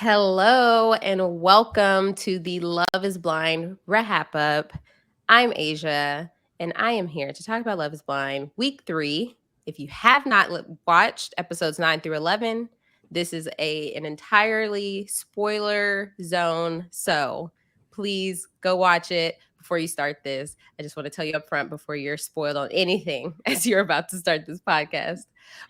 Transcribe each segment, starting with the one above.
Hello and welcome to the Love is Blind RHAP-Up. I'm Aysha and I am here to talk about Love is Blind week 3. If you have not watched episodes 9 through 11, this is an entirely spoiler zone. So please go watch it before you start this. I just want to tell you up front before you're spoiled on anything as you're about to start this podcast.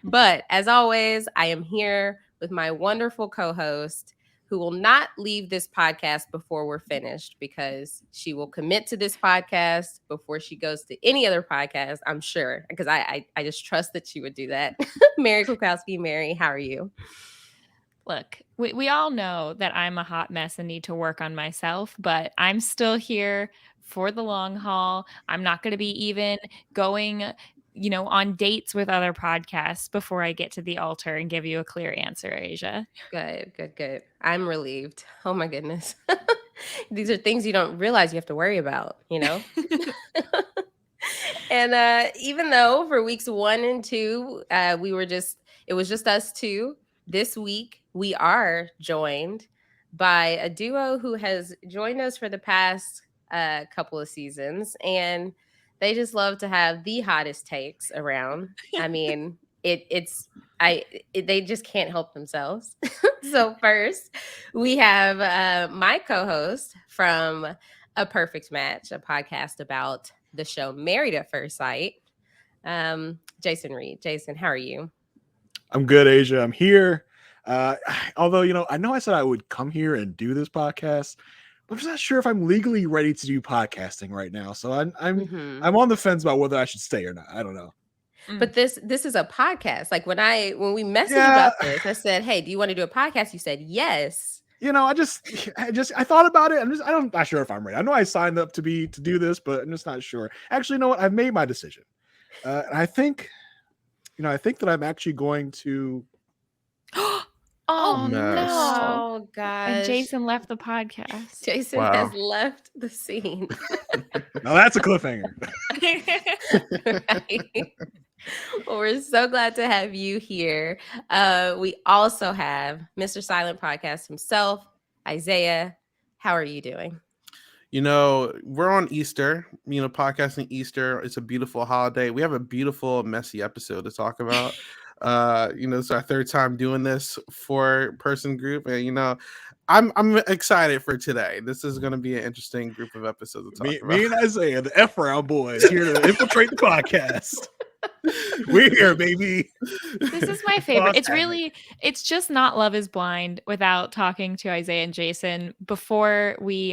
But as always, I am here with my wonderful co-host who will not leave this podcast before we're finished because she will commit to this podcast before she goes to any other podcast, I'm sure, because I just trust that she would do that. Mary Kwiatkowski. Mary, how are you? Look, we all know that I'm a hot mess and need to work on myself, but I'm still here for the long haul. I'm not going to be even going, on dates with other podcasts before I get to the altar and give you a clear answer, Aysha. Good. I'm relieved. Oh my goodness. These are things you don't realize you have to worry about, And even though for weeks 1 and 2, it was just us two, this week we are joined by a duo who has joined us for the past couple of seasons, and they just love to have the hottest takes around. I mean, they just can't help themselves. So first, we have my co-host from A Perfect Match, a podcast about the show Married at First Sight, Jason Reed. Jason, how are you? I'm good, Aysha. I'm here. Although, I know I said I would come here and do this podcast, but I'm just not sure if I'm legally ready to do podcasting right now. So I'm on the fence about whether I should stay or not. I don't know. But this is a podcast. Like when we messaged about this, I said, "Hey, do you want to do a podcast?" You said yes. I thought about it. I'm not sure if I'm ready. I know I signed up to do this, but I'm just not sure. Actually, you know what? I've made my decision. I think that I'm actually going to. Oh no! Gosh! And Jason left the podcast. Jason has left the scene. Now that's a cliffhanger. Right. Well, we're so glad to have you here. We also have Mr. Silent Podcast himself, Isaiah. How are you doing? We're on Easter, podcasting Easter. It's a beautiful holiday. We have a beautiful, messy episode to talk about. It's our third time doing this for person group. And, I'm excited for today. This is going to be an interesting group of episodes to talk about. Me and Isaiah, the F-Round boys, here to infiltrate the podcast. We're here, baby. This is my favorite. It's just not Love is Blind without talking to Isaiah and Jason. Before we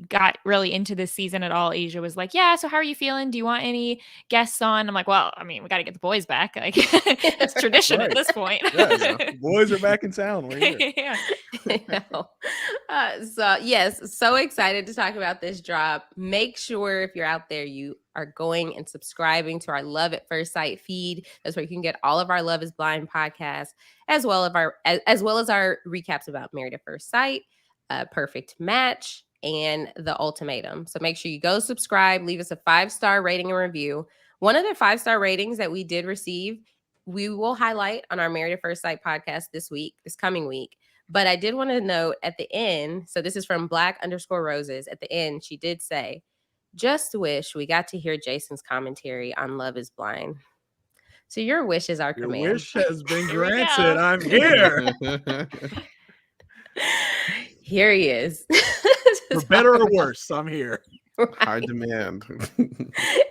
got really into this season at all, Aysha was like, "Yeah, so how are you feeling? Do you want any guests on?" I'm like, "Well, I mean, we got to get the boys back. Like, it's tradition at this point." Boys are back in town. We're here. Yeah. So excited to talk about this drop. Make sure if you're out there, you are going and subscribing to our Love at First Sight feed. That's where you can get all of our Love is Blind podcasts, as well as our recaps about Married at First Sight, Perfect Match, and The Ultimatum. So make sure you go subscribe, leave us a 5-star rating and review. One of the 5-star ratings that we did receive, we will highlight on our Married at First Sight podcast this coming week. But I did want to note at the end, so this is from Black_Roses. At the end, she did say, "Just wish we got to hear Jason's commentary on Love is Blind." So your wish is our command. Your wish has been granted. I'm here. Here he is. For better or worse, I'm here. Right. High demand.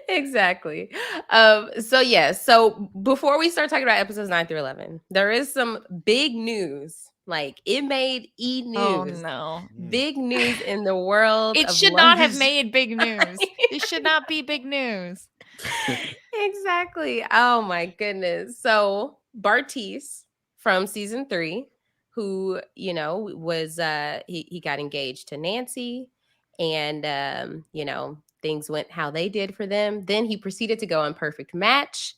Exactly. So before we start talking about episodes 9 through 11, there is some big news. Like, it made News. Oh no. Big news in the world. It should not have made big news. It should not be big news. Exactly. Oh my goodness. So Bartiz from season 3, who, was he got engaged to Nancy, and things went how they did for them. Then he proceeded to go on Perfect Match,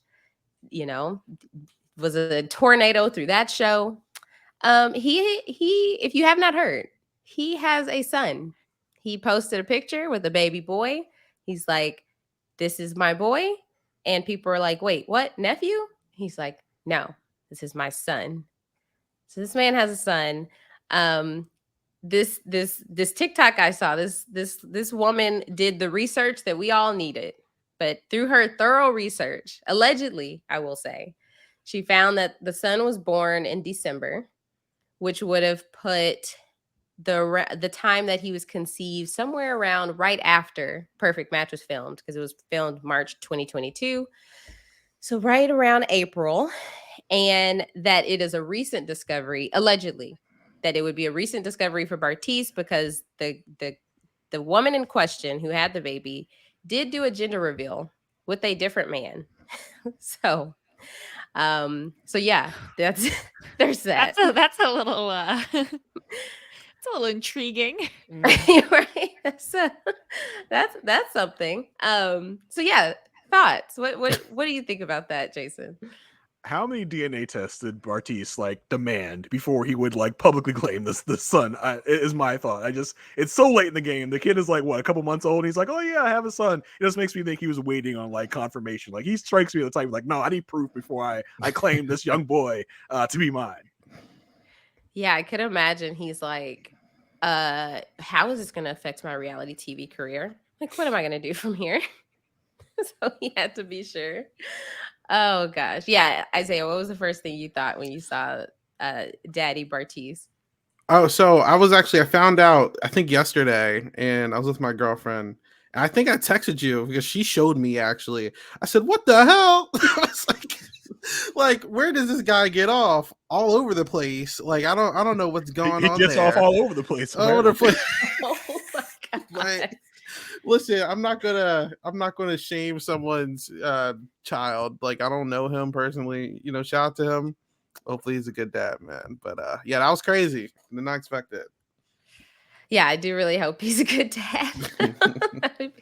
was a tornado through that show. He if you have not heard, he has a son. He posted a picture with a baby boy. He's like, "This is my boy." And people are like, "Wait, what? Nephew?" He's like, "No, this is my son." So this man has a son. This TikTok I saw, this woman did the research that we all needed, but through her thorough research, allegedly, I will say, she found that the son was born in December, which would have put the time that he was conceived somewhere around right after Perfect Match was filmed, because it was filmed March 2022. So right around April, and that it is a recent discovery, allegedly, that it would be a recent discovery for Bartise because the woman in question who had the baby did do a gender reveal with a different man. So yeah, that's there's that. That's a little it's a little intriguing. Right? That's something. So yeah, thoughts. What do you think about that, Jason? How many DNA tests did Bartise like demand before he would like publicly claim the son? Is my thought. It's so late in the game. The kid is like what, a couple months old. And he's like, oh yeah, I have a son. It just makes me think he was waiting on like confirmation. Like he strikes me as the type like, no, I need proof before I claim this young boy to be mine. Yeah, I could imagine he's like, how is this going to affect my reality TV career? Like, what am I going to do from here? So he had to be sure. Oh gosh. Yeah, Isaiah, what was the first thing you thought when you saw Daddy Bartise? Oh, so I found out, I think yesterday, and I was with my girlfriend, and I think I texted you because she showed me actually. I said, what the hell? I was like, where does this guy get off? All over the place. Like, I don't know what's going on there. He gets off all over the place. All over the place. Oh my God. Like, listen, I'm not gonna shame someone's child. Like, I don't know him personally. You know, shout out to him. Hopefully he's a good dad, man. But yeah, that was crazy. Did not expect it. Yeah, I do really hope he's a good dad.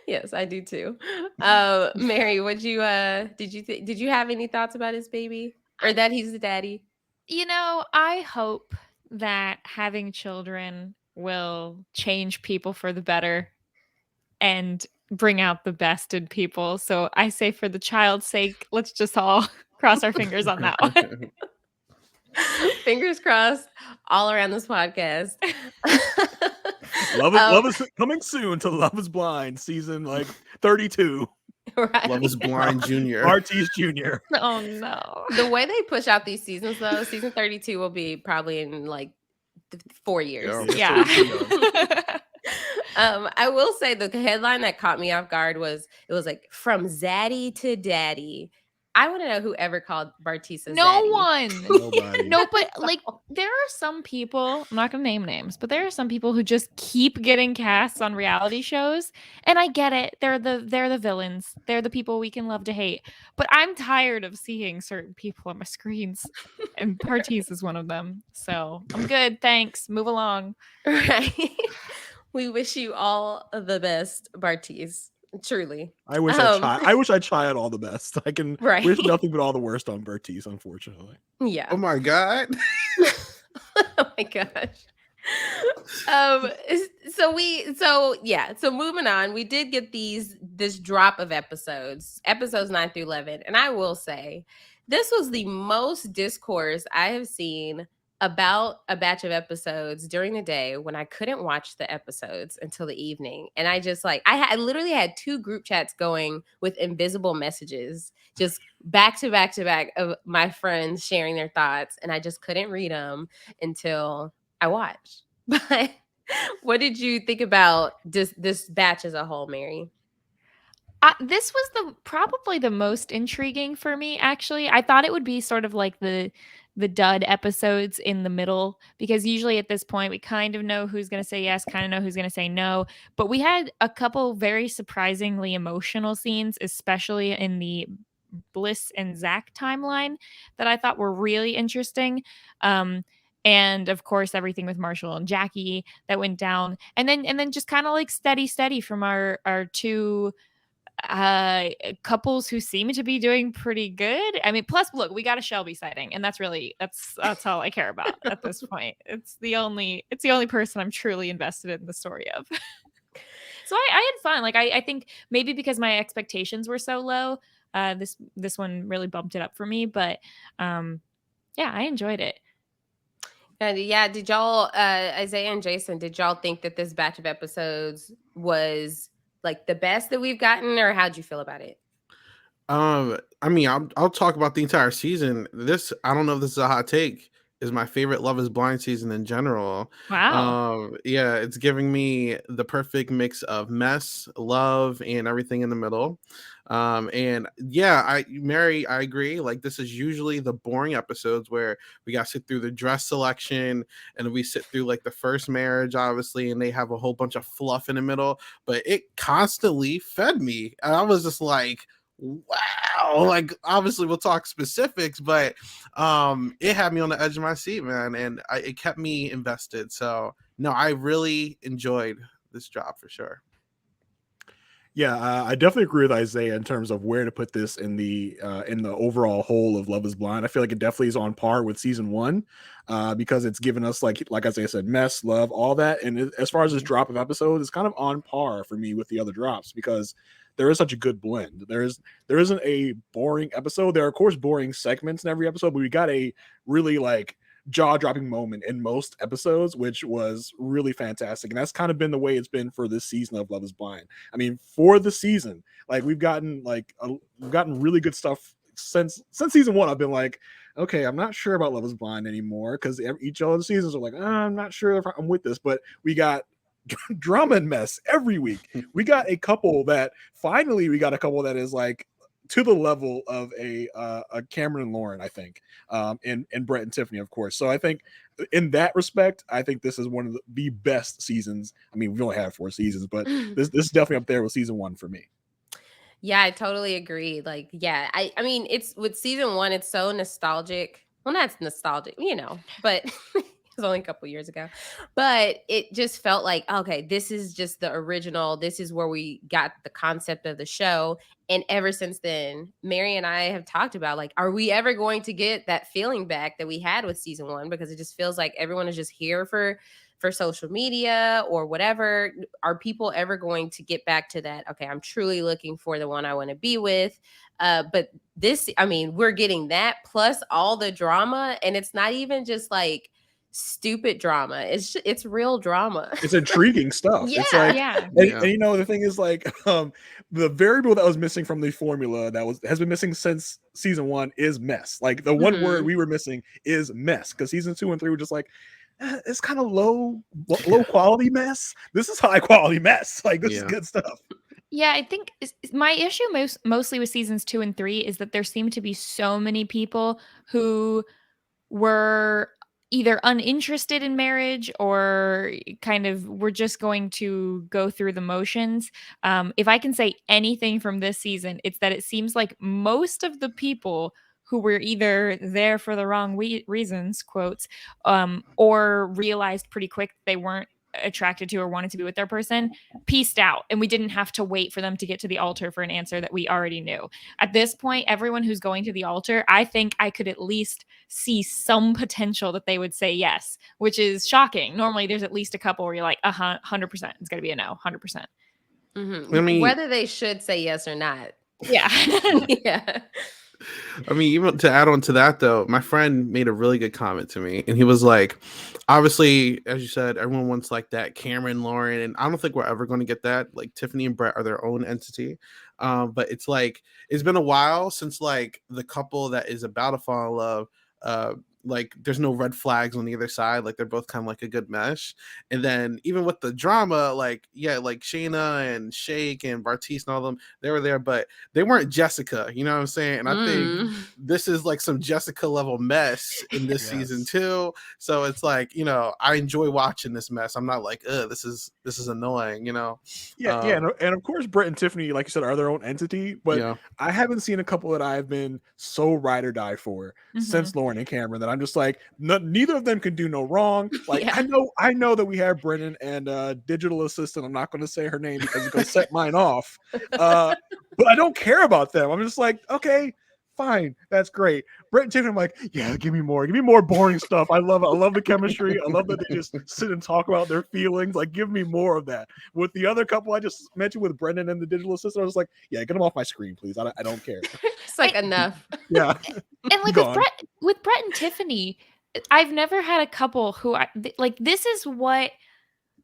Yes, I do too. Mary, did you have any thoughts about his baby, or that he's the daddy? You know, I hope that having children will change people for the better and bring out the best in people. So I say, for the child's sake, let's just all cross our fingers on that one. Fingers crossed all around this podcast. Love is coming soon to Love is Blind season like 32. Right. Love is Blind Junior. Bartise Jr. Oh no. The way they push out these seasons, though, season 32 will be probably in like 4 years. Yeah. I will say the headline that caught me off guard was, it was like, from Zaddy to Daddy. I want to know whoever called Bartise No Zaddy. one. Nobody. No, but like there are some people, I'm not gonna name names, but there are some people who just keep getting cast on reality shows. And I get it. They're the villains. They're the people we can love to hate. But I'm tired of seeing certain people on my screens. And Bartise is one of them. So I'm good. Thanks. Move along. Right. We wish you all the best, Bartise. Truly. I wish I tried all the best. I can wish nothing but all the worst on Bartise, unfortunately. Yeah. Oh my God. Oh my gosh. So moving on, we did get this drop of episodes 9 through 11, and I will say this was the most discourse I have seen about a batch of episodes during the day when I couldn't watch the episodes until the evening. And I just I literally had 2 group chats going with invisible messages, just back to back to back, of my friends sharing their thoughts. And I just couldn't read them until I watched. But what did you think about this batch as a whole, Mary? This was probably the most intriguing for me, actually. I thought it would be sort of like the dud episodes in the middle, because usually at this point we kind of know who's going to say yes, kind of know who's going to say no. But we had a couple very surprisingly emotional scenes, especially in the Bliss and Zach timeline, that I thought were really interesting. And of course, everything with Marshall and Jackie that went down, and then just kind of like steady from our 2 couples who seem to be doing pretty good. I mean, plus look, we got a Shelby sighting, and that's all I care about at this point. It's the only person I'm truly invested in the story of. So I had fun. Like I think maybe because my expectations were so low, this one really bumped it up for me. But yeah, I enjoyed it. Yeah, did y'all, Isaiah and Jason, did y'all think that this batch of episodes was like the best that we've gotten, or how'd you feel about it? I mean, I'll talk about the entire season. This, I don't know if this is a hot take, is my favorite Love is Blind season in general. Wow. Yeah, it's giving me the perfect mix of mess, love, and everything in the middle. And yeah, Mary, I agree. Like, this is usually the boring episodes where we got to sit through the dress selection and we sit through like the first marriage, obviously, and they have a whole bunch of fluff in the middle, but it constantly fed me. And I was just like, wow, like obviously we'll talk specifics, but it had me on the edge of my seat, man, and it kept me invested. So no, I really enjoyed this job for sure. Yeah, I definitely agree with Isaiah in terms of where to put this in the overall whole of Love is Blind. I feel like it definitely is on par with season one, because it's given us like Isaiah said, mess, love, all that. And as far as this drop of episodes, it's kind of on par for me with the other drops because there is such a good blend. There isn't a boring episode. There are of course boring segments in every episode, but we got a really like jaw-dropping moment in most episodes, which was really fantastic. And that's kind of been the way it's been for this season of Love is Blind. I mean, for the season, like we've gotten really good stuff since season one. I've been like, okay, I'm not sure about Love is Blind anymore because each of the seasons are like, I'm not sure if I'm with this. But we got drama and mess every week. We got a couple that is like to the level of a Cameron and Lauren, I think, and Brett and Tiffany, of course. So I think in that respect, I think this is one of the best seasons. I mean, we've only had 4 seasons, but this is definitely up there with season 1 for me. Yeah, I totally agree. Like, yeah, I mean, it's with season 1, it's so nostalgic. Well, not nostalgic, but it was only a couple years ago. But it just felt like, okay, this is just the original. This is where we got the concept of the show. And ever since then, Mary and I have talked about, like, are we ever going to get that feeling back that we had with season 1? Because it just feels like everyone is just here for social media or whatever. Are people ever going to get back to that? Okay, I'm truly looking for the one I want to be with. But this, I mean, we're getting that plus all the drama, and it's not even just like stupid drama. It's real drama. It's intriguing stuff. Yeah. It's like, Yeah. and the thing is like, the variable that was missing from the formula has been missing since season 1 is mess. Like the one word we were missing is mess, because season 2 and 3 were just like, it's kind of low quality mess. This is high quality mess. Like this is good stuff. Yeah, I think my issue mostly with seasons 2 and 3 is that there seem to be so many people who were either uninterested in marriage or kind of were just going to go through the motions. If I can say anything from this season, it's that it seems like most of the people who were either there for the wrong reasons, quotes, or realized pretty quick they weren't attracted to or wanted to be with their person, pieced out, and we didn't have to wait for them to get to the altar for an answer that we already knew. At this point, everyone who's going to the altar, I think I could at least see some potential that they would say yes, which is shocking. Normally there's at least a couple where you're like, 100%, it's going to be a no, 100%. I mean, whether they should say yes or not. Yeah. Yeah. I mean, even to add on to that, though, my friend made a really good comment to me, and he was like, obviously, as you said, everyone wants like that Cameron, Lauren, and I don't think we're ever going to get that. Like Tiffany and Brett are their own entity. But it's like, it's been a while since like the couple that is about to fall in love, like there's no red flags on either side. Like they're both kind of like a good mesh. And then even with the drama, like, yeah, like Shayna and Shake and Bartice and all of them, they were there, but they weren't Jessica, you know what I'm saying? And I think this is like some Jessica level mess in this season too. So it's like, I enjoy watching this mess. I'm not like, this is annoying, Yeah, and of course Brett and Tiffany, like you said, are their own entity, but I haven't seen a couple that I've been so ride or die for since Lauren and Cameron that I'm just like, neither of them can do no wrong. Like I know that we have Brennan and digital assistant. I'm not going to say her name because it's going to set mine off. But I don't care about them. I'm just like, okay, fine, that's great. Brett and Tiffany, I'm like, yeah, give me more boring stuff. I love the chemistry. I love that they just sit and talk about their feelings. Like, give me more of that. With the other couple I just mentioned, with Brendan and the digital assistant, I was like, yeah, get them off my screen, please. I don't care. It's like enough. Yeah. And like with Brett and Tiffany, I've never had a couple who like, this is what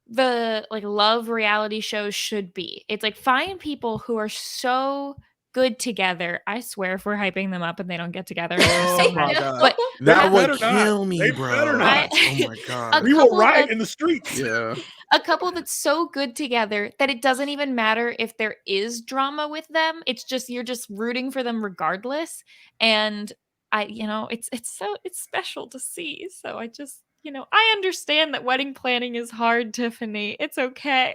the like love reality shows should be. It's like, find people who are so good together. I swear, if we're hyping them up and they don't get together, I'm so Oh mad. my god, But That would better not. kill me, They bro. better not. Oh my a god. We will couple riot that in the streets. Yeah. a couple that's so good together that it doesn't even matter if there is drama with them. It's just, you're just rooting for them regardless. And it's special to see. So I just, I understand that wedding planning is hard, Tiffany. It's okay.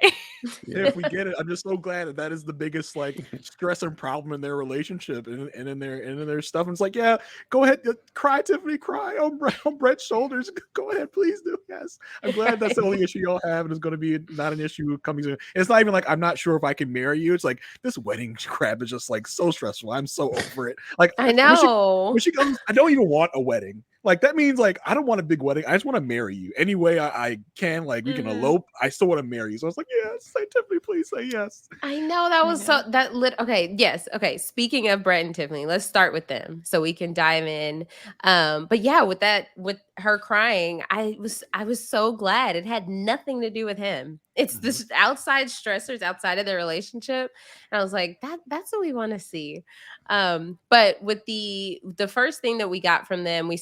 If we get it, I'm just so glad that is the biggest like stress and problem in their relationship and in their stuff. And it's like, yeah, go ahead, cry, Tiffany, cry on Brett's shoulders. Go ahead, please do. Yes, I'm glad that's the only issue y'all have, and it's going to be not an issue coming soon. It's not even like I'm not sure if I can marry you. It's like this wedding crap is just like so stressful. I'm so over it. Like I know. when she goes, I don't even want a wedding. Like that means like I don't want a big wedding. I just want to marry you any way I can. Like we can elope. I still want to marry you. So I was like, yes, say Tiffany, please say yes. I know that was so that lit. Okay, yes. Okay. Speaking of Brett and Tiffany, let's start with them so we can dive in. But yeah, with her crying, I was so glad it had nothing to do with him. It's this outside stressors outside of their relationship, and I was like, that's what we want to see. But with the first thing that we got from them, we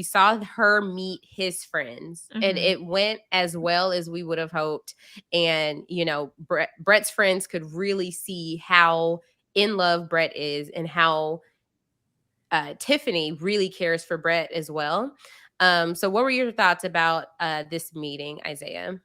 saw her meet his friends, and it went as well as we would have hoped. And Brett's friends could really see how in love Brett is, and how Tiffany really cares for Brett as well. So what were your thoughts about this meeting, Isaiah?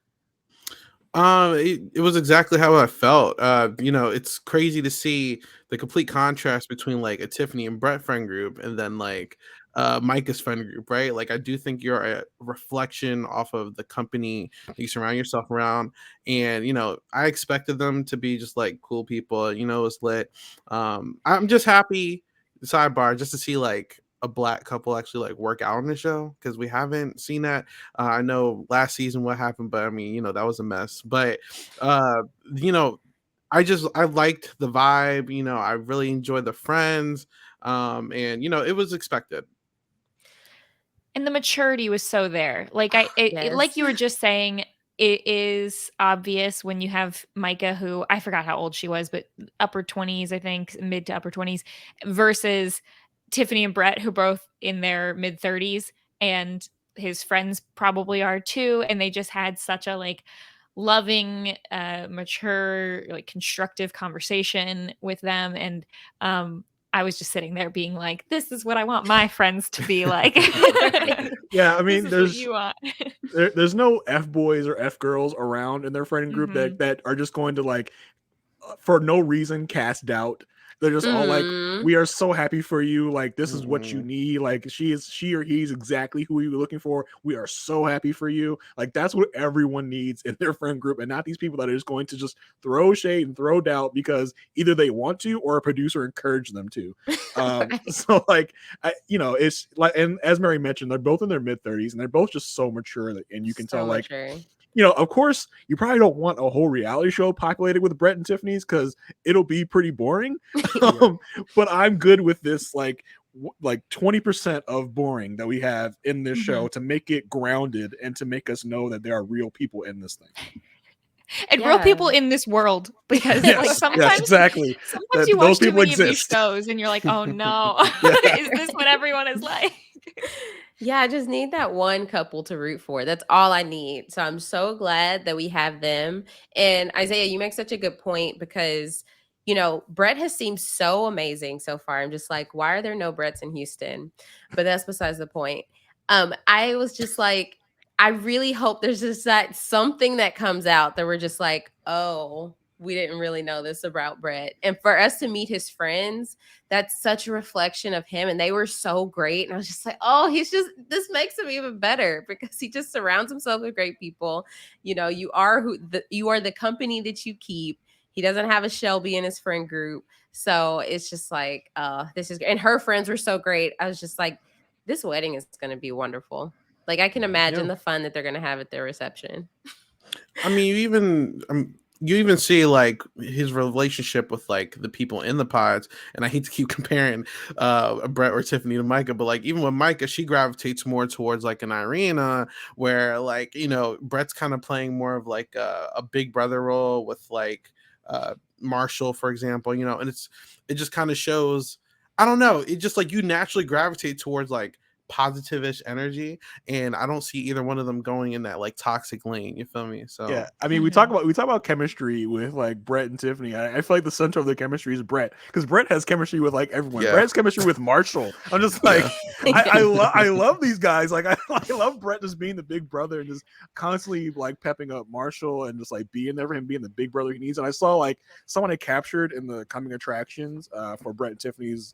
It was exactly how I felt. It's crazy to see the complete contrast between like a Tiffany and Brett friend group and then like Micah's friend group, right? Like I do think you're a reflection off of the company you surround yourself around. And I expected them to be just like cool people, it's lit. I'm just happy, sidebar, just to see like a black couple actually like work out on the show, because we haven't seen that. I know last season what happened, but I mean, that was a mess. But I liked the vibe. I really enjoyed the friends, and it was expected. And the maturity was so there. Like like you were just saying, it is obvious when you have Micah, who I forgot how old she was, but upper 20s, I think, mid to upper 20s, versus Tiffany and Brett, who both in their mid 30s, and his friends probably are too. And they just had such a like loving, mature, like constructive conversation with them. And I was just sitting there being like, this is what I want my friends to be like. Yeah, I mean, there's no F boys or F girls around in their friend group that are just going to like for no reason cast doubt. They're just all like, we are so happy for you. Like, this is what you need. Like, she or he's exactly who we were looking for. We are so happy for you. Like, that's what everyone needs in their friend group, and not these people that are just going to just throw shade and throw doubt because either they want to or a producer encouraged them to. So like, it's like, and as Mary mentioned, they're both in their mid 30s and they're both just so mature, and you can tell like, of course, you probably don't want a whole reality show populated with Brett and Tiffany's because it'll be pretty boring. But I'm good with this, like 20% of boring that we have in this show to make it grounded and to make us know that there are real people in this thing. And real people in this world, because like sometimes exactly. Sometimes you watch too many of these shows and you're like, oh no, is this what everyone is like? Yeah, I just need that one couple to root for. That's all I need. So I'm so glad that we have them. And Isaiah, you make such a good point because, Brett has seemed so amazing so far. I'm just like, why are there no Bretts in Houston? But that's besides the point. I was just like, I really hope there's just that something that comes out that we're just like, oh, we didn't really know this about Brett. And for us to meet his friends, that's such a reflection of him. And they were so great. And I was just like, oh, this makes him even better because he just surrounds himself with great people. You are you are the company that you keep. He doesn't have a Shelby in his friend group. So it's just like, this is, and her friends were so great. I was just like, this wedding is going to be wonderful. Like I can imagine the fun that they're going to have at their reception. I mean, even you even see like his relationship with like the people in the pods, and I hate to keep comparing Brett or Tiffany to Micah, but like even with Micah, she gravitates more towards like an Irina, where like, you know, Brett's kind of playing more of like a big brother role with like Marshall, for example, you know, and it just kind of shows, I don't know, it just like you naturally gravitate towards like positive-ish energy, and I don't see either one of them going in that like toxic lane, you feel me? So yeah, I mean, we talk about chemistry with like Brett and Tiffany. I feel like the center of the chemistry is Brett, because Brett has chemistry with like everyone. Yeah. Brett has chemistry with Marshall. I'm just like, I love these guys. Like I love Brett just being the big brother and just constantly like pepping up Marshall and just like being there for him, being the big brother he needs. And I saw like someone had captured in the coming attractions for Brett and Tiffany's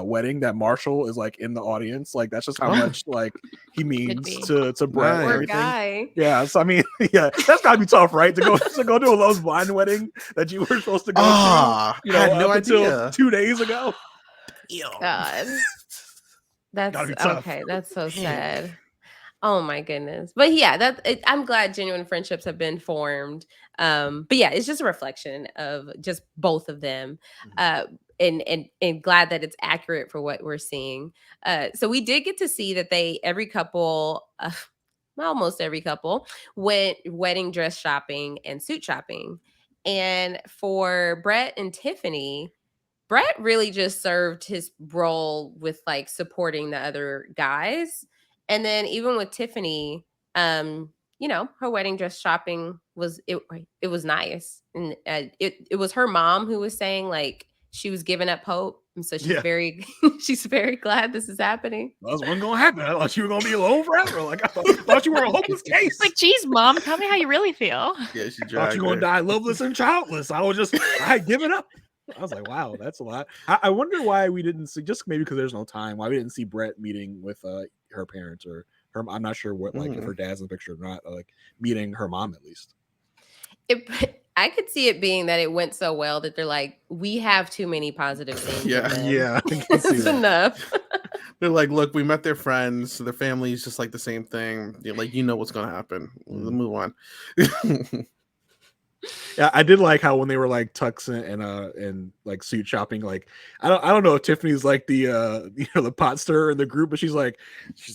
wedding that Marshall is like in the audience. Like that's just how much like he means to Brett and everything. Guy. Yeah, so I mean, yeah, that's gotta be tough, right? To go to a Love's Blind wedding that you were supposed to go to, you know, I had no until 2 days ago. God, that's tough. okay. That's so sad. Oh my goodness. But yeah, I'm glad genuine friendships have been formed. But yeah, it's just a reflection of just both of them. And glad that it's accurate for what we're seeing. So we did get to see that every couple, almost every couple, went wedding dress shopping and suit shopping. And for Brett and Tiffany, Brett really just served his role with like supporting the other guys. And then even with Tiffany, you know, her wedding dress shopping was it was nice. And it was her mom who was saying like she was giving up hope. And so she's very she's very glad this is happening. That wasn't gonna happen. I thought you were gonna be alone forever. Like I thought you were a hopeless case. Like, geez, mom, tell me how you really feel. Yeah, she thought you were gonna die loveless and childless. I had given up. I was like, wow, that's a lot. I wonder why we didn't see, just maybe because there's no time, why we didn't see Brett meeting with her parents or her. I'm not sure what, like, if her dad's in the picture or not, like meeting her mom at least. I could see it being that it went so well that they're like, we have too many positive things. Yeah, it's enough. They're like, look, we met their friends, their family's just like the same thing. You're like, you know what's gonna happen. We'll move on. Yeah, I did like how when they were like tuxing and like suit shopping, like I don't know if Tiffany's like the you know, the pot stirrer in the group, but she's like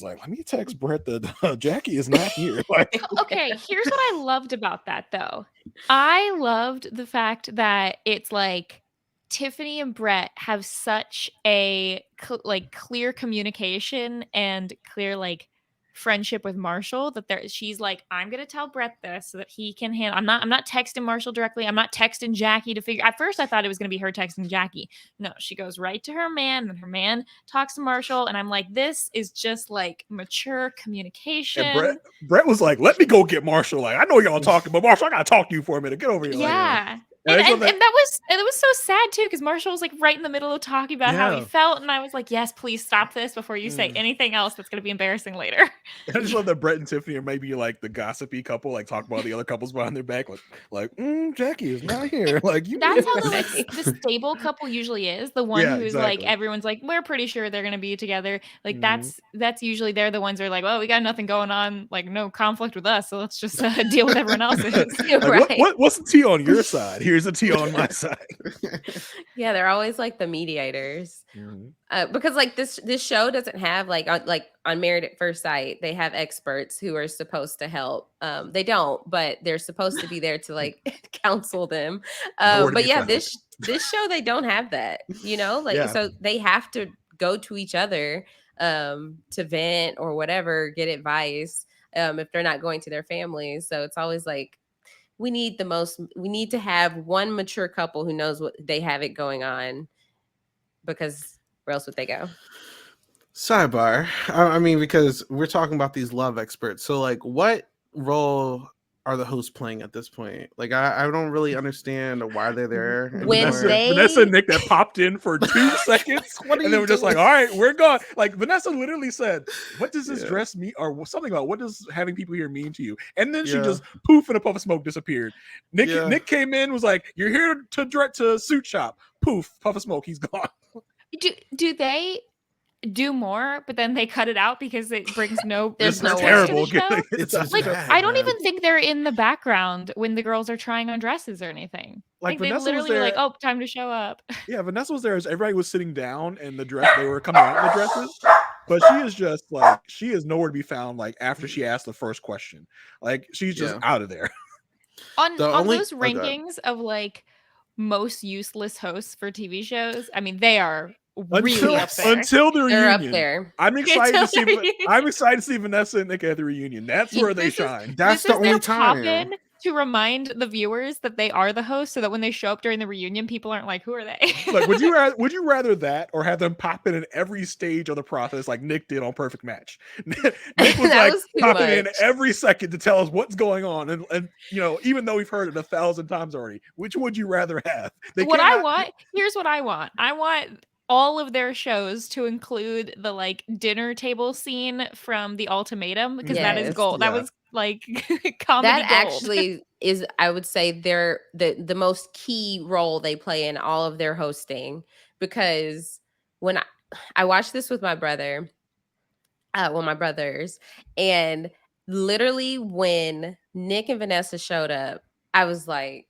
let me text Brett that Jackie is not here. Like, okay, here's what I loved about that though. I loved the fact that it's like Tiffany and Brett have such a like clear communication and clear like friendship with Marshall that she's like, I'm gonna tell Brett this so that he can handle. I'm not texting Marshall directly. I'm not texting Jackie to figure. At first, I thought it was gonna be her texting Jackie. No, she goes right to her man, and her man talks to Marshall, and I'm like, this is just like mature communication. And Brett was like, let me go get Marshall. Like, I know y'all talking, but Marshall, I gotta talk to you for a minute. Get over here. Yeah. And that was so sad too, because Marshall was like right in the middle of talking about how he felt, and I was like, "Yes, please stop this before you say anything else that's going to be embarrassing later." I just love that Brett and Tiffany are maybe like the gossipy couple, like talk about the other couples behind their back, like Jackie is not here. Like you. That's how the stable couple usually is. The one who's like everyone's like, we're pretty sure they're going to be together. Like that's usually they're the ones who are like, well, we got nothing going on, like no conflict with us, so let's just deal with everyone else's. Like, what's the tea on your side? Here's the tea on my side. Yeah, they're always like the mediators. Because like this show doesn't have like on Married at First Sight, they have experts who are supposed to help. They don't, but they're supposed to be there to like counsel them. But yeah, this show, they don't have that, you know, like so they have to go to each other to vent or whatever, get advice if they're not going to their families. So it's always like, we need to have one mature couple who knows what they have it going on, because where else would they go? Sidebar. I mean, because we're talking about these love experts. So like, what role are the hosts playing at this point? Like, I don't really understand why they're there. Vanessa and Nick that popped in for 2 seconds, and they were just like, all right, we're gone. Like Vanessa literally said, what does this dress mean, or something about what does having people here mean to you? And then she just poof, and a puff of smoke disappeared. Nick came in, was like, you're here to suit shop. Poof, puff of smoke, he's gone. do more, but then they cut it out because it brings no There's purpose no to the way. show. It's Like, bad, I don't man. even think they're in the background when the girls are trying on dresses or anything. Like they Vanessa was literally were there. like, "Oh, time to show up." Yeah, Vanessa was there as everybody was sitting down and they were coming out in the dresses. But she is just like, she is nowhere to be found. Like after she asked the first question, like she's just out of there. On those God. rankings of like most useless hosts for TV shows, I mean, they are really up there. Until the They're up reunion. there. I'm excited to see. I'm excited to see Vanessa and Nick at the reunion. That's where they shine. That's the only time. Pop-in to remind the viewers that they are the host, so that when they show up during the reunion, people aren't like, "Who are they?" Like, would you rather that or have them pop in every stage of the process like Nick did on Perfect Match? Nick was like popping in every second to tell us what's going on, and you know, even though we've heard it 1,000 times already, which would you rather have? Here's what I want. I want all of their shows to include the like dinner table scene from The Ultimatum, because that is gold. Yeah. That was like comedy that gold. actually is, I would say, the most key role they play in all of their hosting, because when I watched this with my brother, my brothers, and literally when Nick and Vanessa showed up, I was like,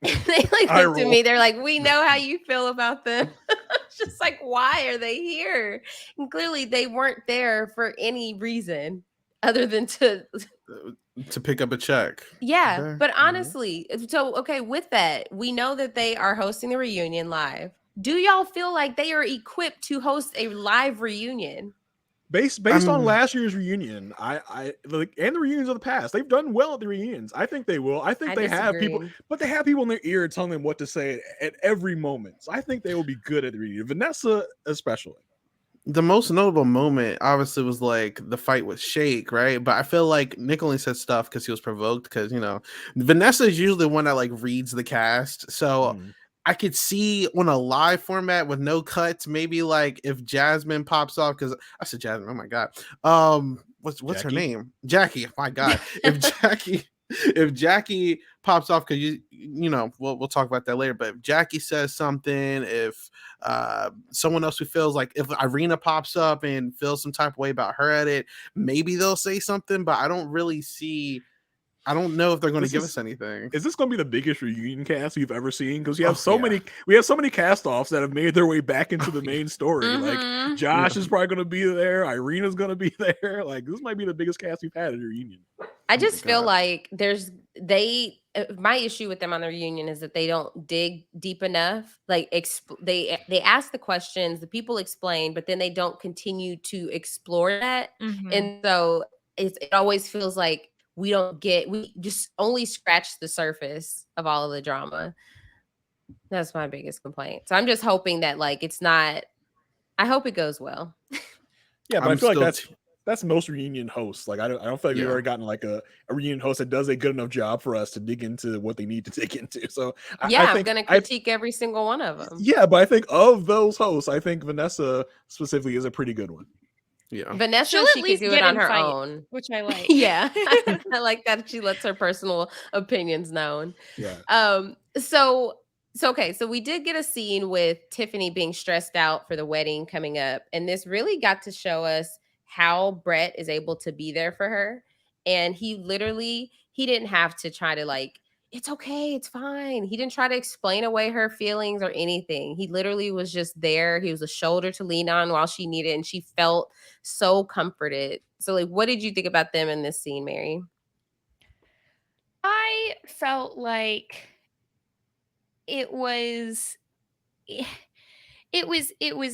they like looked at me, they're like, "We know how you feel about them." It's just like, why are they here? And clearly they weren't there for any reason other than to pick up a check. Yeah, Okay. but honestly, so okay, with that, we know that they are hosting the reunion live. Do y'all feel like they are equipped to host a live reunion? Based on last year's reunion, I like, and the reunions of the past, they've done well at the reunions. I think they will. I think they have people, but they have people in their ear telling them what to say at every moment. So I think they will be good at the reunion. Vanessa, especially. The most notable moment, obviously, was like the fight with Shake, right? But I feel like Nick only said stuff because he was provoked. Because, you know, Vanessa is usually the one that like reads the cast, so. I could see on a live format with no cuts, maybe like if Jasmine pops off, because I said Jasmine, oh my god, what's her name? Jackie. Oh my god, if Jackie pops off, because you know we'll talk about that later. But if Jackie says something, if someone else who feels like, if Irina pops up and feels some type of way about her edit, maybe they'll say something. But I don't really see. I don't know if they're going to give us anything. Is this going to be the biggest reunion cast we've ever seen? Because we have so many cast-offs that have made their way back into the main story. Like Josh is probably going to be there. Irina's going to be there. Like this might be the biggest cast we've had at a reunion. I just feel like my issue with them on the reunion is that they don't dig deep enough. Like they ask the questions, the people explain, but then they don't continue to explore that. And so it always feels like we just only scratch the surface of all of the drama. That's my biggest complaint. So I'm just hoping that like I hope it goes well. Yeah, but I feel like that's most reunion hosts. Like I don't feel like we've ever gotten like a reunion host that does a good enough job for us to dig into what they need to dig into. So I'm gonna critique every single one of them. Yeah, but I think of those hosts, I think Vanessa specifically is a pretty good one. Yeah, Vanessa, she can do it on her own, which I like. Yeah, I like that she lets her personal opinions known. Yeah. So we did get a scene with Tiffany being stressed out for the wedding coming up, and this really got to show us how Brett is able to be there for her. And he didn't have to try to like, it's okay, it's fine. He didn't try to explain away her feelings or anything. He literally was just there. He was a shoulder to lean on while she needed, and she felt so comforted. So like, what did you think about them in this scene, Mary? I felt like it was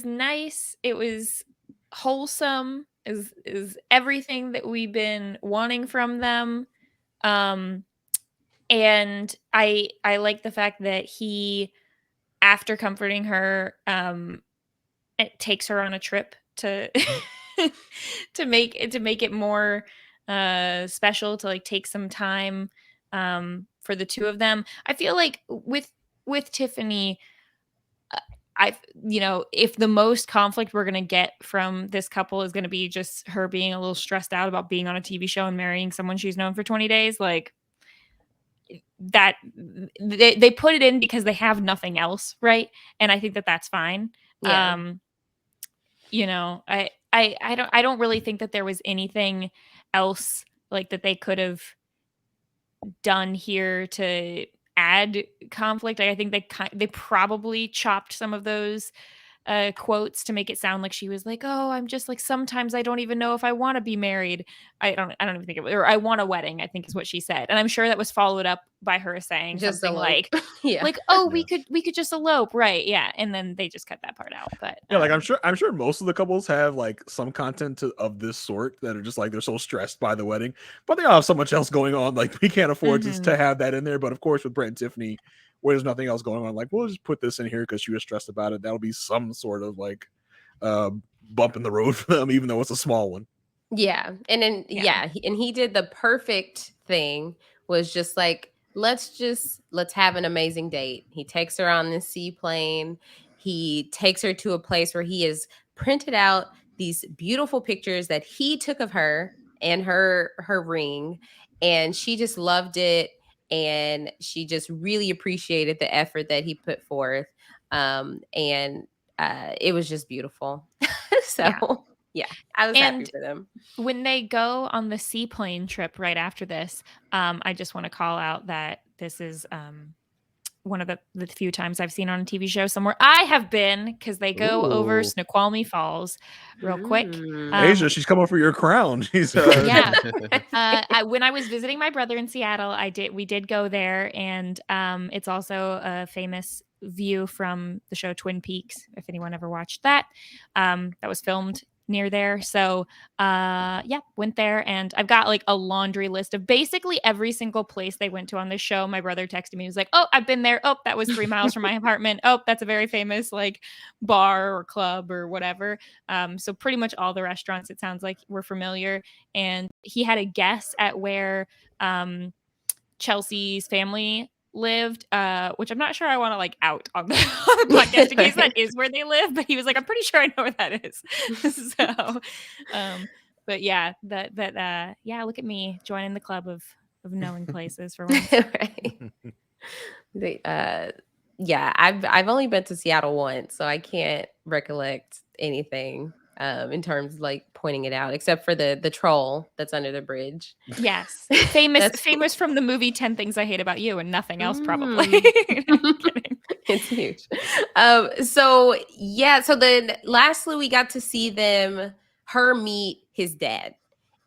nice. It was wholesome. Is everything that we've been wanting from them. And I like the fact that he, after comforting her, it takes her on a trip to to make it more special, to like take some time for the two of them. I feel like with Tiffany, if the most conflict we're going to get from this couple is going to be just her being a little stressed out about being on a TV show and marrying someone she's known for 20 days, like that, they put it in because they have nothing else, right? And I think that that's fine. Yeah. you know, I don't really think that there was anything else like that they could have done here to add conflict. I think they probably chopped some of those quotes to make it sound like she was like, "Oh, I'm just like sometimes I don't even know if I want to be married. I don't even think it was, or I want a wedding," I think is what she said. And I'm sure that was followed up by her saying Just something elope. Yeah. like, "Oh, Yeah. we could just elope." Right. Yeah. And then they just cut that part out. But Yeah, like I'm sure most of the couples have like some content of this sort that are just like they're so stressed by the wedding, but they all have so much else going on. Like we can't afford to have that in there. But of course, with Brett and Tiffany, where there's nothing else going on, like we'll just put this in here because she was stressed about it. That'll be some sort of like bump in the road for them, even though it's a small one. Yeah. And then, and he did the perfect thing, was just like, let's have an amazing date. He takes her on this seaplane. He takes her to a place where he has printed out these beautiful pictures that he took of her and her ring. And she just loved it. And she just really appreciated the effort that he put forth. And it was just beautiful. So yeah, I was happy for them. When they go on the seaplane trip right after this, I just want to call out that this is one of the few times I've seen on a TV show somewhere I have been, because they go over Snoqualmie Falls real quick. Aysha, she's coming for your crown. She's yeah. When I was visiting my brother in Seattle, we did go there, and it's also a famous view from the show Twin Peaks, if anyone ever watched that. That was filmed near there. So went there, and I've got like a laundry list of basically every single place they went to on this show. My brother texted me, he was like, "Oh, I've been there. Oh, that was 3 miles from my apartment. Oh, that's a very famous like bar or club or whatever." So pretty much all the restaurants, it sounds like, were familiar. And he had a guess at where Chelsea's family lived, which I'm not sure I want to like out on the podcast in case that is where they live, but he was like, "I'm pretty sure I know where that is." So but yeah, look at me joining the club of knowing places for once. Right. I've only been to Seattle once, so I can't recollect anything in terms of like pointing it out, except for the troll that's under the bridge. Yes, famous from the movie 10 Things I Hate About You, and nothing else probably. Kidding. It's huge. So then lastly we got to see her meet his dad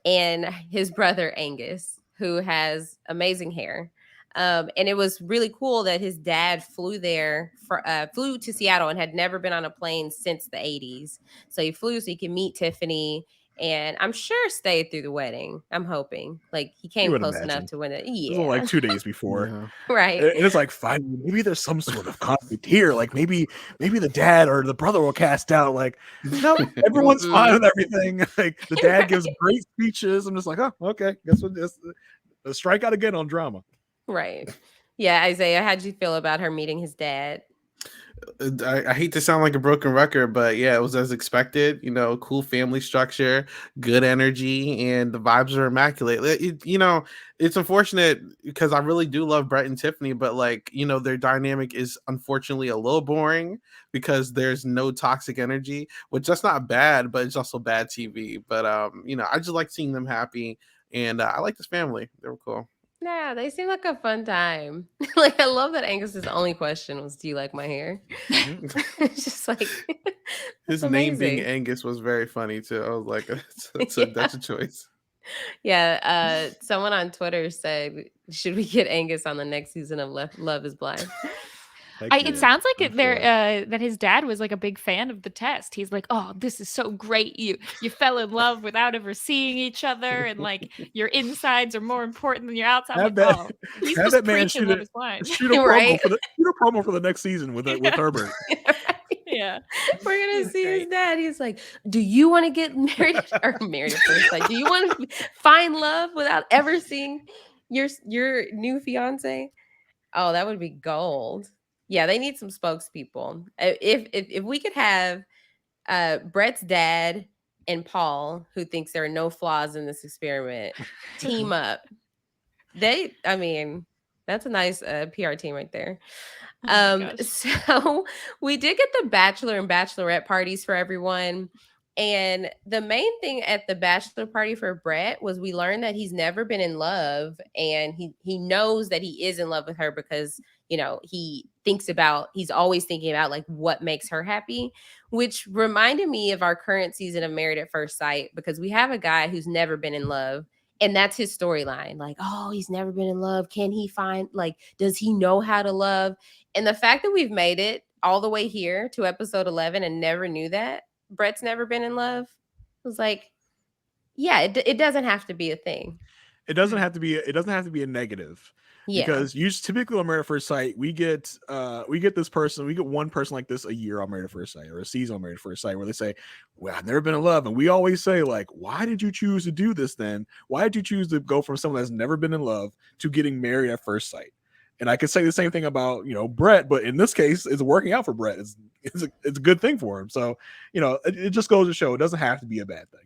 and his brother Angus, who has amazing hair. And it was really cool that his dad flew to Seattle and had never been on a plane since the 80s. So he flew so he could meet Tiffany, and I'm sure stayed through the wedding. I'm hoping. Like he came close enough to win it. Yeah. It was like 2 days before. Right. And it's like, finally, maybe there's some sort of conflict here. Like maybe the dad or the brother will cast out. Like, no, everyone's fine with everything. Like the dad gives great speeches. I'm just like, oh, okay. Guess what? This strike out again on drama. Right. Yeah, Isaiah, how'd you feel about her meeting his dad? I hate to sound like a broken record, but yeah, it was as expected. You know, cool family structure, good energy, and the vibes are immaculate. It's unfortunate because I really do love Brett and Tiffany, but like, their dynamic is unfortunately a little boring because there's no toxic energy, which that's not bad, but it's also bad TV. But I just like seeing them happy, and I like this family. They were cool. Yeah, they seem like a fun time. Like I love that Angus's only question was, "Do you like my hair?" It's just like his name being Angus was very funny too. I was like, that's a choice. Yeah, someone on Twitter said, "Should we get Angus on the next season of Love Is Blind?" It sounds like that his dad was like a big fan of the test. He's like, "Oh, this is so great. You fell in love without ever seeing each other, and like your insides are more important than your outside." He's just that man preaching Love Is Blind. Shoot a promo for the next season with Herbert. Yeah, we're gonna see his dad. He's like, "Do you want to get married at first sight? Do you want to find love without ever seeing your new fiance?" Oh, that would be gold. Yeah, they need some spokespeople. If we could have Brett's dad and Paul, who thinks there are no flaws in this experiment, team up. That's a nice PR team right there. So we did get the Bachelor and Bachelorette parties for everyone. And the main thing at the bachelor party for Brett was we learned that he's never been in love, and he knows that he is in love with her because, you know, he's always thinking about like what makes her happy, which reminded me of our current season of Married at First Sight, because we have a guy who's never been in love. And that's his storyline. Like, oh, he's never been in love. Can he find, like, does he know how to love? And the fact that we've made it all the way here to episode 11 and never knew that Brett's never been in love, was like, yeah, it doesn't have to be a thing. It doesn't have to be. It doesn't have to be a negative. Yeah. Because typically on Married at First Sight, we get one person like this a year on Married at First Sight, or a season on Married at First Sight, where they say, well, I've never been in love. And we always say, like, why did you choose to do this then? Why did you choose to go from someone that's never been in love to getting married at first sight? And I could say the same thing about, you know, Brett, but in this case, it's working out for Brett. It's a good thing for him. So, you know, it just goes to show it doesn't have to be a bad thing.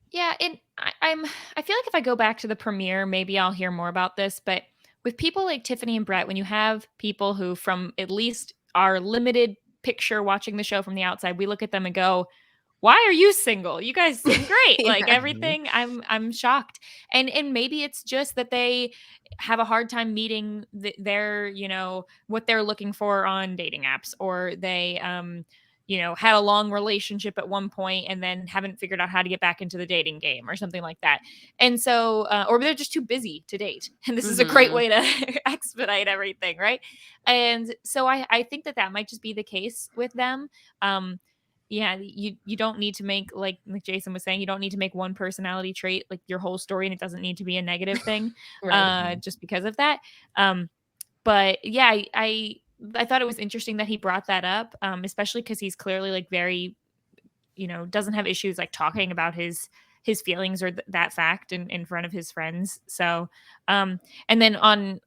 Yeah, I feel like if I go back to the premiere, maybe I'll hear more about this. But with people like Tiffany and Brett, when you have people who, from at least our limited picture watching the show from the outside, we look at them and go, why are you single? You guys seem great. Yeah. Like everything, I'm shocked. And maybe it's just that they have a hard time meeting their, you know, what they're looking for on dating apps, or they you know, had a long relationship at one point and then haven't figured out how to get back into the dating game or something like that. And so, or they're just too busy to date. And this is a great way to expedite everything, right? And so I think that might just be the case with them. Yeah, you don't need to make, like Jason was saying, you don't need to make one personality trait like your whole story, and it doesn't need to be a negative thing Right. just because of that. But yeah, I thought it was interesting that he brought that up, especially because he's clearly like very, you know, doesn't have issues like talking about his feelings or that fact in front of his friends. So, and then on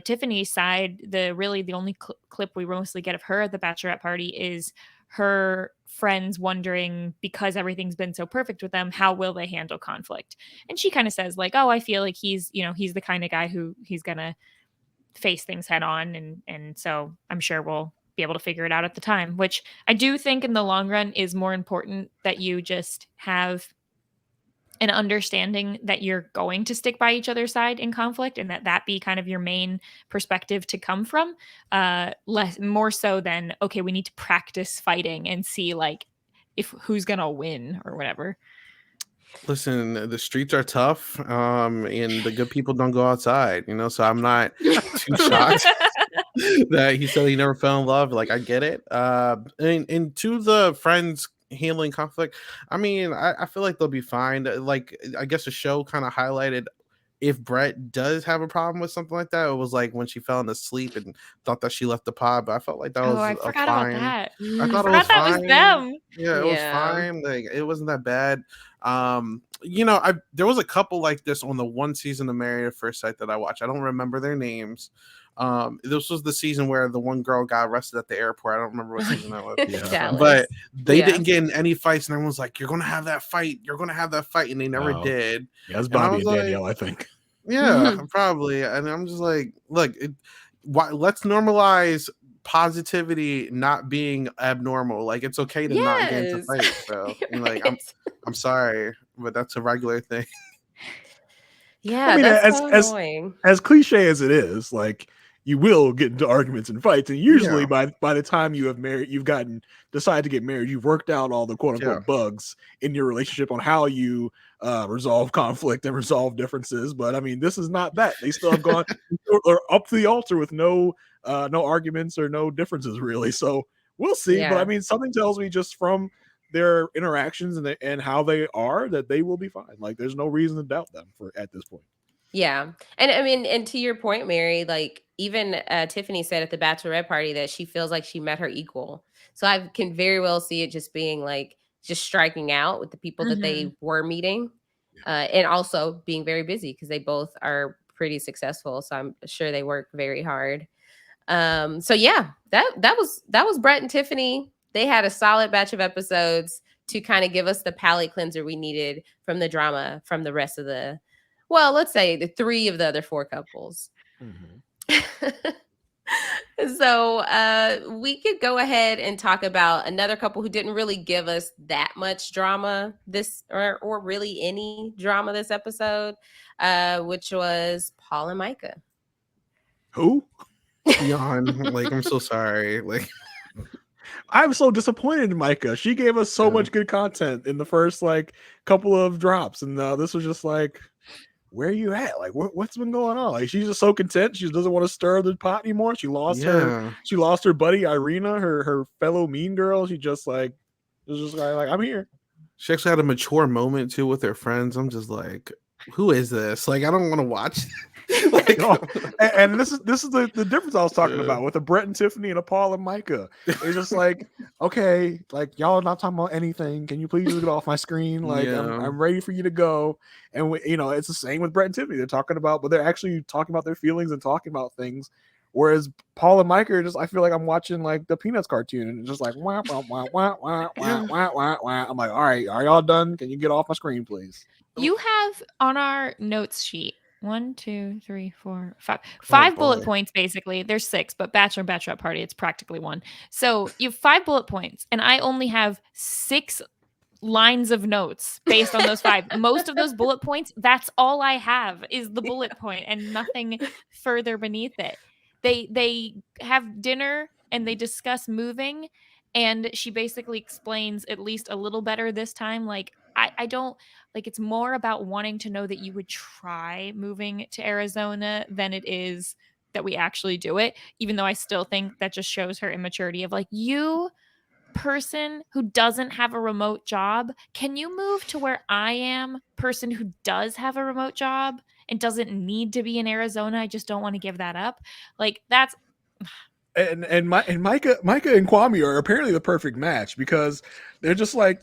Tiffany's side, the only clip we mostly get of her at the bachelorette party is her friends wondering, because everything's been so perfect with them, how will they handle conflict? And she kind of says like, oh, I feel like he's the kind of guy who he's gonna face things head on, and so I'm sure we'll be able to figure it out at the time, which I do think in the long run is more important, that you just have an understanding that you're going to stick by each other's side in conflict, and that be kind of your main perspective to come from, more so than, okay, we need to practice fighting and see like if who's gonna win or whatever. Listen, the streets are tough, and the good people don't go outside, you know, so I'm not too shocked that he said he never fell in love. Like, I get it. And to the friends handling conflict, I mean, I feel like they'll be fine. Like, I guess the show kind of highlighted if Brett does have a problem with something like that. It was like when she fell into sleep and thought that she left the pod, but I felt like that was I a forgot fine. about that. I thought it forgot was that fine. was them. Yeah, it was fine. Like, it wasn't that bad. You know, there was a couple like this on the one season of Married at First Sight that I watched. I don't remember their names. This was the season where the one girl got arrested at the airport. I don't remember what season that was. Yeah. But they didn't get in any fights, and everyone's like, "You're gonna have that fight. You're gonna have that fight," and they never did. Yeah, it was Bobby and Danielle, I think. Yeah, probably. And I'm just like, look, let's normalize positivity not being abnormal. Like, it's okay to not get into fights. So like, I'm sorry, but that's a regular thing. Yeah, I mean, that's so annoying. As cliche as it is, like, you will get into arguments and fights, and usually by the time you have decided to get married, you've worked out all the quote unquote bugs in your relationship on how you resolve conflict and resolve differences. But I mean, this is not that. They still have gone or up to the altar with no arguments or no differences really. So we'll see. But I mean, something tells me just from their interactions and how they are that they will be fine. Like, there's no reason to doubt them at this point. Yeah. And I mean, and to your point, Mary, like even Tiffany said at the bachelorette party that she feels like she met her equal. So I can very well see it just being like just striking out with the people that they were meeting, and also being very busy because they both are pretty successful. So I'm sure they work very hard. So yeah, that was Brett and Tiffany. They had a solid batch of episodes to kind of give us the palate cleanser we needed from the drama from the rest of let's say the 3 of the other 4 couples. So we could go ahead and talk about another couple who didn't really give us that much drama this or really any drama this episode, which was Paul and Micah. Who? Yawn. Like, I'm so sorry. Like, I'm so disappointed in Micah. She gave us so much good content in the first like couple of drops, and this was just like, where are you at? Like, what's been going on? Like, she's just so content. She doesn't want to stir the pot anymore. She lost her buddy Irina, her fellow mean girl. She just like was just like, I'm here. She actually had a mature moment too with her friends. I'm just like, who is this? Like, I don't want to watch. Like, and this is the difference I was talking about with a Brett and Tiffany and a Paul and Micah. It's just like, okay, like y'all are not talking about anything. Can you please just get off my screen? Like, I'm ready for you to go. And it's the same with Brett and Tiffany. They're talking about, but they're actually talking about their feelings and talking about things. Whereas Paul and Micah are just, I feel like I'm watching like the Peanuts cartoon, and it's just like wah, wah, wah, wah, wah, wah, wah, wah, wah. I'm like, all right, are y'all done? Can you get off my screen, please? You have on our notes sheet 1, 2, 3, 4, 5. 5 bullet points, basically. There's 6, but Bachelor and Bachelorette party, it's practically 1. So you have 5 bullet points, and I only have 6 lines of notes based on those 5. Most of those bullet points, that's all I have is the bullet point and nothing further beneath it. They have dinner and they discuss moving, and she basically explains at least a little better this time. Like, I don't like, it's more about wanting to know that you would try moving to Arizona than it is that we actually do it, even though I still think that just shows her immaturity of like, you person who doesn't have a remote job, can you move to where I am, person who does have a remote job and doesn't need to be in Arizona? I just don't want to give that up. Like, that's and Micah and Kwame are apparently the perfect match, because they're just like,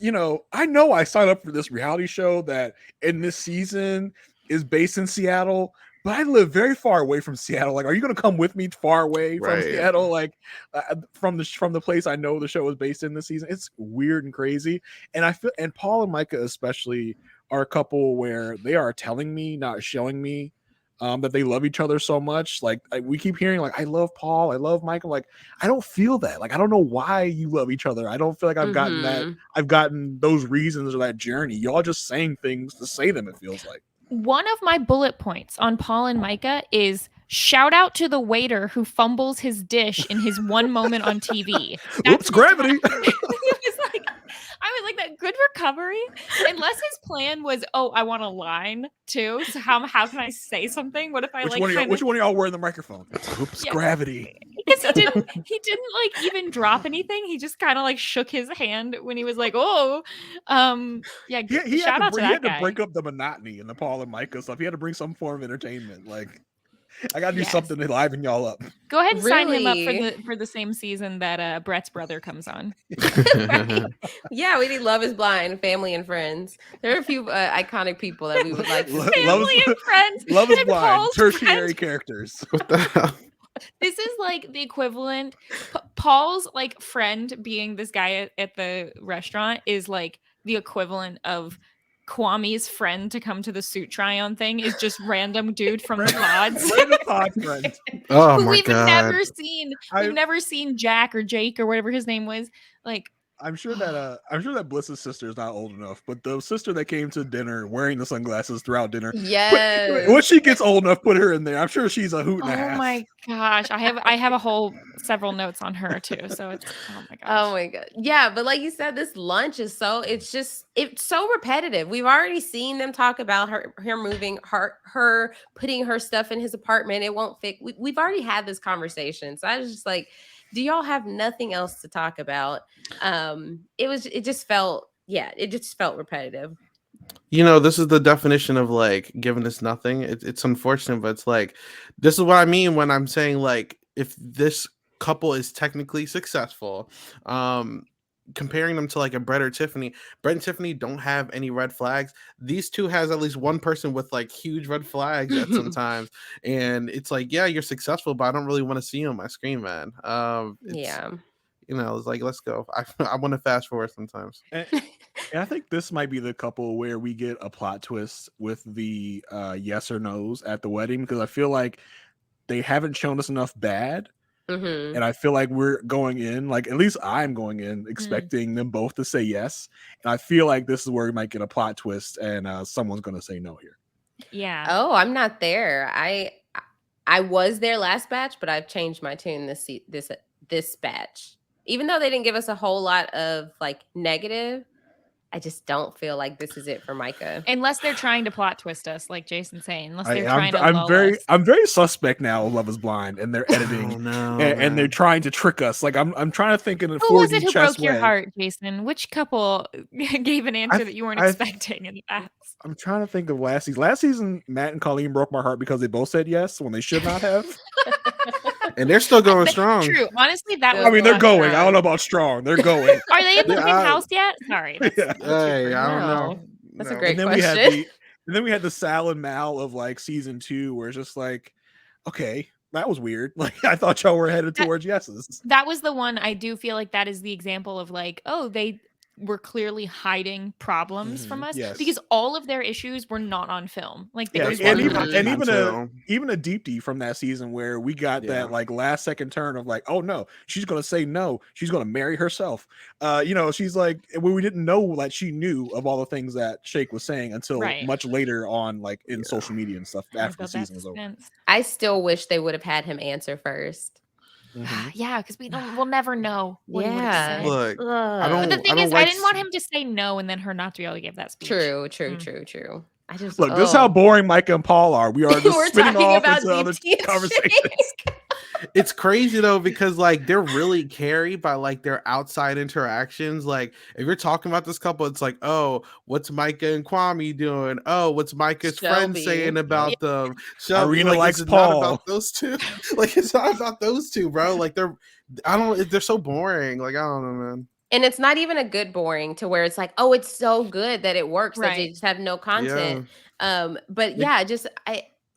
I know I signed up for this reality show that in this season is based in Seattle, but I live very far away from Seattle. Like, are you going to come with me far away from Seattle? Like, from the place I know the show is based in this season. It's weird and crazy. And I feel, and Paul and Micah especially are a couple where they are telling me, not showing me, that they love each other so much. Like, we keep hearing like, I love Paul, I love Michael. Like, I don't feel that. Like, I don't know why you love each other. I don't feel like I've gotten that. I've gotten those reasons or that journey. Y'all just saying things to say them, it feels like. One of my bullet points on Paul and Micah is shout out to the waiter who fumbles his dish in his one moment on TV. Oops, gravity. I was like, that good recovery. Unless his plan was, I want a line too. So how can I say something? What if I which one of y'all wearing the microphone? Oops, gravity. Because he didn't like even drop anything. He just kind of like shook his hand when he was like, shout out to that guy. To break up the monotony in the Paul and Micah stuff. He had to bring some form of entertainment. Like, I gotta do something to liven y'all up. Go ahead and sign him up for the same season that Brett's brother comes on. Right. Yeah, we need Love is Blind, Family and Friends. There are a few iconic people that we would like to see. Family and Friends. Love is Blind, Paul's tertiary characters. What the hell? This is like the equivalent. Paul's like friend being this guy at the restaurant is like the equivalent of Kwame's friend to come to the suit try-on thing is just random dude from the pods. Pod friend. Oh my We've god. We've never seen Jack or Jake or whatever his name was. Like, I'm sure that Bliss's sister is not old enough, but the sister that came to dinner wearing the sunglasses throughout dinner. Yes. When she gets old enough, put her in there. I'm sure she's a hoot and a half. Oh my gosh. I have several notes on her too. So it's oh my gosh. Oh my god. Yeah, but like you said, this lunch is it's so repetitive. We've already seen them talk about her moving her putting her stuff in his apartment. It won't fit. We've already had this conversation. So I was just like, do y'all have nothing else to talk about? It just felt repetitive. This is the definition of like giving us nothing. It's unfortunate, but it's like, this is what I mean when I'm saying like, if this couple is technically successful, comparing them to like a Brett or Tiffany. Brett and Tiffany don't have any red flags. These two has at least one person with like huge red flags at sometimes. And it's like, yeah, you're successful, but I don't really want to see you on my screen, man. It's like, let's go. I want to fast forward sometimes. And I think this might be the couple where we get a plot twist with the yes or no's at the wedding, because I feel like they haven't shown us enough bad. And I feel like we're going in, like, at least I'm going in expecting them both to say yes. And I feel like this is where we might get a plot twist and someone's going to say no here. Yeah. Oh, I'm not there. I was there last batch, but I've changed my tune this batch. Even though they didn't give us a whole lot of like negative, I just don't feel like this is it for Micah. Unless they're trying to plot twist us, like Jason's saying. Unless they're I'm very suspect now of Love Is Blind, and they're editing, and they're trying to trick us. Like I'm trying to think in a 4D chess way. Who was it who broke your heart, Jason? Which couple gave an answer that you weren't expecting in the past? I'm trying to think of last season. Last season, Matt and Colleen broke my heart because they both said yes when they should not have. And they're still going strong. True. Honestly, that was. I mean, they're going. I don't know about strong. They're going. Are they in the same house yet? Sorry. Hey, I don't know. That's a great and question. Then we had the Sal and Mal of like season 2, where it's just like, okay, that was weird. Like I thought y'all were headed towards yeses. That was the one. I do feel like that is the example of like, oh, they were clearly hiding problems from us because all of their issues were not on film. Like they even a deep D from that season where we got that like last second turn of like, oh no, she's gonna say no, she's gonna marry herself. She's like, when we didn't know that she knew of all the things that Shake was saying until much later on, like in social media and stuff after the season was over. I still wish they would have had him answer first. Yeah, because we'll never know. What he would have said. Look, but the thing is, I didn't want him to say no and then her not to be able to give that speech. True. I just look. This is how boring Micah and Paul are. We are just spinning off into other conversations. It's crazy though, because like they're really carried by like their outside interactions. Like if you're talking about this couple, it's like, oh, what's Micah and Kwame doing? Oh, what's Micah's friend saying about them? Shelby, Irina likes Not Paul. about those two. Like it's not about those two, bro. Like they're so boring. Like I don't know, man. And it's not even a good boring to where it's like, oh, it's so good that it works that they just have no content. But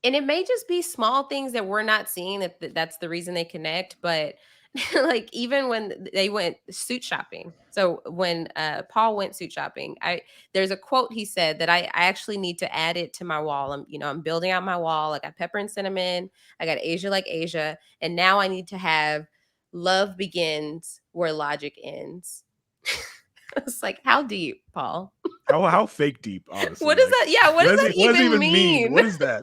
and it may just be small things that we're not seeing that's the reason they connect. But like even when they went suit shopping, so when Paul went suit shopping, there's a quote he said that I actually need to add it to my wall. I'm building out my wall. I got pepper and cinnamon. I got Asia like Asia, and now I need to have love begins where logic ends. It's like, how deep, Paul? How fake deep, honestly. What does that? Yeah, what does that even mean? What is that?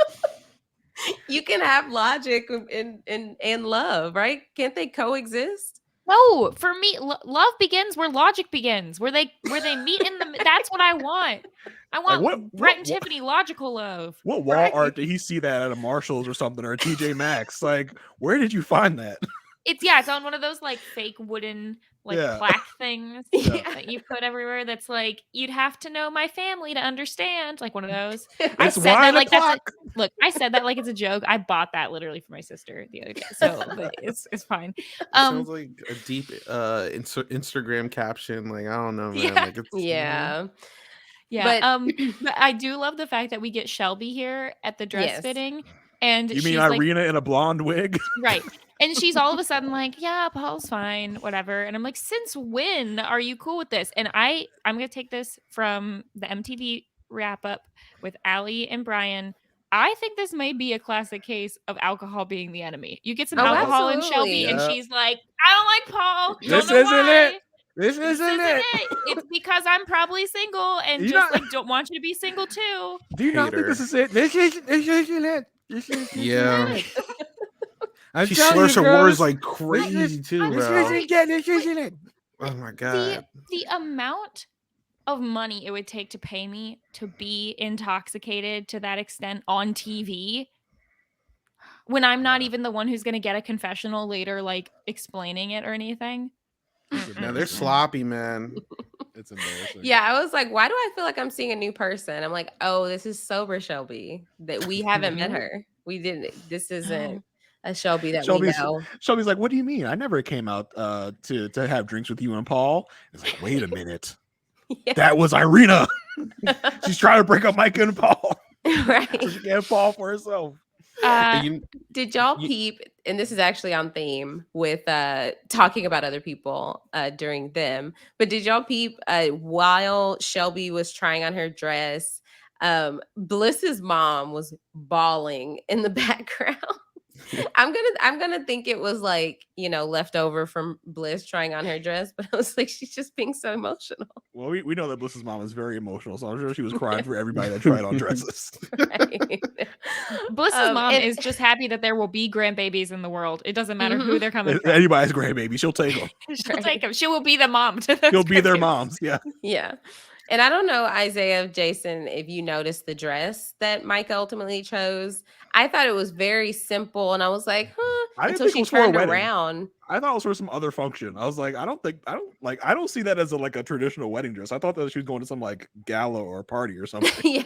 You can have logic and love, right? Can't they coexist? No, for me, love begins where logic begins. Where they meet in the. That's what I want. I want Brett and Tiffany logical love. What wall art did he see that at a Marshalls or something or a TJ Maxx? Like, where did you find that? It's on one of those like fake wooden plaque things that you put everywhere. That's like, you'd have to know my family to understand. Like one of those. I said that like look. I said that like it's a joke. I bought that literally for my sister the other day, so it's fine. Sounds like a deep Instagram caption. Like I don't know, man. But I do love the fact that we get Shelby here at the dress fitting. And you mean Irina in a blonde wig? Right. And she's all of a sudden like, yeah, Paul's fine, whatever. And I'm like, since when are you cool with this? And I'm going to take this from the MTV wrap-up with Allie and Brian. I think this may be a classic case of alcohol being the enemy. You get some alcohol in Shelby and she's like, I don't like Paul. This isn't it. This isn't it. It's because I'm probably single and don't want you to be single too. Do you not think this is it? This isn't it. Yeah. She slurs her words like crazy too, bro. This isn't it. Oh my god. The amount of money it would take to pay me to be intoxicated to that extent on TV when I'm not even the one who's going to get a confessional later, like explaining it or anything. Now they're sloppy, man. It's embarrassing. Yeah, I was like, why do I feel like I'm seeing a new person? I'm like, oh, this is sober Shelby. That we haven't met her. We didn't. This isn't a Shelby that we know. Shelby's like, what do you mean? I never came out to have drinks with you and Paul. It's like, wait a minute. That was Irina. She's trying to break up Micah and Paul. Right. So she can't fall for herself. Did y'all peep, and this is actually on theme with talking about other people during them, but did y'all peep while Shelby was trying on her dress, Bliss's mom was bawling in the background? I'm gonna think it was like, left over from Bliss trying on her dress, but I was like, she's just being so emotional. Well, we know that Bliss's mom is very emotional, so I'm sure she was crying for everybody that tried on dresses. Right. Bliss's mom is just happy that there will be grandbabies in the world. It doesn't matter who they're coming from. Anybody's grandbaby, she'll take them. She'll take them. She will be the mom to those. She'll be their moms. Yeah. Yeah. And I don't know, Isaiah, Jason, if you noticed the dress that Micah ultimately chose. I thought it was very simple, and I was like, until she turned around. I thought it was for some other function. I was like, I don't see that as a traditional wedding dress. I thought that she was going to some like gala or party or something. Yeah.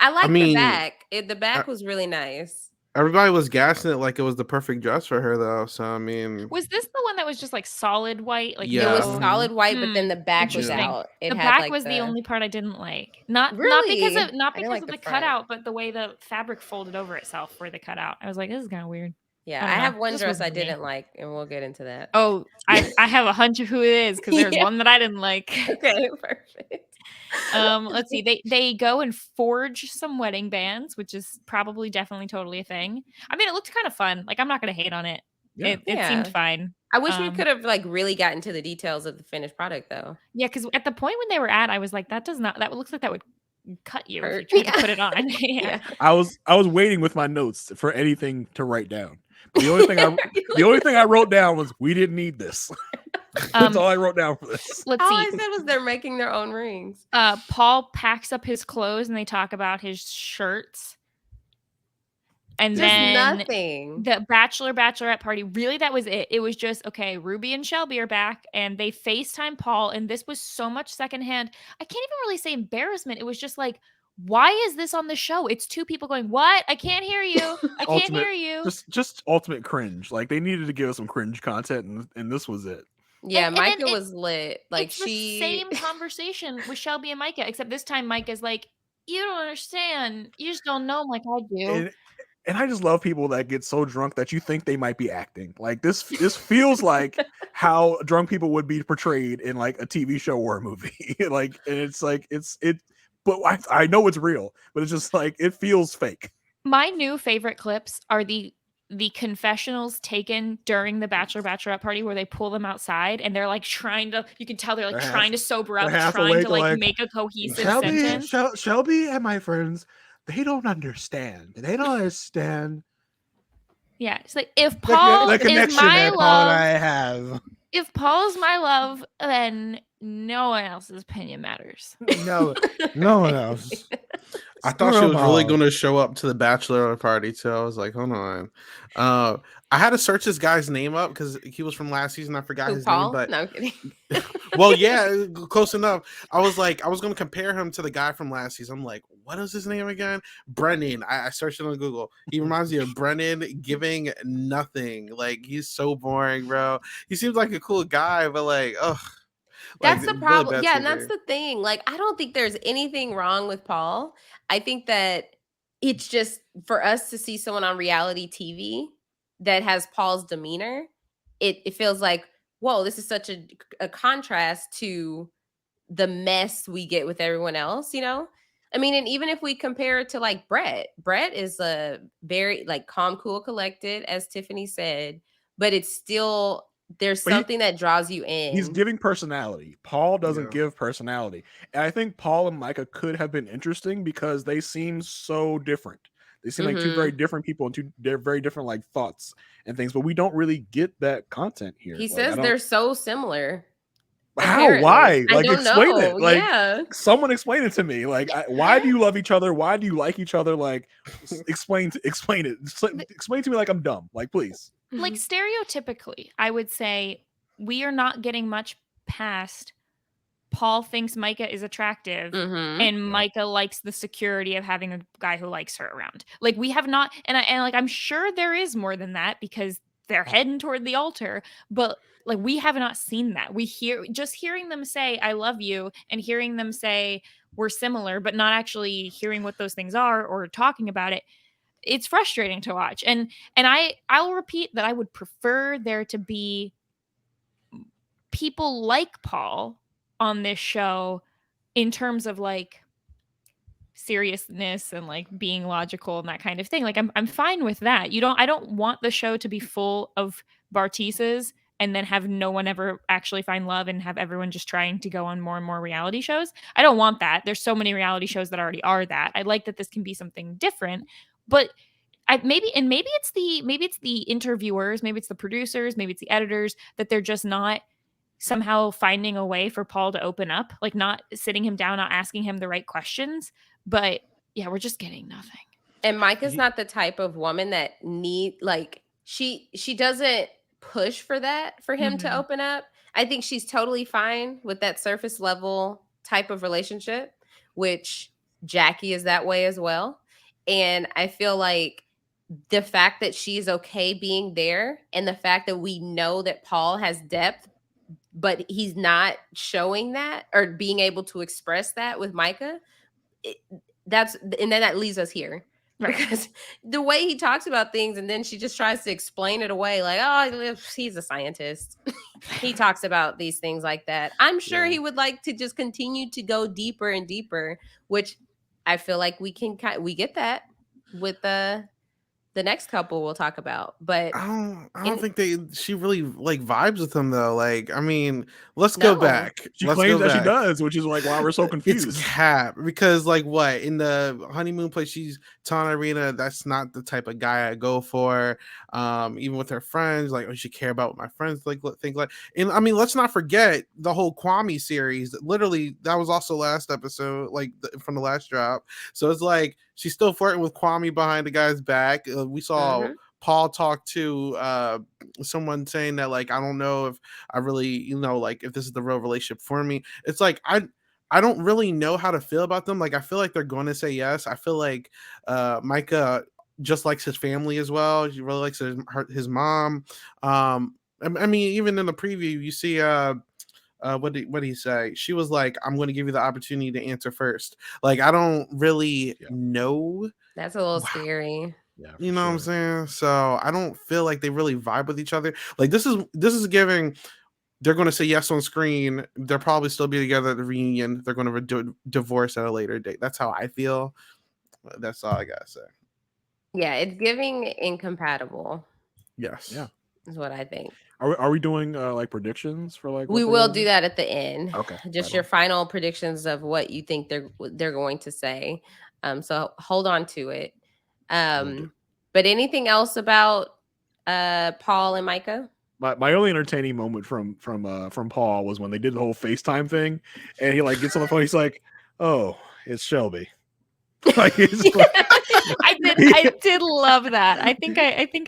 I like the back. The back was really nice. Everybody was gassing it like it was the perfect dress for her, though. So I mean, was this the one that was just like solid white? Like it was solid white, but then the back was out. The back was the only part I didn't like. Not because of the cutout, but the way the fabric folded over itself for the cutout. I was like, this is kind of weird. Yeah, I have one dress I didn't like, and we'll get into that. Oh, I have a hunch of who it is because there's one that I didn't like. Okay, perfect. Let's see. They go and forge some wedding bands, which is probably definitely totally a thing. I mean, it looked kind of fun. Like, I'm not gonna hate on it. Yeah. It seemed fine. I wish we could have like really gotten to the details of the finished product though. Yeah, because at the point when they were at, I was like, that looks like that would cut you if you tried to put it on. Yeah. I was waiting with my notes for anything to write down. But the only thing I wrote down was we didn't need this. That's all I wrote down for this. Let's see. All I said was they're making their own rings. Paul packs up his clothes and they talk about his shirts. And just then nothing. The bachelorette party, really that was it. It was just, okay, Ruby and Shelby are back and they FaceTime Paul, and this was so much secondhand. I can't even really say embarrassment. It was just like, why is this on the show? It's two people going, what? I can't hear you. I can't hear you. Just ultimate cringe. Like they needed to give us some cringe content, and this was it. Yeah, Micah was lit. Like it's the same conversation with Shelby and Micah, except this time Micah's like, you don't understand. You just don't know like I do. And I just love people that get so drunk that you think they might be acting. Like this feels like how drunk people would be portrayed in like a TV show or a movie. Like, and it's like but I know it's real, but it's just like it feels fake. My new favorite clips are the confessionals taken during the bachelorette party where they pull them outside and they're like trying to, you can tell they're like trying to sober up, trying to like make a cohesive sentence. Shelby and my friends, they don't understand. They don't understand. Yeah, it's like if Paul is my love, I have. If Paul's my love, then no one else's opinion matters. No one else. I thought she was really going to show up to the bachelor party too. I was like, hold on. I had to search this guy's name up because he was from last season. I forgot his Paul? name, but no, I'm kidding. Well, yeah, close enough. I was going to compare him to the guy from last season. I'm like, what is his name again? Brennan. I searched it on Google. He reminds me of Brennan giving nothing. Like he's so boring, bro. He seems like a cool guy, but like, ugh. That's the problem. Really and that's the thing. Like, I don't think there's anything wrong with Paul. I think that it's just for us to see someone on reality TV that has Paul's demeanor, it feels like, whoa, this is such a contrast to the mess we get with everyone else, you know? I mean, and even if we compare it to like Brett is a very like calm, cool, collected, as Tiffany said, but it's still there's something that draws you in. He's giving personality. Paul doesn't give personality. And I think Paul and Micah could have been interesting because they seem so different. They seem like two very different people and they're very different like thoughts and things, but we don't really get that content here. He says they're so similar. How? Apparently. Why? Like, I don't explain know. it. Like, someone explain it to me. Like, why do you love each other? Why do you like each other? Like, explain it. Explain to me like I'm dumb. Like, please. Like stereotypically, I would say we are not getting much past Paul thinks Micah is attractive and Micah likes the security of having a guy who likes her around. Like we have not, and like I'm sure there is more than that because they're heading toward the altar, but like we have not seen that. We hearing them say I love you and hearing them say we're similar, but not actually hearing what those things are or talking about it. It's frustrating to watch. And I'll repeat that I would prefer there to be people like Paul on this show in terms of like seriousness and like being logical and that kind of thing. Like I'm fine with that. I don't want the show to be full of Bartises and then have no one ever actually find love and have everyone just trying to go on more and more reality shows. I don't want that. There's so many reality shows that already are that. I like that this can be something different, but maybe it's the interviewers, maybe it's the producers, maybe it's the editors, that they're just not somehow finding a way for Paul to open up, like not sitting him down, not asking him the right questions. But yeah, we're just getting nothing. And Micah's not the type of woman that she doesn't push for that for him to open up. I think she's totally fine with that surface level type of relationship, which Jackie is that way as well. And I feel like the fact that she's okay being there and the fact that we know that Paul has depth, but he's not showing that or being able to express that with Micah, and then that leaves us here. Right. Because the way he talks about things and then she just tries to explain it away like, oh, he's a scientist. He talks about these things like that. I'm sure he would like to just continue to go deeper and deeper, which I feel like we get that with the next couple we'll talk about. But I don't think she really like vibes with him though. Like, I mean, let's go back. She claims that she does, which is like why we're so confused. It's cap because like what in the honeymoon place she's telling Irina that's not the type of guy I go for. Even with her friends, like, oh, she care about what my friends like think like. And I mean, let's not forget the whole Kwame series. Literally, that was also last episode, like from the last drop. So it's like she's still flirting with Kwame behind the guy's back. We saw Paul talk to someone saying that like, I don't know if I really, like if this is the real relationship for me. It's like I don't really know how to feel about them. Like I feel like they're going to say yes. I feel like Micah just likes his family as well. He really likes his mom. I mean, even in the preview, you see what did he say? She was like, I'm going to give you the opportunity to answer first. Like, I don't really know. That's a little scary. Yeah, you know what I'm saying? So I don't feel like they really vibe with each other. Like this is giving. They're going to say yes on screen. They'll probably still be together at the reunion. They're going to divorce at a later date. That's how I feel. That's all I gotta say. Yeah, it's giving incompatible. Yes. Yeah. Is what I think. Are we doing like predictions for like? We will do that at the end. Okay. Just your final predictions of what you think they're going to say. So hold on to it. But anything else about Paul and Micah? My only entertaining moment from Paul was when they did the whole FaceTime thing, and he like gets on the phone. He's like, "Oh, it's Shelby." Like, I did love that. I think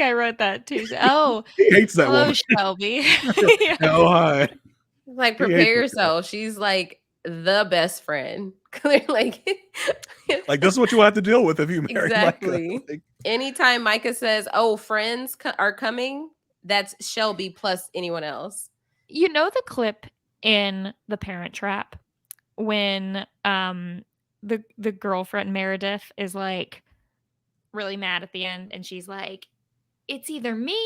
I wrote that too. Oh, he hates that hello, woman. Shelby. Yeah. Oh, hi. Like, prepare yourself. She's like the best friend. like this is what you have to deal with if you marry exactly. Micah. Like, anytime Micah says, "Oh, friends are coming," that's Shelby plus anyone else. You know the clip in The Parent Trap when the girlfriend Meredith is like really mad at the end and she's like, it's either me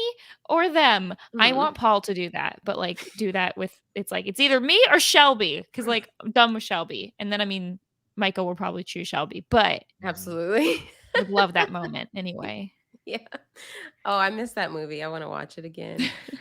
or them. I want Paul to do that, but like do that with it's either me or Shelby, because like I'm done with Shelby. And then I mean Micah will probably choose Shelby, but absolutely I'd love that moment anyway. Yeah. Oh, I missed that movie. I want to watch it again.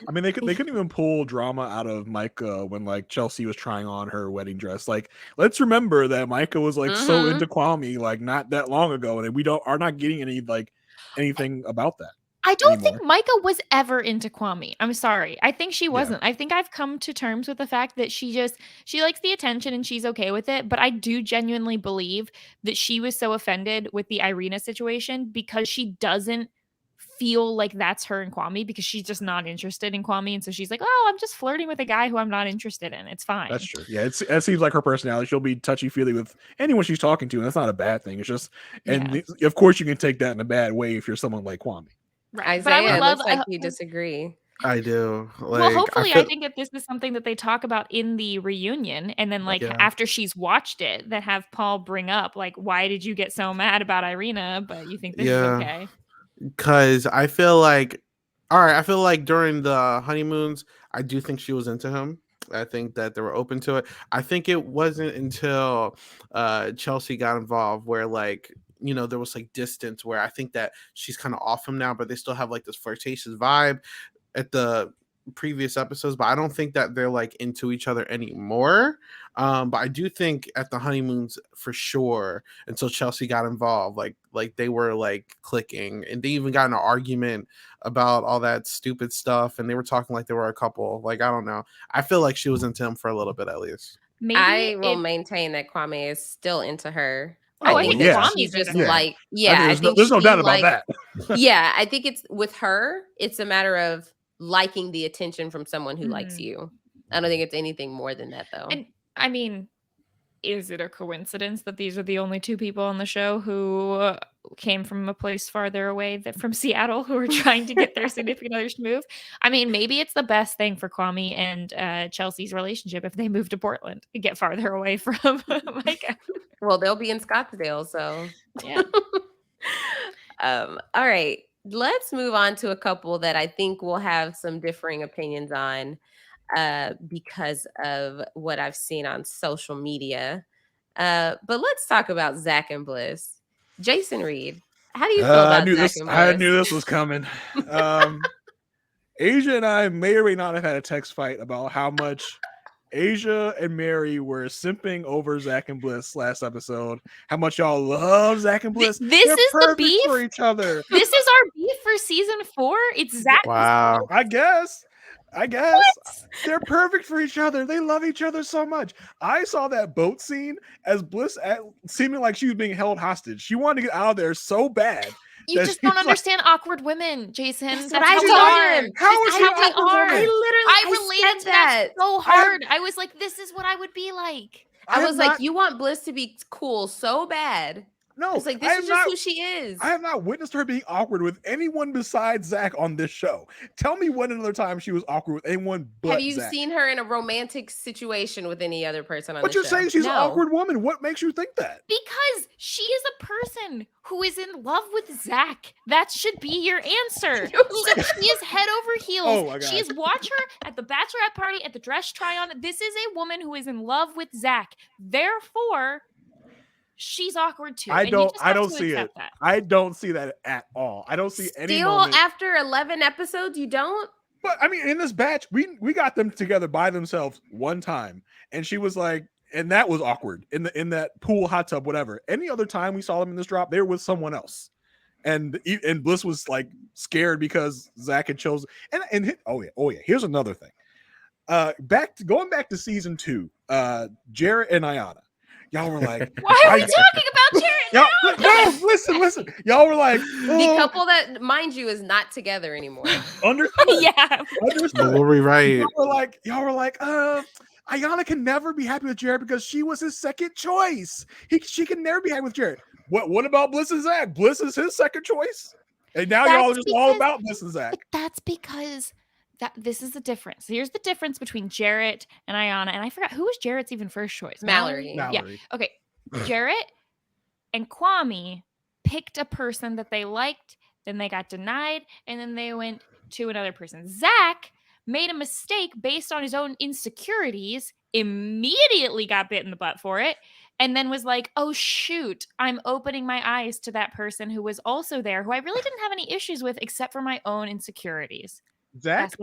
I mean, they couldn't even pull drama out of Micah when like Chelsea was trying on her wedding dress. Like, let's remember that Micah was like so into Kwame like not that long ago, and we are not getting anything about that. I don't think Micah was ever into Kwame. I'm sorry. I think she wasn't. Yeah. I think I've come to terms with the fact that she likes the attention and she's okay with it. But I do genuinely believe that she was so offended with the Irina situation because she doesn't feel like that's her and Kwame, because she's just not interested in Kwame. And so she's like, oh, I'm just flirting with a guy who I'm not interested in. It's fine. That's true. Yeah, it seems like her personality. She'll be touchy-feely with anyone she's talking to. And that's not a bad thing. It's just, and of course you can take that in a bad way if you're someone like Kwame. Right. Isaiah, it looks like you disagree. I do. Well, hopefully I think that this is something that they talk about in the reunion, and then like after she's watched it, that have Paul bring up like, why did you get so mad about Irina, but you think this is okay? Because I feel like, all right, I feel like during the honeymoons, I do think she was into him. I think that they were open to it. I think it wasn't until Chelsea got involved where like, you know, there was like distance where I think that she's kind of off him now, but they still have like this flirtatious vibe at the previous episodes, but I don't think that they're like into each other anymore. But I do think at the honeymoons for sure, until Chelsea got involved, like they were like clicking, and they even got in an argument about all that stupid stuff, and they were talking like they were a couple. Like, I don't know. I feel like she was into him for a little bit at least. Maybe I will maintain that Kwame is still into her. Oh, I think Kwame's just like, I think there's no doubt about that. Yeah, I think it's with her, it's a matter of liking the attention from someone who likes you. I don't think it's anything more than that, though. And I mean, is it a coincidence that these are the only two people on the show who came from a place farther away from Seattle who are trying to get their significant others to move? I mean, maybe it's the best thing for Kwame and Chelsea's relationship if they move to Portland and get farther away from Micah. Well, they'll be in Scottsdale, so yeah. All right. Let's move on to a couple that I think we'll have some differing opinions on because of what I've seen on social media. But let's talk about Zach and Bliss. Jason Reed, how do you feel about Zach and Bliss? I knew this was coming. Asia and I may or may not have had a text fight about how much Asia and Mary were simping over Zach and Bliss last episode. How much y'all love Zach and Bliss. This is the beef for each other. This is our beef for season 4. It's Zach. Wow. I guess. What? They're perfect for each other. They love each other so much. I saw that boat scene as Bliss seeming like she was being held hostage. She wanted to get out of there so bad. You just don't understand awkward women, Jason. That's what I told him. How is she an awkward woman? I related to that so hard. I was like, this is what I would be like. I was like, you want Bliss to be cool so bad. No, it's like this is just who she is. I have not witnessed her being awkward with anyone besides Zach on this show. Tell me when another time she was awkward with anyone but Have you Zach. seen her in a romantic situation with any other person on the show? But you're saying she's an awkward woman. What makes you think that? Because she is a person who is in love with Zach. That should be your answer. She is head over heels. Oh my God. She is watch her at the bachelorette party, at the dress try-on. This is a woman who is in love with Zach. Therefore, she's awkward too. I don't see it. That. I don't see that at all. I don't see any moment. After 11 episodes, you don't? But I mean, in this batch, we got them together by themselves one time, and she was like, and that was awkward in that pool, hot tub, whatever. Any other time we saw them in this drop, they were with someone else, and Bliss was like scared because Zach had chosen. And oh yeah. Here's another thing. Going back to season 2, Jarrett and Ayanna. Y'all were like, why are we talking about Jarrett now? No, listen. Y'all were like, the couple that, mind you, is not together anymore. Understood. Yeah. Understood. Were we right? Y'all were like, Ayanna can never be happy with Jarrett because she was his second choice. She can never be happy with Jarrett. What about Bliss and Zach? Bliss is his second choice. And now y'all are just all about Bliss and Zach. That's because this is the difference. Here's the difference between Jarrett and Ayanna. And I forgot, who was Jarrett's even first choice? Mallory. Yeah. Okay. Jarrett and Kwame picked a person that they liked, then they got denied, and then they went to another person. Zach made a mistake based on his own insecurities, immediately got bit in the butt for it, and then was like, oh shoot, I'm opening my eyes to that person who was also there, who I really didn't have any issues with except for my own insecurities. Zach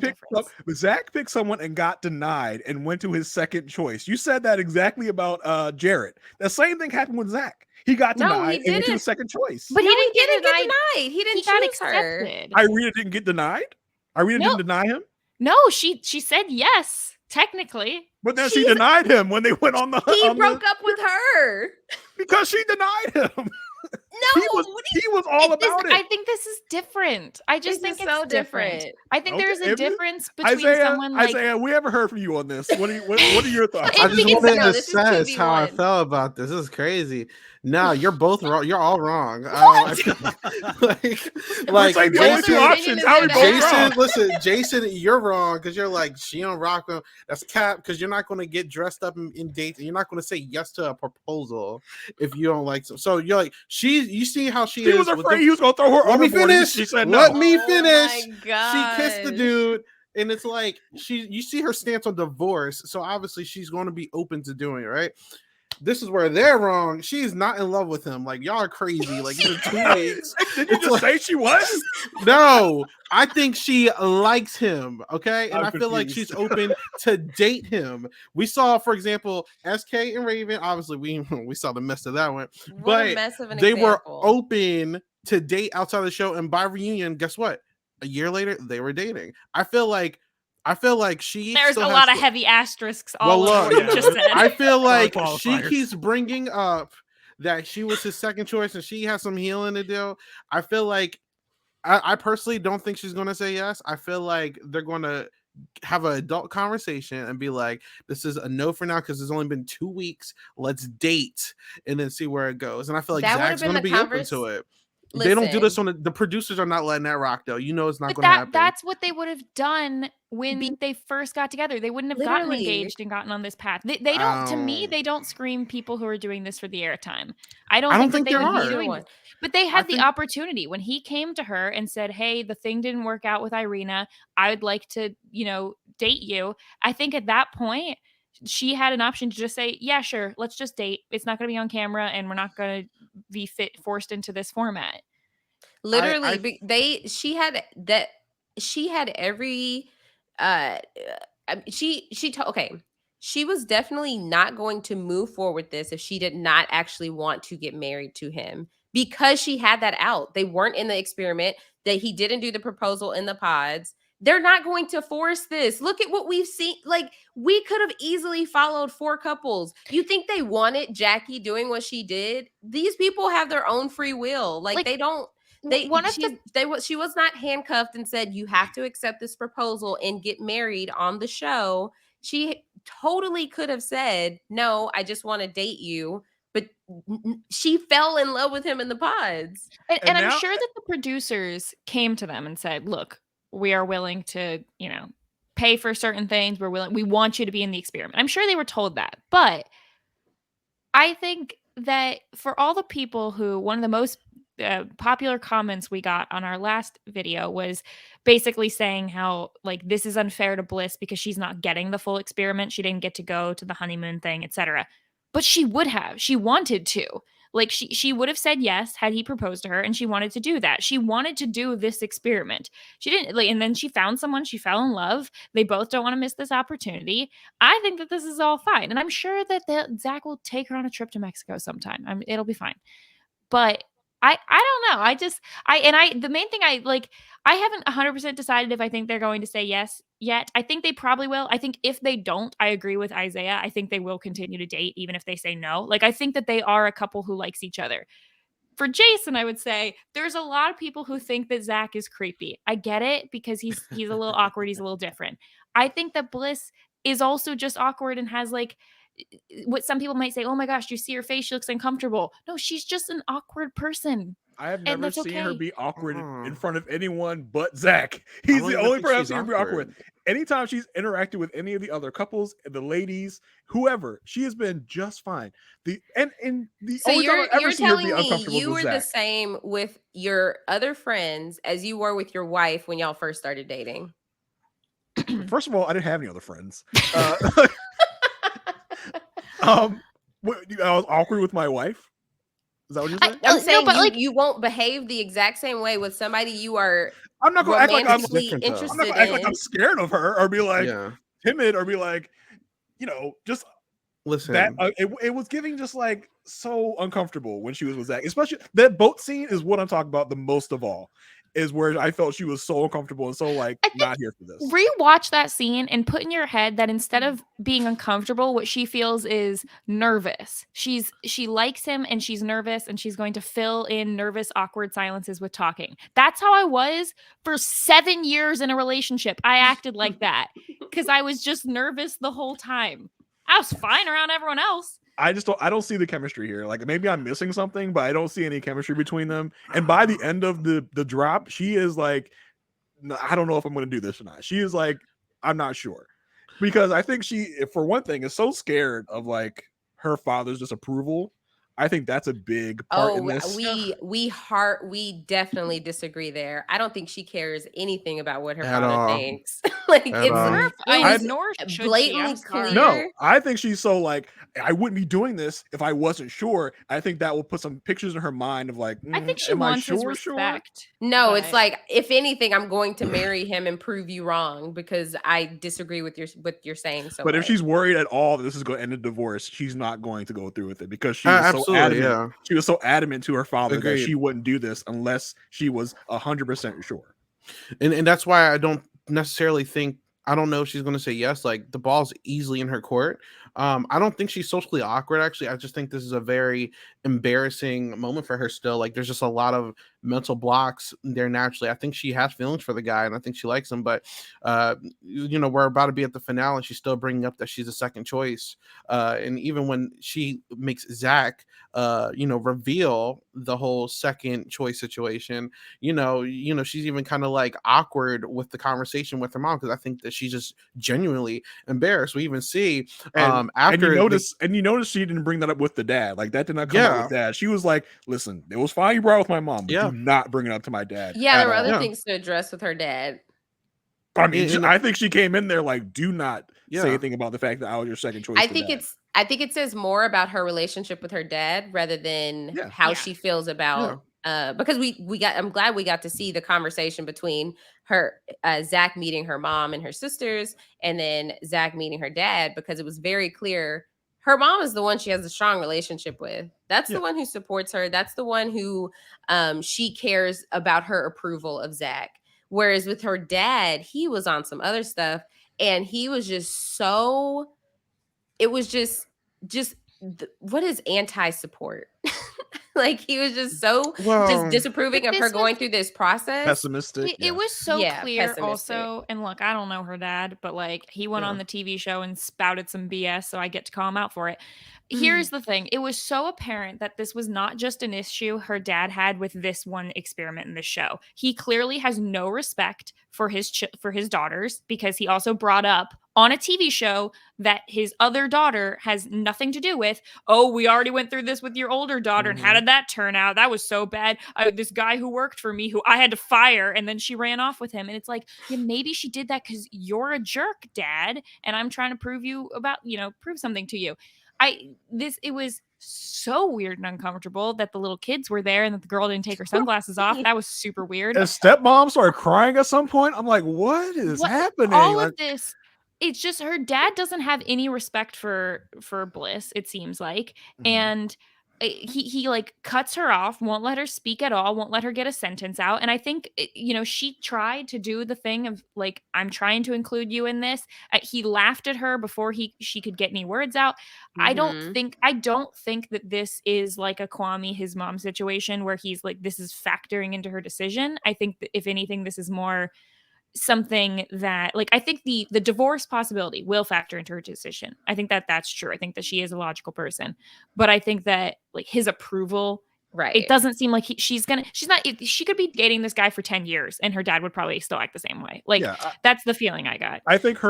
picked someone and got denied and went to his second choice. You said that exactly about Jarrett. The same thing happened with Zach. He got denied and went to his second choice. But he didn't get denied. He didn't choose her. Irina didn't get denied? Irina didn't deny him? No, she said yes, technically. But then she denied him when they went on the... He broke up with her. Because she denied him. No, he was all about it. I think this is different. I just think it's so different. I think there's a difference between someone like Isaiah. We haven't heard from you on this. What are your thoughts? I just wanted to assess how I felt about this. This is crazy. No, you're both wrong. You're all wrong. Like Jason, options. How Jason, listen, Jason, you're wrong because you're like, she don't rock him. That's cap because you're not going to get dressed up in dates and you're not going to say yes to a proposal if you don't like. So you're like, you see how she is. She was afraid he was going to throw her. Let me finish. She said no. Let me finish. Oh my God. She kissed the dude. And it's like you see her stance on divorce, so obviously she's going to be open to doing it, right? This is where they're wrong. She's not in love with him. Like, y'all are crazy. Like, it's been 2 weeks. Did you just say she was? No, I think she likes him. Okay, and I'm I feel like confused. she's open to date him. We saw, for example, SK and Raven. Obviously, we saw the mess of that one, What a mess of an they were example. open to date outside the show. And by reunion, guess what? A year later, they were dating. I feel like she. There's a lot of heavy asterisks all over what you just said. I feel like she keeps bringing up that she was his second choice and she has some healing to do. I feel like I personally don't think she's going to say yes. I feel like they're going to have an adult conversation and be like, this is a no for now because it's only been 2 weeks. Let's date and then see where it goes. And I feel like Zach's going to be open to it. Listen, they don't do this on the producers are not letting that rock though. You know it's not but going to happen. That's what they would have done when they first got together. They wouldn't have gotten engaged and gotten on this path. They don't. To me, they don't scream people who are doing this for the airtime. I don't think they would be doing this. But they had the opportunity when he came to her and said, "Hey, the thing didn't work out with Irina. I would like to, date you." I think at that point, she had an option to just say, "Yeah, sure, let's just date. It's not going to be on camera, and we're not going to be forced into this format." Literally, she had every she was definitely not going to move forward with this if she did not actually want to get married to him, because she had that out. They weren't in the experiment, that he didn't do the proposal in the pods. They're not going to force this. Look at what we've seen. Like, we could have easily followed 4 couples. You think they wanted Jackie doing what she did? These people have their own free will. Like they don't. She was not handcuffed and said, you have to accept this proposal and get married on the show. She totally could have said, no, I just want to date you. But she fell in love with him in the pods. And I'm sure that the producers came to them and said, look, we are willing to, pay for certain things. We want you to be in the experiment. I'm sure they were told that. But I think that for all the people who, one of the most popular comments we got on our last video was basically saying how, like, this is unfair to Bliss because she's not getting the full experiment. She didn't get to go to the honeymoon thing, etc. But she would have. She wanted to. Like, she would have said yes had he proposed to her, and she wanted to do that. She wanted to do this experiment. She didn't, and then she found someone, she fell in love. They both don't want to miss this opportunity. I think that this is all fine. And I'm sure that Zach will take her on a trip to Mexico sometime. It'll be fine. But I don't know. The main thing I haven't 100% decided if I think they're going to say yes yet. I think they probably will. I think if they don't, I agree with Isaiah. I think they will continue to date even if they say no. Like, I think that they are a couple who likes each other. For Jason, I would say there's a lot of people who think that Zach is creepy. I get it because he's a little awkward. He's a little different. I think that Bliss is also just awkward and has, like, what some people might say, oh my gosh, do you see her face? She looks uncomfortable. No, she's just an awkward person. I have never seen her be awkward in front of anyone but Zach. He's the only person I've seen her be awkward with. Anytime she's interacted with any of the other couples, the ladies, whoever, she has been just fine. So you're telling me you were the same with your other friends as you were with your wife when y'all first started dating? First of all, I didn't have any other friends. I was awkward with my wife. Is that what you're saying? I'm saying, but you won't behave the exact same way with somebody you are. I'm not going to act like I'm interested. I'm not going to act like I'm scared of her or be like timid or be like, just listen. That it was giving just like so uncomfortable when she was with Zach. Especially that boat scene is what I'm talking about the most of all. Is where I felt she was so uncomfortable and so like not here for this. Rewatch that scene and put in your head that instead of being uncomfortable, what she feels is nervous. She likes him and she's nervous and she's going to fill in nervous, awkward silences with talking. That's how I was for 7 years in a relationship. I acted like that because I was just nervous the whole time. I was fine around everyone else. I don't see the chemistry here. Like, maybe I'm missing something, but I don't see any chemistry between them. And by the end of the drop, she is like, no, I don't know if I'm going to do this or not. She is like, I'm not sure. Because I think she, for one thing, is so scared of like her father's disapproval I think that's a big part in this. We definitely disagree there. I don't think she cares anything about what her At father all. thinks. Like At it's all. it was nor should she. blatantly I'm sorry. clear. No, I think she's so like, I wouldn't be doing this if I wasn't sure. I think that will put some pictures in her mind of like, I think she am I wants his sure? respect. No, it's but- like, if anything, I'm going to marry him and prove you wrong because I disagree with your saying so But if much. she's worried at all that this is going to end in divorce, she's not going to go through with it because she was so absolutely, adamant. yeah. She was so adamant to her father that Agreed. she wouldn't do this unless she was 100% sure. And that's why I don't necessarily think, I don't know if she's going to say yes. Like, the ball's easily in her court. I don't think she's socially awkward, actually. I just think this is a very embarrassing moment for her still. Like, there's just a lot of mental blocks there naturally. I think she has feelings for the guy and I think she likes him, but we're about to be at the finale and she's still bringing up that she's a second choice. And even when she makes Zach reveal the whole second choice situation, she's even kind of like awkward with the conversation with her mom, because I think that she's just genuinely embarrassed. We even see after and you notice she didn't bring that up with the dad. Like, that did not come up with dad. She was like, listen, it was fine you brought it with my mom, but do not bring it up to my dad. Yeah, there were other things to address with her dad. I mean, I think she came in there like, do not say anything about the fact that I was your second choice. I think it says more about her relationship with her dad rather than how she feels about because I'm glad we got to see the conversation between her Zach meeting her mom and her sisters, and then Zach meeting her dad, because it was very clear her mom is the one she has a strong relationship with. That's the one who supports her. That's the one who she cares about her approval of Zach. Whereas with her dad, he was on some other stuff, and he was just so, it was just what is anti-support? Like, he was just so just disapproving of her going through this process. Pessimistic. It was so clear pessimistic. also, and look, I don't know her dad, but like, he went on the TV show and spouted some BS, so I get to call him out for it. Here's the thing. It was so apparent that this was not just an issue her dad had with this one experiment in the show. He clearly has no respect for his daughters, because he also brought up on a TV show that his other daughter has nothing to do with. Oh, we already went through this with your older daughter, and how did that turn out? That was so bad. This guy who worked for me, who I had to fire, and then she ran off with him. And it's like, maybe she did that because you're a jerk, Dad, and I'm trying to prove something to you. It was so weird and uncomfortable that the little kids were there and that the girl didn't take her sunglasses off. That was super weird. And stepmom started crying at some point. I'm like, what is happening? All of this, it's just her dad doesn't have any respect for Bliss, it seems like. And he like cuts her off, won't let her speak at all, won't let her get a sentence out. And I think, she tried to do the thing of like, I'm trying to include you in this. He laughed at her before she could get any words out. I don't think that this is like a Kwame, his mom situation where he's like, this is factoring into her decision. I think that if anything, this is more something that, like, I think the divorce possibility will factor into her decision. I think that that's true. I think that she is a logical person, but I think that like his approval, right? It doesn't seem like she could be dating this guy for 10 years and her dad would probably still act the same way. Like, that's the feeling I got. I think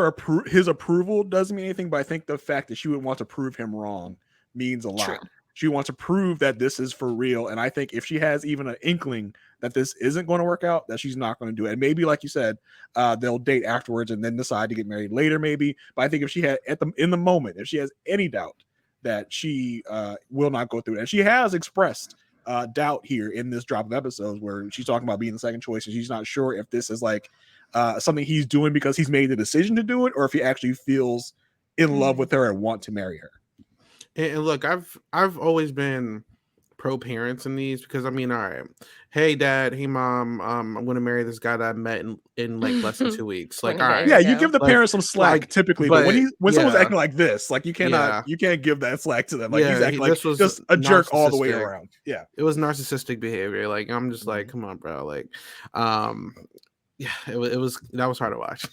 his approval doesn't mean anything, but I think the fact that she would want to prove him wrong means a lot. True. She wants to prove that this is for real. And I think if she has even an inkling that this isn't going to work out, that she's not going to do it. And maybe, like you said, they'll date afterwards and then decide to get married later, maybe. But I think if she had in the moment, if she has any doubt that she will not go through it, and she has expressed doubt here in this drop of episodes where she's talking about being the second choice, and she's not sure if this is like something he's doing because he's made the decision to do it, or if he actually feels in love with her and want to marry her. And look, I've always been pro parents in these, because I mean, all right, hey dad, hey mom, I'm gonna marry this guy that I met in like less than 2 weeks. Like, all right, you give the parents some slack typically, but when someone's acting like this, like you can't give that slack to them. Like, he's acting like just a jerk all the way around. Yeah, it was narcissistic behavior. Like, I'm just like, come on, bro. Like, that was hard to watch.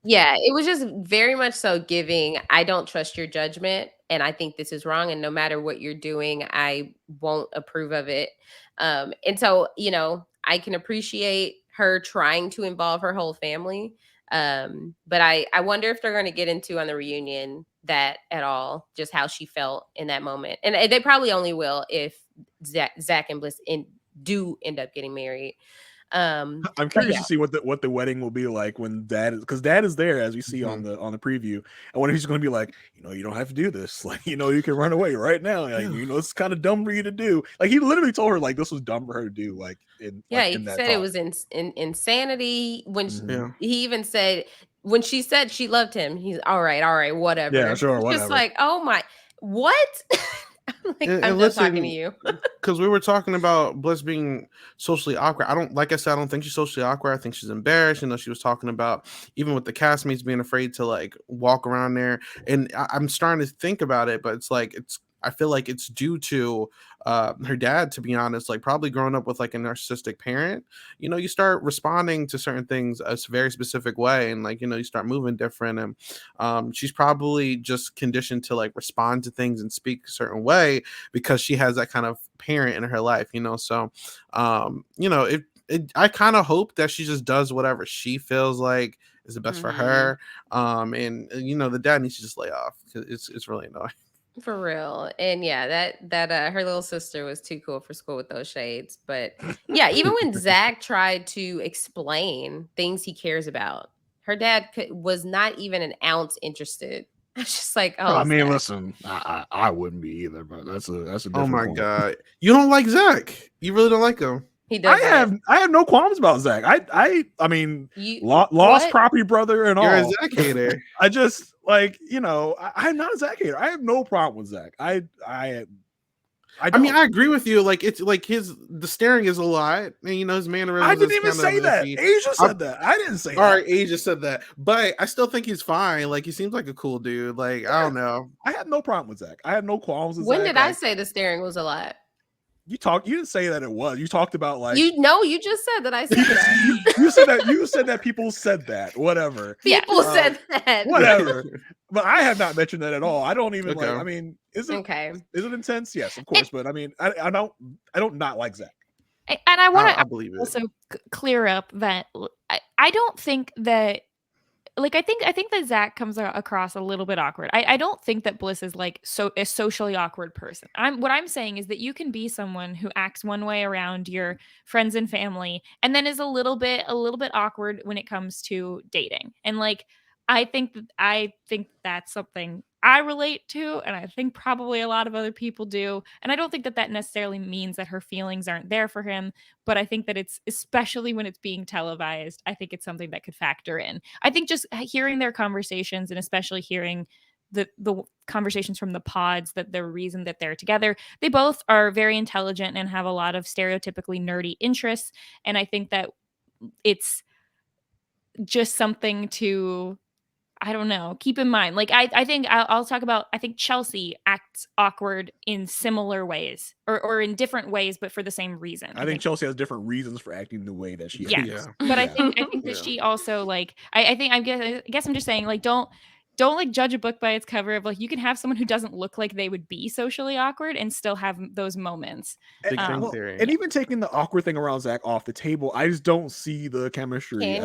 Yeah, it was just very much so giving, I don't trust your judgment, and I think this is wrong, and no matter what you're doing, I won't approve of it. And so, I can appreciate her trying to involve her whole family. But I wonder if they're going to get into on the reunion that at all, just how she felt in that moment. And they probably only will if Zach and Bliss do end up getting married. I'm curious to see what the wedding will be like when because dad is there, as we see on the preview. I wonder if he's going to be like, you don't have to do this. Like, you can run away right now. Like, it's kind of dumb for you to do. Like, he literally told her like this was dumb for her to do. Like, he said it was insanity. When he even said when she said she loved him, he's all right, whatever. Yeah, sure, whatever. Just like, oh my, what? I'm just talking to you. Because we were talking about Bliss being socially awkward. I don't think she's socially awkward. I think she's embarrassed. She was talking about even with the castmates being afraid to like walk around there. And I'm starting to think about it, but I feel like it's due to her dad, to be honest, like probably growing up with like a narcissistic parent. You start responding to certain things a very specific way, and like you start moving different, and she's probably just conditioned to like respond to things and speak a certain way because she has that kind of parent in her life. So I kind of hope that she just does whatever she feels like is the best for her, and the dad needs to just lay off because it's really annoying. For real. And yeah, that her little sister was too cool for school with those shades. But yeah, even when Zach tried to explain things he cares about, her dad was not even an ounce interested. I was just like, I mean, Zach. Listen, I wouldn't be either, but that's a different oh my point. God, you don't like Zach? You really don't like him? He does. I have no qualms about Zach. I mean, lost property brother and You're all. You're a Zach hater. I just like I'm not a Zach hater. I have no problem with Zach. I mean, I agree with you. Like, it's like the staring is a lot, and his mannerisms. I didn't even say that. Aysha said that. I didn't say that. All right, Aysha said that, but I still think he's fine. Like, he seems like a cool dude. Like, I don't know. I had no problem with Zach. I had no qualms with Zach. When did I say the staring was a lot? You didn't say that it was. You talked about like you just said that I said that. you said that people said that. Whatever. People said that. Whatever. But I have not mentioned that at all. I don't even okay. like. I mean, is it intense? Yes, of course. But I mean, I don't not like Zach. And I want to also clear up that I don't think that. Like, I think that Zach comes across a little bit awkward. I don't think that Bliss is like a socially awkward person. What I'm saying is that you can be someone who acts one way around your friends and family, and then is a little bit awkward when it comes to dating. And like, I think that's something I relate to, and I think probably a lot of other people do. And I don't think that necessarily means that her feelings aren't there for him, but I think that it's, especially when it's being televised, I think it's something that could factor in. I think just hearing their conversations, and especially hearing the conversations from the pods, that the reason that they're together, they both are very intelligent and have a lot of stereotypically nerdy interests. And I think that it's just something to, I don't know, keep in mind. Like, I think I'll talk about, I think Chelsea acts awkward in similar ways or in different ways, but for the same reason. I think Chelsea has different reasons for acting the way that she acts. Yeah. But I think that she also like, I guess I'm just saying, like, don't like judge a book by its cover. Of like, you can have someone who doesn't look like they would be socially awkward and still have those moments. And even taking the awkward thing around Zach off the table, I just don't see the chemistry.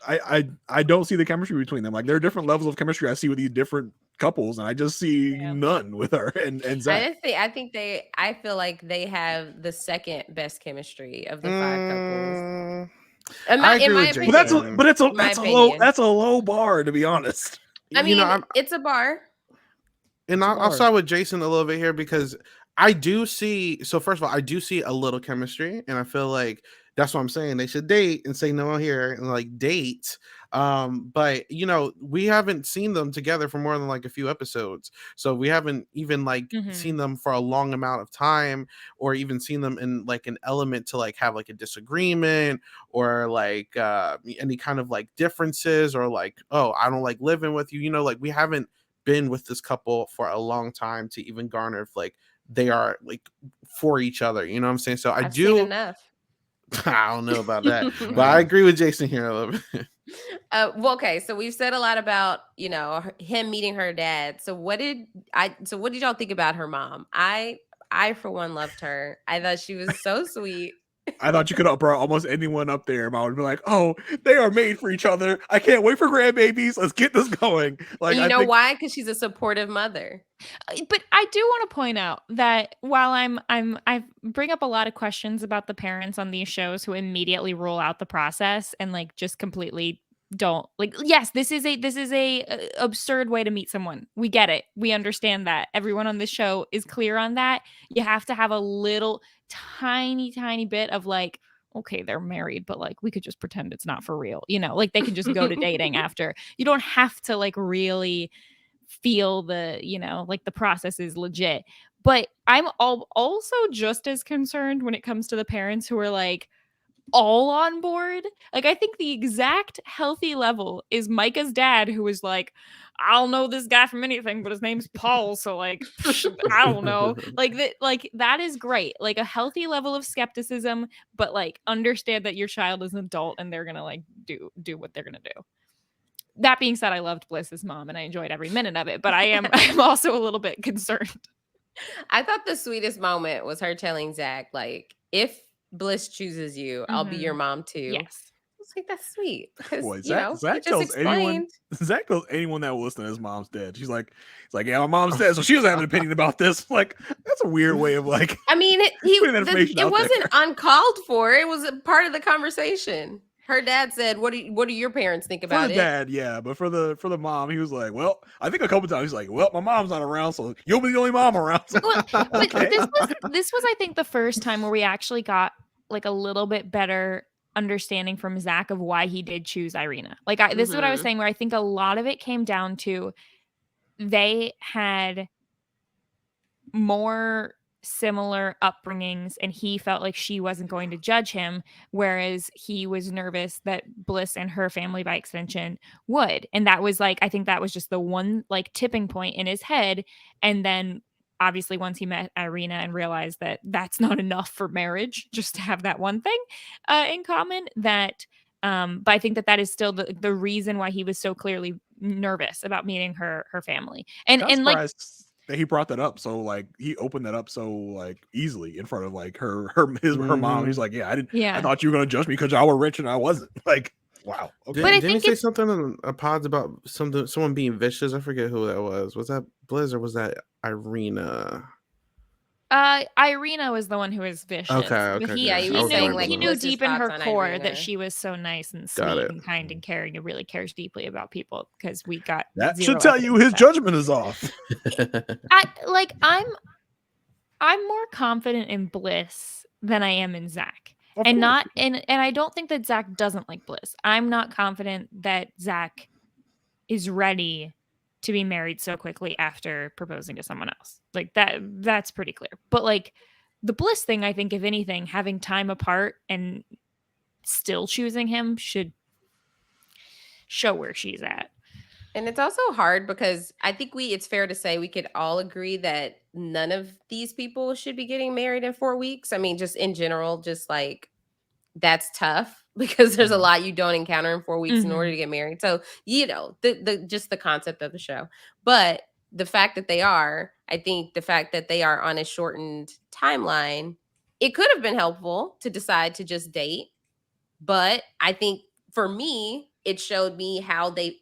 I don't see the chemistry between them. Like, there are different levels of chemistry I see with these different couples, and I just see none with her and Zach. I feel like they have the second best chemistry of the 5 couples. In my opinion. But that's a low bar, to be honest. I mean, it's a bar. And I'll start with Jason a little bit here, because I do see. So first of all, I do see a little chemistry, and I feel like that's what I'm saying. They should date and say no here and like date. But we haven't seen them together for more than like a few episodes. So we haven't even like seen them for a long amount of time, or even seen them in like an element to like have like a disagreement, or like any kind of like differences, or like, oh, I don't like living with you. Like, we haven't been with this couple for a long time to even garner if like they are like for each other. You know what I'm saying? So I've seen enough. I don't know about that, but I agree with Jason here a little bit. Well, okay, so we've said a lot about him meeting her dad. So what did y'all think about her mom? I for one loved her. I thought she was so sweet. I thought you could have brought almost anyone up there. I would be like, oh, they are made for each other. I can't wait for grandbabies. Let's get this going. Like, and you know why? Because she's a supportive mother. But I do want to point out that while I bring up a lot of questions about the parents on these shows who immediately rule out the process and like just completely don't like, yes, this is a absurd way to meet someone. We get it. We understand that. Everyone on this show is clear on that. You have to have a little tiny bit of like, okay, they're married, but like we could just pretend it's not for real. You know, like they can just go to dating after. You don't have to like really feel the, you know, like the process is legit. But I'm also just as concerned when it comes to the parents who are like all on board. Like I think the exact healthy level is Micah's dad, who was like, I don't know this guy from anything, but his name's Paul, so like I don't know. Like that is great. Like a healthy level of skepticism, but like understand that your child is an adult and they're gonna like do what they're gonna do. That being said, I loved Bliss's mom and I enjoyed every minute of it, but I'm also a little bit concerned. I thought the sweetest moment was her telling Zach, like, if Bliss chooses you, I'll be your mom too. Yes. I was like, that's sweet. Because, Boy, you know, Zach he just tells anyone. Zach tells anyone that will listen to his mom's dead. She's like, yeah, my mom's dead, so she doesn't have an opinion about this. Like, that's a weird way of like. I mean, it wasn't there. uncalled for. It was a part of the conversation. Her dad said, "What do your parents think about for the dad, yeah, but for the mom, he was like, well, I think a couple times he's like, well, my mom's not around, so you'll be the only mom around. So, well, but this was I think the first time where we actually got like a little bit better understanding from Zach of why he did choose Irina. Like this is what I was saying, where I think a lot of it came down to they had more similar upbringings and he felt like she wasn't going to judge him, whereas he was nervous that Bliss and her family by extension would. And that was like, I think that was just the one like tipping point in his head. And then obviously once he met Irina and realized that that's not enough for marriage, just to have that one thing in common, that but I think that is still the reason why he was so clearly nervous about meeting her family. And like that he brought that up, so like he opened that up so like easily in front of like her mom. He's like, I thought you were gonna judge me because y'all were rich and I wasn't. Like, wow. Okay. Didn't he say something in a pods about someone being vicious? I forget who that was. Was that Bliss or was that Irina? Irina was the one who was vicious. Okay. He knew deep in her core that she was so nice and sweet and kind and caring and really cares deeply about people, because we got that should tell you his judgment is off. I'm more confident in Bliss than I am in Zach. And I don't think that Zach doesn't like Bliss. I'm not confident that Zach is ready to be married so quickly after proposing to someone else. Like that's pretty clear. But like the Bliss thing, I think if anything, having time apart and still choosing him should show where she's at. And it's also hard because I think it's fair to say we could all agree that none of these people should be getting married in 4 weeks. I mean, just in general, just like that's tough because there's a lot you don't encounter in 4 weeks in order to get married. So, you know, just the concept of the show. But the fact that they are, I think the fact that they are on a shortened timeline, it could have been helpful to decide to just date. But I think for me, it showed me how they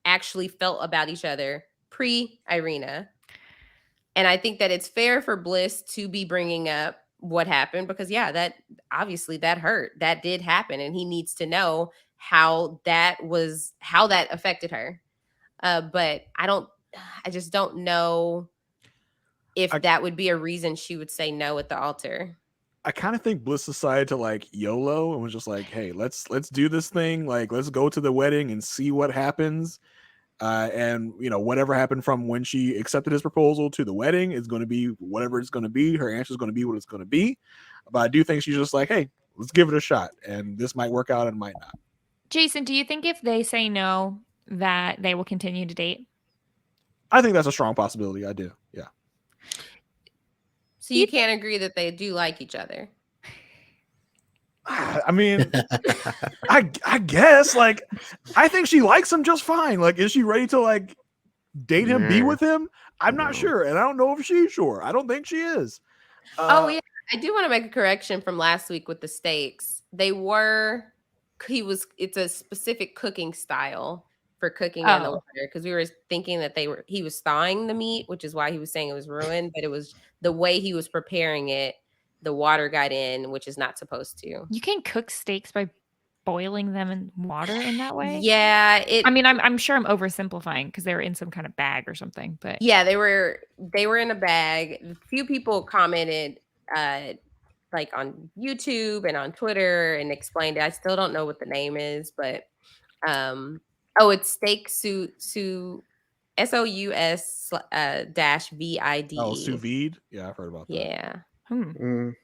actually felt about each other pre-Irina. And I think that it's fair for Bliss to be bringing up what happened because, that obviously that hurt. That did happen. And he needs to know how that affected her. But I just don't know if that would be a reason she would say no at the altar. I kind of think Bliss decided to like YOLO and was just like, hey, let's do this thing. Like, let's go to the wedding and see what happens. And you know, whatever happened from when she accepted his proposal to the wedding is going to be whatever it's going to be. Her answer is going to be what it's going to be. But I do think she's just like, hey, let's give it a shot. And this might work out and might not. Jason, do you think if they say no, that they will continue to date? I think that's a strong possibility. I do. Yeah. So you can't agree that they do like each other? I mean, I guess like I think she likes him just fine. Like, is she ready to like date him, be with him? I'm not sure, and I don't know if she's sure. I don't think she is. Yeah, I do want to make a correction from last week with the steaks. It's a specific cooking style for cooking in the water, because we were thinking that he was thawing the meat, which is why he was saying it was ruined, but it was the way he was preparing it. The water got in, which is not supposed to. You can cook steaks by boiling them in water in that way? Yeah. I mean, I'm sure I'm oversimplifying because they were in some kind of bag or something, but yeah, they were in a bag. A few people commented like on YouTube and on Twitter and explained it. I still don't know what the name is, but it's steak sous SOUS -VIDE. Oh, sous vide. Yeah, I've heard about that. Yeah.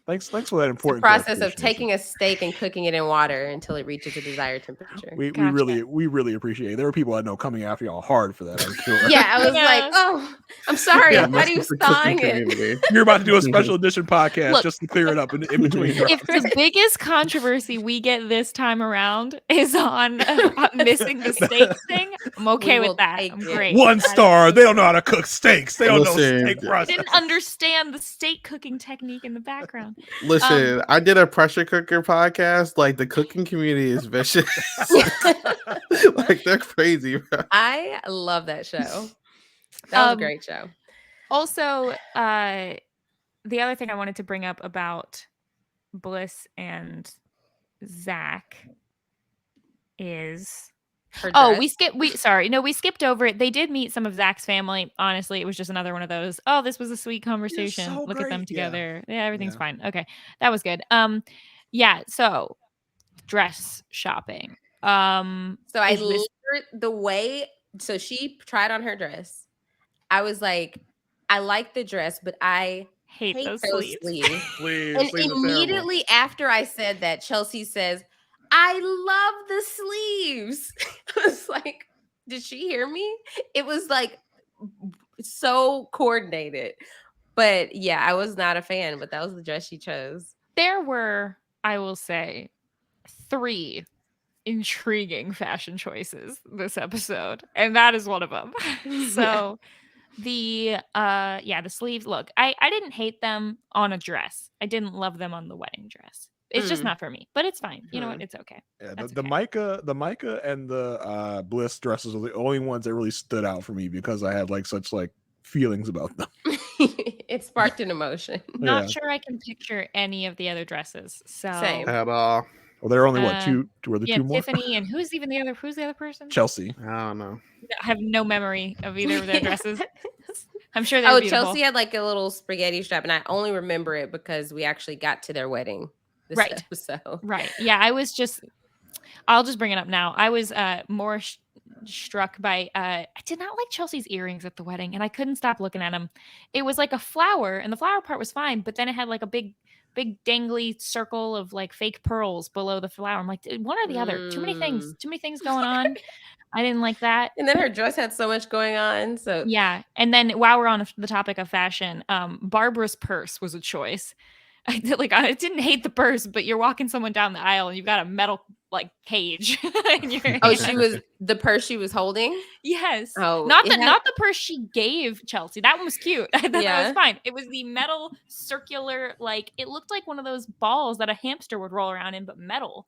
Thanks for that important process of taking a steak and cooking it in water until it reaches a desired temperature. We really appreciate it. There are people I know coming after y'all hard for that, I'm sure. Yeah, I was like, oh, I'm sorry. I thought he was thawing it. You're about to do a special edition podcast just to clear it up in between drops. If the biggest controversy we get this time around is on missing the steak thing, I'm okay with that. I'm great. 1 star. They don't know how to cook steaks. They don't know steak process. Didn't understand the steak cooking technique in the background. Listen, I did a pressure cooker podcast. Like, the cooking community is vicious. Like, they're crazy, bro. I love that show. That was a great show. Also, the other thing I wanted to bring up about Bliss and Zach is we skipped over it. They did meet some of Zach's family. Honestly, it was just another one of those, this was a sweet conversation. So Look great. at them together. Yeah, everything's fine. Okay. That was good. So dress shopping. So I learned the way, so she tried on her dress. I was like, I like the dress, but I hate those sleeves. And immediately after I said that, Chelsea says, I love the sleeves. I was like, did she hear me? It was like so coordinated. But yeah, I was not a fan, but that was the dress she chose. There were, I will say, 3 intriguing fashion choices this episode, and that is one of them. So the sleeves, look, I didn't hate them on a dress. I didn't love them on the wedding dress. It's just not for me, but it's fine. You know what? It's okay. Yeah, the Micah and the Bliss dresses are the only ones that really stood out for me because I had such feelings about them. It sparked an emotion. Not sure I can picture any of the other dresses. So same. At all. Well, there are only two more? Tiffany, and who's the other person? Chelsea. I don't know. I have no memory of either of their dresses. I'm sure they're beautiful. Chelsea had a little spaghetti strap, and I only remember it because we actually got to their wedding this episode. Right. Yeah, I'll just bring it up now. I was more struck by I did not like Chelsea's earrings at the wedding, and I couldn't stop looking at them. It was like a flower, and the flower part was fine, but then it had a big dangly circle of fake pearls below the flower. I'm like, one or the other. Too many things going on. I didn't like that. And then her dress had so much going on. So yeah. And then while we're on the topic of fashion, Barbara's purse was a choice. I didn't hate the purse, but you're walking someone down the aisle and you've got a metal cage in your hand. She was the purse she was holding? Yes. Not the purse she gave Chelsea. That one was cute. I thought that was fine. It was the metal circular, it looked like one of those balls that a hamster would roll around in, but metal.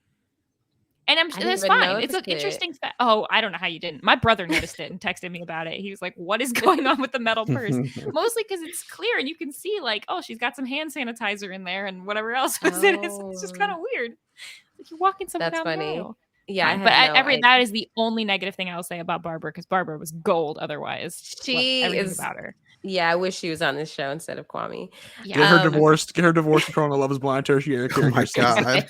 And it's fine. It's an interesting fact. Oh, I don't know how you didn't. My brother noticed it and texted me about it. He was like, what is going on with the metal purse? Mostly because it's clear and you can see she's got some hand sanitizer in there and whatever else was in it. It's just kind of weird. You're walking someone down the aisle. Yeah, that is the only negative thing I'll say about Barbara, because Barbara was gold otherwise. She is about her. Yeah, I wish she was on this show instead of Kwame. Yeah. Get her divorced from throwing a Love is Blind tertiary character. Oh my God.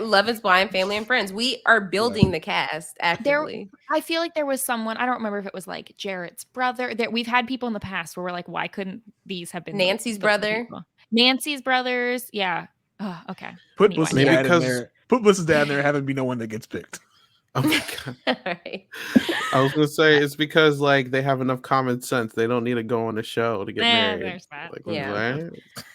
Love is Blind, Family and Friends. We are building the cast actively. I feel like there was someone, I don't remember if it was Jarrett's brother. We've had people in the past where we're like, why couldn't these have been Nancy's brother? Nancy's brothers. Yeah. Oh, okay. Put Bliss's dad in there. Put Bliss's dad in there. Have him be no one that gets picked. Oh my God. Right. I was gonna say it's because like they have enough common sense. They don't need to go on a show to get married. There's that. Like, Yeah.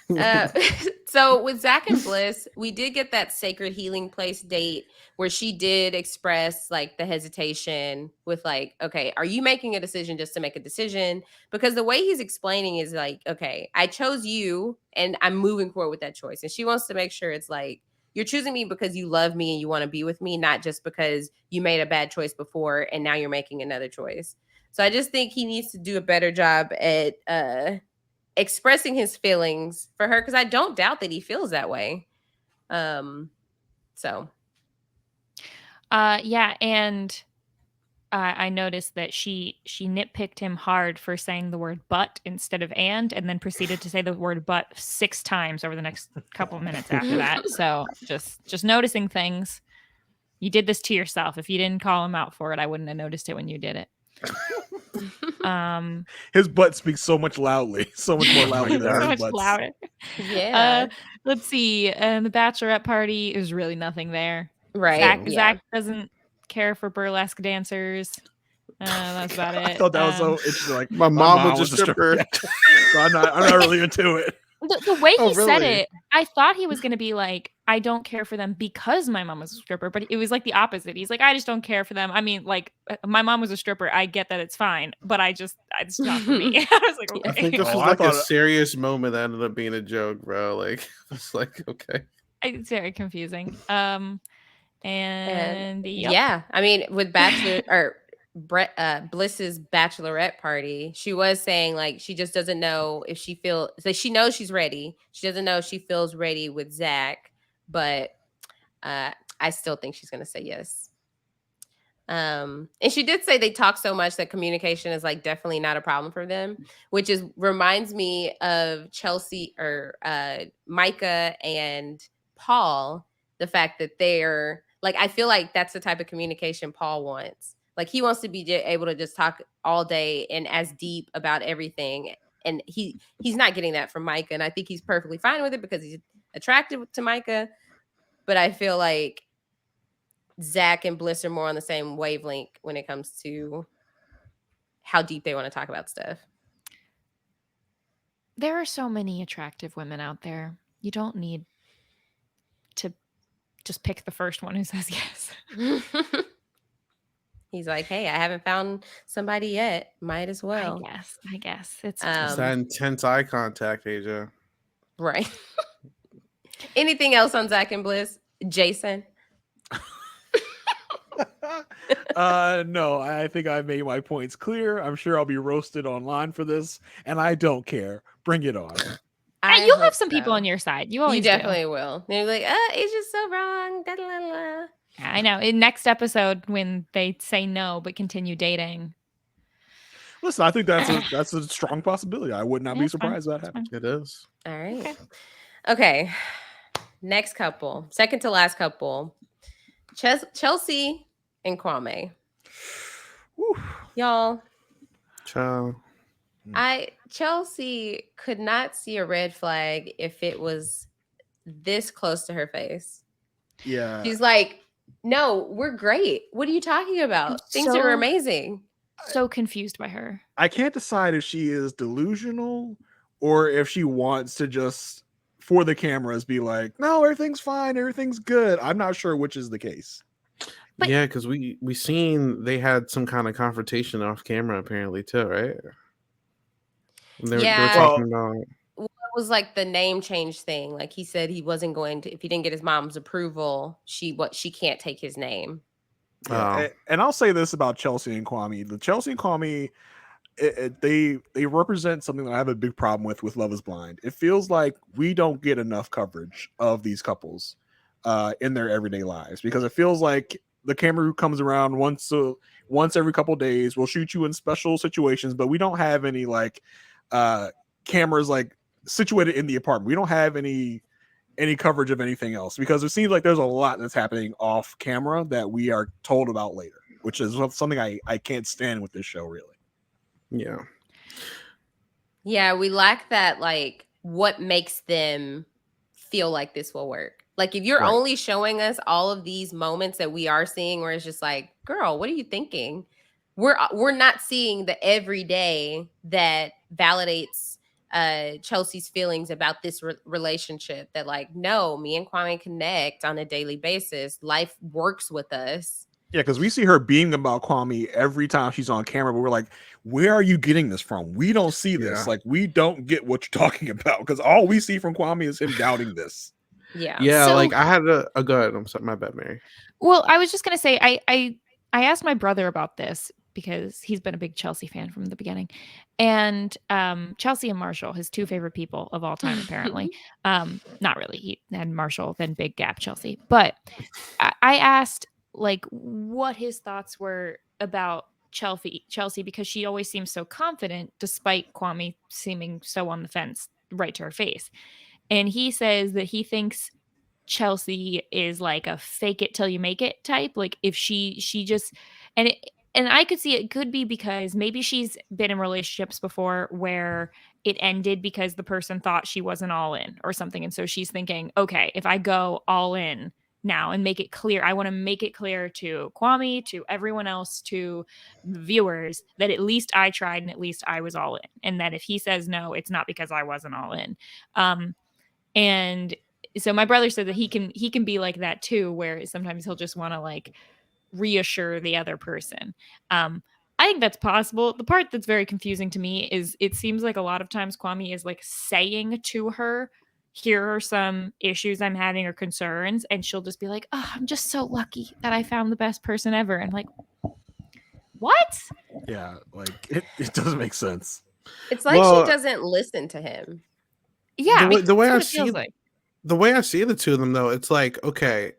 right? So with Zach and Bliss, we did get that sacred healing place date where she did express like the hesitation with like, okay, are you making a decision just to make a decision? Because the way he's explaining is like, okay, I chose you and I'm moving forward with that choice. And she wants to make sure it's like, you're choosing me because you love me and you want to be with me, not just because you made a bad choice before and now you're making another choice. So I just think he needs to do a better job at expressing his feelings for her, because I don't doubt that he feels that way. So yeah, and I noticed that she nitpicked him hard for saying the word but instead of and then proceeded to say the word but 6 times over the next couple of minutes after that. So just noticing things. You did this to yourself. If you didn't call him out for it, I wouldn't have noticed it when you did it. His butt speaks so much loudly, so much more loudly than so his much butts. louder. yeah, Let's see. The bachelorette party is really nothing there. right. Zach doesn't care for burlesque dancers. That's about it. I thought that was so interesting. Like My mom was a stripper. Yeah. So I'm not really into it. The way he said really? it, I thought he was going to be like, I don't care for them because my mom was a stripper, but it was like the opposite. He's like, I just don't care for them. I mean, like, my mom was a stripper. I get that it's fine, but it's not for me. I was like, okay. I think this was like a serious moment that ended up being a joke, bro. Like, it's like, okay. It's very confusing. And yep. Yeah, I mean, with Bachelor or Bliss's bachelorette party, she was saying like she just doesn't know if she feels like she knows she's ready. She doesn't know if she feels ready with Zach, but I still think she's gonna say yes. And she did say they talk so much that communication is like definitely not a problem for them, which reminds me of Chelsea or Micah and Paul. The fact that they're like, I feel like that's the type of communication Paul wants. Like he wants to be able to just talk all day and as deep about everything. And he's not getting that from Micah. And I think he's perfectly fine with it because he's attracted to Micah. But I feel like Zach and Bliss are more on the same wavelength when it comes to how deep they want to talk about stuff. There are so many attractive women out there. You don't need to just pick the first one who says yes. He's like, hey, I haven't found somebody yet. Might as well. I guess. It's that intense eye contact, Asia. Right. Anything else on Zach and Bliss? Jason? No, I think I made my points clear. I'm sure I'll be roasted online for this, and I don't care. Bring it on. You'll have some people on your side. You always definitely will. They're like, Asia's so wrong. Da, da, da, da. I know. In next episode, when they say no but continue dating. Listen, I think that's a strong possibility. I would not be surprised if that happens. It is. All right. Okay. Next couple. Second to last couple. Chelsea and Kwame. Whew. Y'all. Ciao. Chelsea could not see a red flag if it was this close to her face. Yeah. She's like, no, we're great. What are you talking about? Things are amazing. So confused by her. I can't decide if she is delusional or if she wants to just, for the cameras, be like, no, everything's fine. Everything's good. I'm not sure which is the case. But, yeah, because we seen they had some kind of confrontation off camera apparently too, right? They were talking about it was like the name change thing. Like he said he wasn't going to, if he didn't get his mom's approval, she can't take his name. Yeah. And I'll say this about Chelsea and Kwame. The Chelsea and Kwame, they represent something that I have a big problem with Love is Blind. It feels like we don't get enough coverage of these couples in their everyday lives, because it feels like the camera who comes around once every couple days will shoot you in special situations, but we don't have any like cameras like situated in the apartment. We don't have any coverage of anything else, because it seems like there's a lot that's happening off camera that we are told about later, which is something I can't stand with this show, really. Yeah, we lack that, like, what makes them feel like this will work. Like, if you're only showing us all of these moments that we are seeing where it's just like, girl, what are you thinking? We're not seeing the everyday that validates Chelsea's feelings about this relationship, that like, no, me and Kwame connect on a daily basis. Life works with us. Yeah, because we see her being about Kwame every time she's on camera, but we're like, where are you getting this from? We don't see this. Like, we don't get what you're talking about, because all we see from Kwame is him doubting this. Yeah, so, like I had a go ahead. I'm sorry, my bad, Mary. Well, I was just gonna say I asked my brother about this because he's been a big Chelsea fan from the beginning, and Chelsea and Marshall, his two favorite people of all time, apparently. Not really. He had Marshall, then big gap Chelsea, but I asked like what his thoughts were about Chelsea because she always seems so confident despite Kwame seeming so on the fence right to her face. And he says that he thinks Chelsea is like a fake it till you make it type. Like if she just and I could see it could be because maybe she's been in relationships before where it ended because the person thought she wasn't all in or something. And so she's thinking, okay, if I go all in now and make it clear, I want to make it clear to Kwame, to everyone else, to viewers that at least I tried and at least I was all in. And that if he says no, it's not because I wasn't all in. And so my brother said that he can be like that too, where sometimes he'll just want to like reassure the other person. I think that's possible. The part that's very confusing to me is it seems like a lot of times Kwame is like saying to her, here are some issues I'm having or concerns, and she'll just be like, oh, I'm just so lucky that I found the best person ever. And I'm like, what? Yeah, like it doesn't make sense. It's like she doesn't listen to him. Yeah, the way I see the way I see the two of them though, it's like, okay,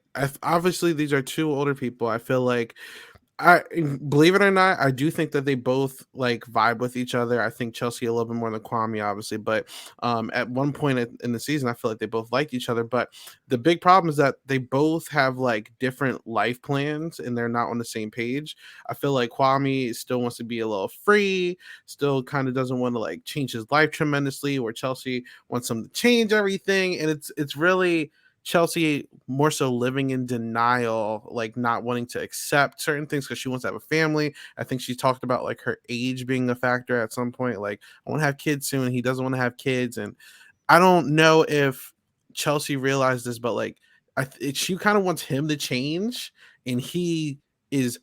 obviously these are two older people. I feel like I believe it or not, I do think that they both like vibe with each other. I think Chelsea a little bit more than Kwame, obviously, but at one point in the season, I feel like they both liked each other. But the big problem is that they both have like different life plans and they're not on the same page. I feel like Kwame still wants to be a little free, still kind of doesn't want to like change his life tremendously, where Chelsea wants him to change everything, and it's really Chelsea more so living in denial, like not wanting to accept certain things because she wants to have a family. I think she talked about like her age being a factor at some point. Like, I want to have kids soon. He doesn't want to have kids. And I don't know if Chelsea realized this, but like, she kind of wants him to change, and he is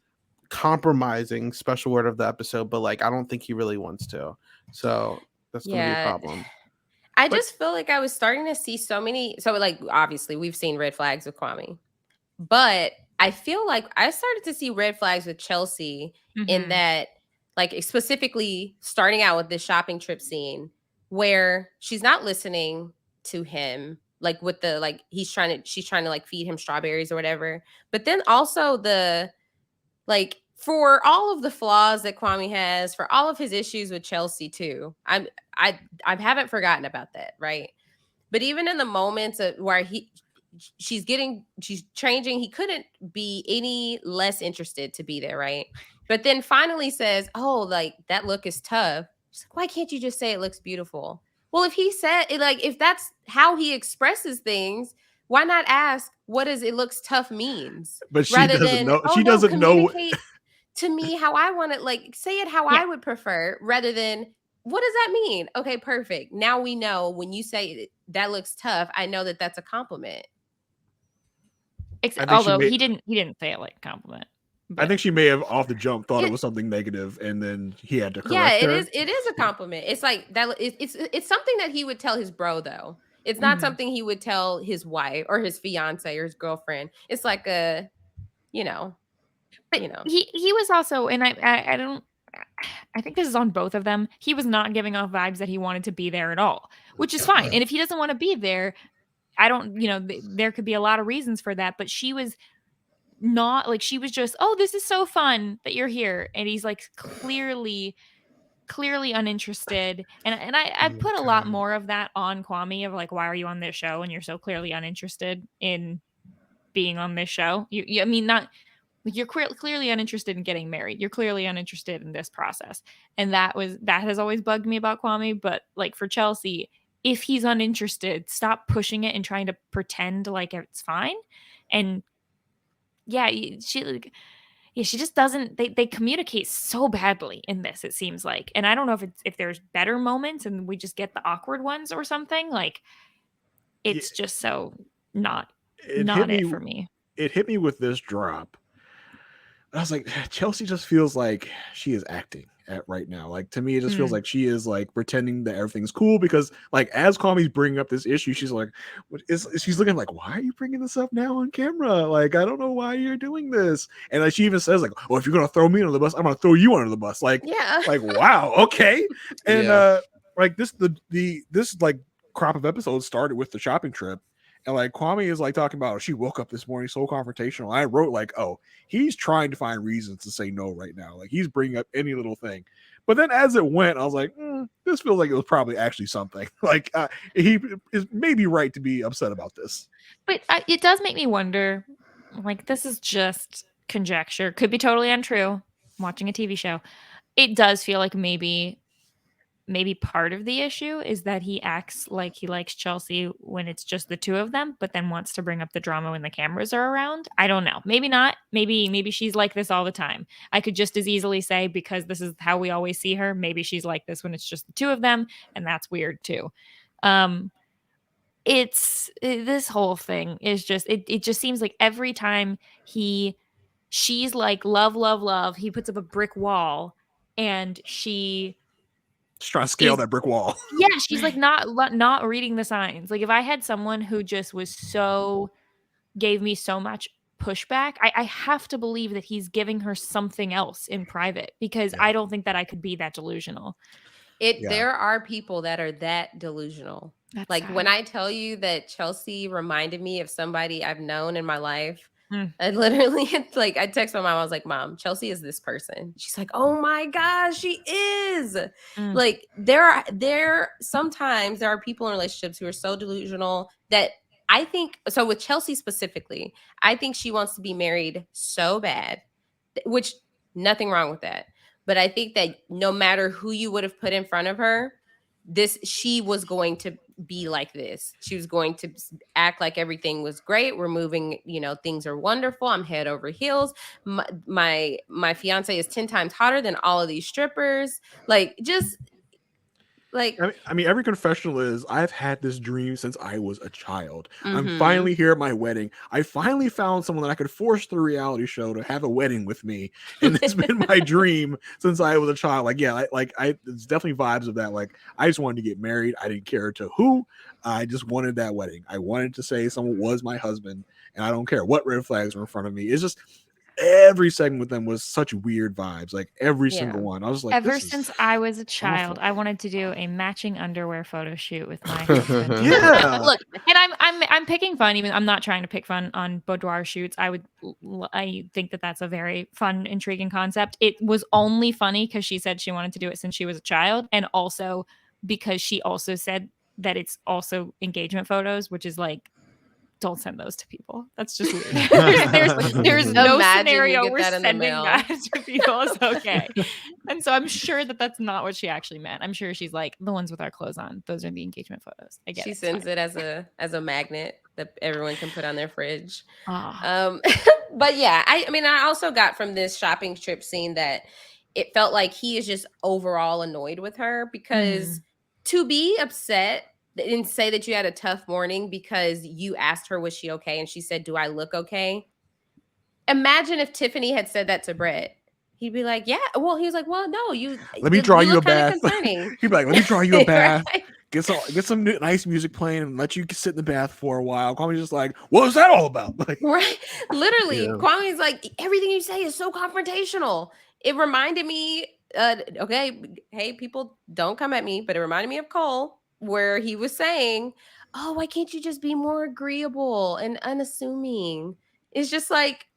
compromising, special word of the episode, but like, I don't think he really wants to. So that's going to be a problem. I just feel like I was starting to see so like obviously we've seen red flags with Kwame, but I feel like I started to see red flags with Chelsea in that, like specifically starting out with this shopping trip scene where she's not listening to him, like with the, like she's trying to like feed him strawberries or whatever. But then also like, for all of the flaws that Kwame has, for all of his issues with Chelsea too, I haven't forgotten about that, right? But even in the moments where she's changing, he couldn't be any less interested to be there, right? But then finally says, "Oh, like that look is tough." She's like, "Why can't you just say it looks beautiful?" Well, if he said it, like if that's how he expresses things, why not ask what does "it looks tough" means? But she doesn't know. She doesn't know. To me how I want it, like say it how I would prefer, rather than what does that mean? Okay, perfect. Now we know when you say that looks tough, I know that that's a compliment. Although he didn't say it like a compliment. I think she may have off the jump thought it was something negative, and then he had to correct her. It is a compliment. It's like that. It's something that he would tell his bro though. It's not something he would tell his wife or his fiance or his girlfriend. It's like a, But he was also, and I think this is on both of them. He was not giving off vibes that he wanted to be there at all, which is fine. And if he doesn't want to be there, I don't, there could be a lot of reasons for that. But she was not like, she was just, oh, this is so fun that you're here. And he's like clearly uninterested. And I put a lot more of that on Kwame of like, why are you on this show? And you're so clearly uninterested in being on this show. I mean, not like you're clearly uninterested in getting married. You're clearly uninterested in this process. And that has always bugged me about Kwame. But like for Chelsea, if he's uninterested, stop pushing it and trying to pretend like it's fine. And yeah, she just doesn't. They communicate so badly in this. It seems like, and I don't know if there's better moments and we just get the awkward ones or something. Like, it's just so not it for me. It hit me with this drop. I was like, Chelsea just feels like she is acting at right now. Like, to me, it just feels like she is like pretending that everything's cool because, like, as Kwame's bringing up this issue, she's like, she's looking like, why are you bringing this up now on camera? Like, I don't know why you're doing this. And like, she even says like, well, if you're gonna throw me under the bus, I'm gonna throw you under the bus. Like, like, wow, okay. And like this like crop of episodes started with the shopping trip. And like Kwame is like talking about, she woke up this morning so confrontational. I wrote like, oh, he's trying to find reasons to say no right now. Like, he's bringing up any little thing. But then as it went, I was like, this feels like it was probably actually something. Like, he is maybe right to be upset about this. But it does make me wonder, like, this is just conjecture. Could be totally untrue. I'm watching a TV show. It does feel like maybe part of the issue is that he acts like he likes Chelsea when it's just the two of them, but then wants to bring up the drama when the cameras are around. I don't know. Maybe not. Maybe she's like this all the time. I could just as easily say, because this is how we always see her, maybe she's like this when it's just the two of them, and that's weird too. This whole thing is just it just seems like every time she's like love, he puts up a brick wall, and she's trying to scale that brick wall. Yeah, she's like not reading the signs. Like, if I had someone who just gave me so much pushback, I have to believe that he's giving her something else in private, because I don't think that I could be that delusional. There are people that are that delusional. That's like sad. When I tell you that Chelsea reminded me of somebody I've known in my life, I literally, like, I text my mom. I was like, Mom, Chelsea is this person. She's like, oh my gosh, she is. Like, sometimes there are people in relationships who are so delusional that I think, so with Chelsea specifically, I think she wants to be married so bad, which nothing wrong with that. But I think that no matter who you would have put in front of her, she was going to be like this. She was going to act like everything was great. We're moving, things are wonderful. I'm head over heels. My fiance is 10 times hotter than all of these strippers. Like, just like, I mean, every confessional is, I've had this dream since I was a child. I'm finally here at my wedding. I finally found someone that I could force through a reality show to have a wedding with me. And it's been my dream since I was a child. Like, yeah, it's definitely vibes of that. Like, I just wanted to get married. I didn't care to who. I just wanted that wedding. I wanted to say someone was my husband, and I don't care what red flags are in front of me. It's just, every segment with them was such weird vibes. Like, every single one. I was like, ever since I was a child, I wanted to do a matching underwear photo shoot with my husband. Look, and I'm picking fun. Even I'm not trying to pick fun on boudoir shoots. I think that that's a very fun, intriguing concept. It was only funny because she said she wanted to do it since she was a child, and also because she also said that it's also engagement photos, which is like, don't send those to people. That's just weird. there's no scenario where sending that to people is okay. And so I'm sure that that's not what she actually meant. I'm sure she's like, the ones with our clothes on, those are the engagement photos. I get she sends it as a magnet that everyone can put on their fridge. But yeah, I mean, I also got from this shopping trip scene that it felt like he is just overall annoyed with her, because to be upset and say that you had a tough morning because you asked her, was she okay? And she said, do I look okay? Imagine if Tiffany had said that to Brett. He'd be like, yeah. Well, he was like, well, no, let me draw you a bath. He'd be like, let me draw you a bath. Right? Get some nice music playing and let you sit in the bath for a while. Kwame's just like, what was that all about? Like, right. Literally, Kwame's like, everything you say is so confrontational. It reminded me, okay, hey, people, don't come at me, but it reminded me of Cole, where he was saying, oh, why can't you just be more agreeable and unassuming? It's just like,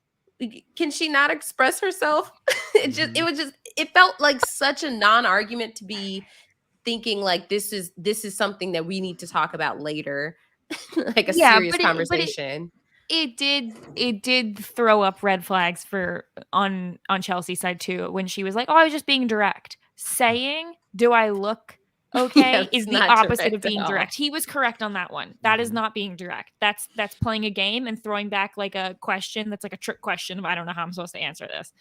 can she not express herself? It felt like such a non-argument to be thinking like, this is something that we need to talk about later. Like a serious conversation. It did throw up red flags on Chelsea's side too, when she was like, oh, I was just being direct. Saying, do I look okay, is the opposite of being all. direct. He was correct on that one. That is not being direct. That's playing a game and throwing back like a question that's like a trick question of I don't know how I'm supposed to answer this.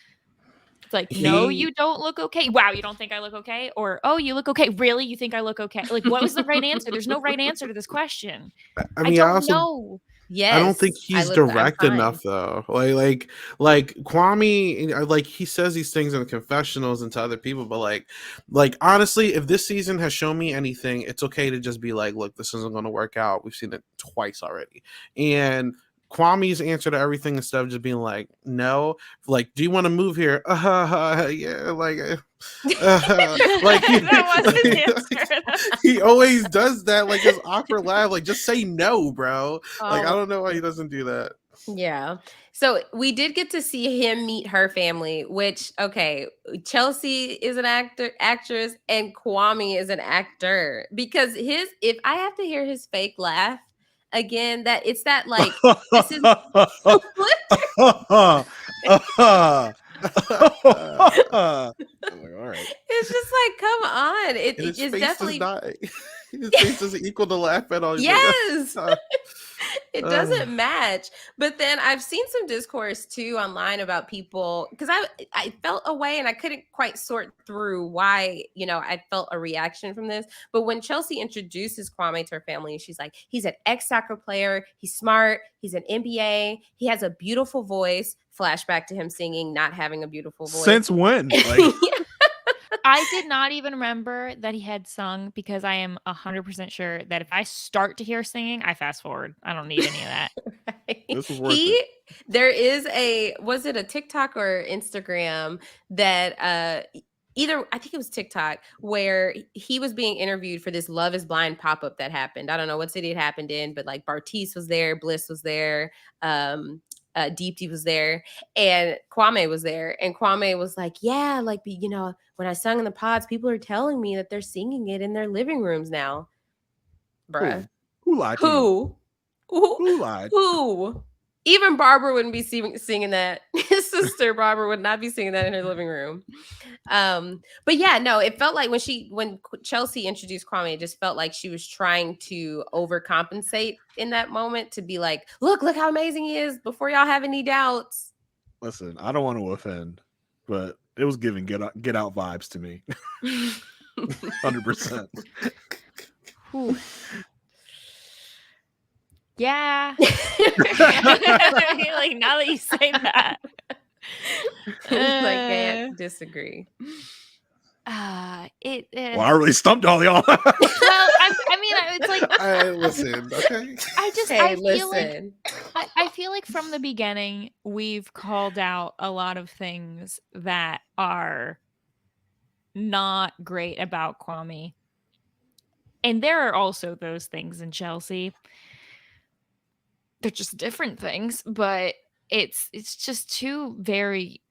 It's like, no, you don't look okay. Wow, you don't think I look okay? Or, oh, you look okay. Really? You think I look okay? Like, what was the right answer? There's no right answer to this question. I mean, I don't know. Yes, I don't think he's direct enough though. Like Kwame, like he says these things in the confessionals and to other people, but like honestly, if this season has shown me anything, it's okay to just be like, look, this isn't going to work out. We've seen it twice already, and Kwame's answer to everything instead of just being like, no, like, do you want to move here? Yeah, like, like, he always does that, like his awkward laugh, like, just say no, bro. Like, I don't know why he doesn't do that. Yeah. So we did get to see him meet her family, which, okay, Chelsea is an actress, and Kwame is an actor. Because if I have to hear his fake laugh, again, that it's that like this is all right. It's just like, come on. It's definitely his face doesn't equal the laugh at all. Yes. It doesn't match. But then I've seen some discourse too online about people, because I felt a way and I couldn't quite sort through why, I felt a reaction from this. But when Chelsea introduces Kwame to her family, she's like, he's an ex-soccer player, he's smart, he's an MBA, he has a beautiful voice. Flashback to him singing, not having a beautiful voice. Since when? Like, I did not even remember that he had sung, because I am 100% sure that if I start to hear singing, I fast forward. I don't need any of that. Right? This is worth it. There is was it a TikTok or Instagram that I think it was TikTok, where he was being interviewed for this Love is Blind pop-up that happened. I don't know what city it happened in, but like Bartiz was there, Bliss was there, Deepti was there, and Kwame was there, and Kwame was like, yeah, like, when I sung in the pods, people are telling me that they're singing it in their living rooms now. Bruh. Who lied? Who lied? Who? Even Barbara wouldn't be singing that. His sister Barbara would not be singing that in her living room. But yeah, no, it felt like when Chelsea introduced Kwame, it just felt like she was trying to overcompensate in that moment to be like, look how amazing he is before y'all have any doubts. Listen, I don't want to offend, but it was giving get out vibes to me. 100%. Yeah. Like, now that you say that, I can't disagree. Well, I really stumped all y'all. Well, I mean, it's like, I listened. Okay. I feel like from the beginning we've called out a lot of things that are not great about Kwame, and there are also those things in Chelsea. They're just different things, but it's just two very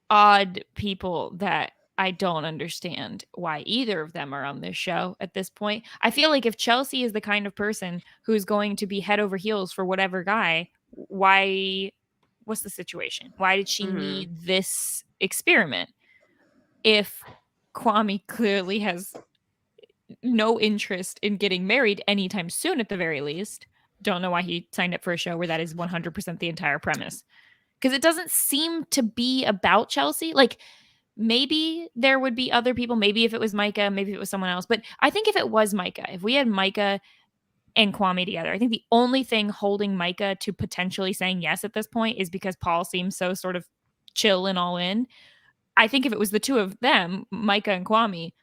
odd people that I don't understand why either of them are on this show at this point. I feel like if Chelsea is the kind of person who's going to be head over heels for whatever guy, what's the situation? Why did she need this experiment? If Kwame clearly has no interest in getting married anytime soon, at the very least, don't know why he signed up for a show where that is 100% the entire premise. Because it doesn't seem to be about Chelsea. Like, maybe there would be other people. Maybe if it was Micah, maybe if it was someone else. But I think if it was Micah, if we had Micah and Kwame together, I think the only thing holding Micah to potentially saying yes at this point is because Paul seems so sort of chill and all in. I think if it was the two of them, Micah and Kwame,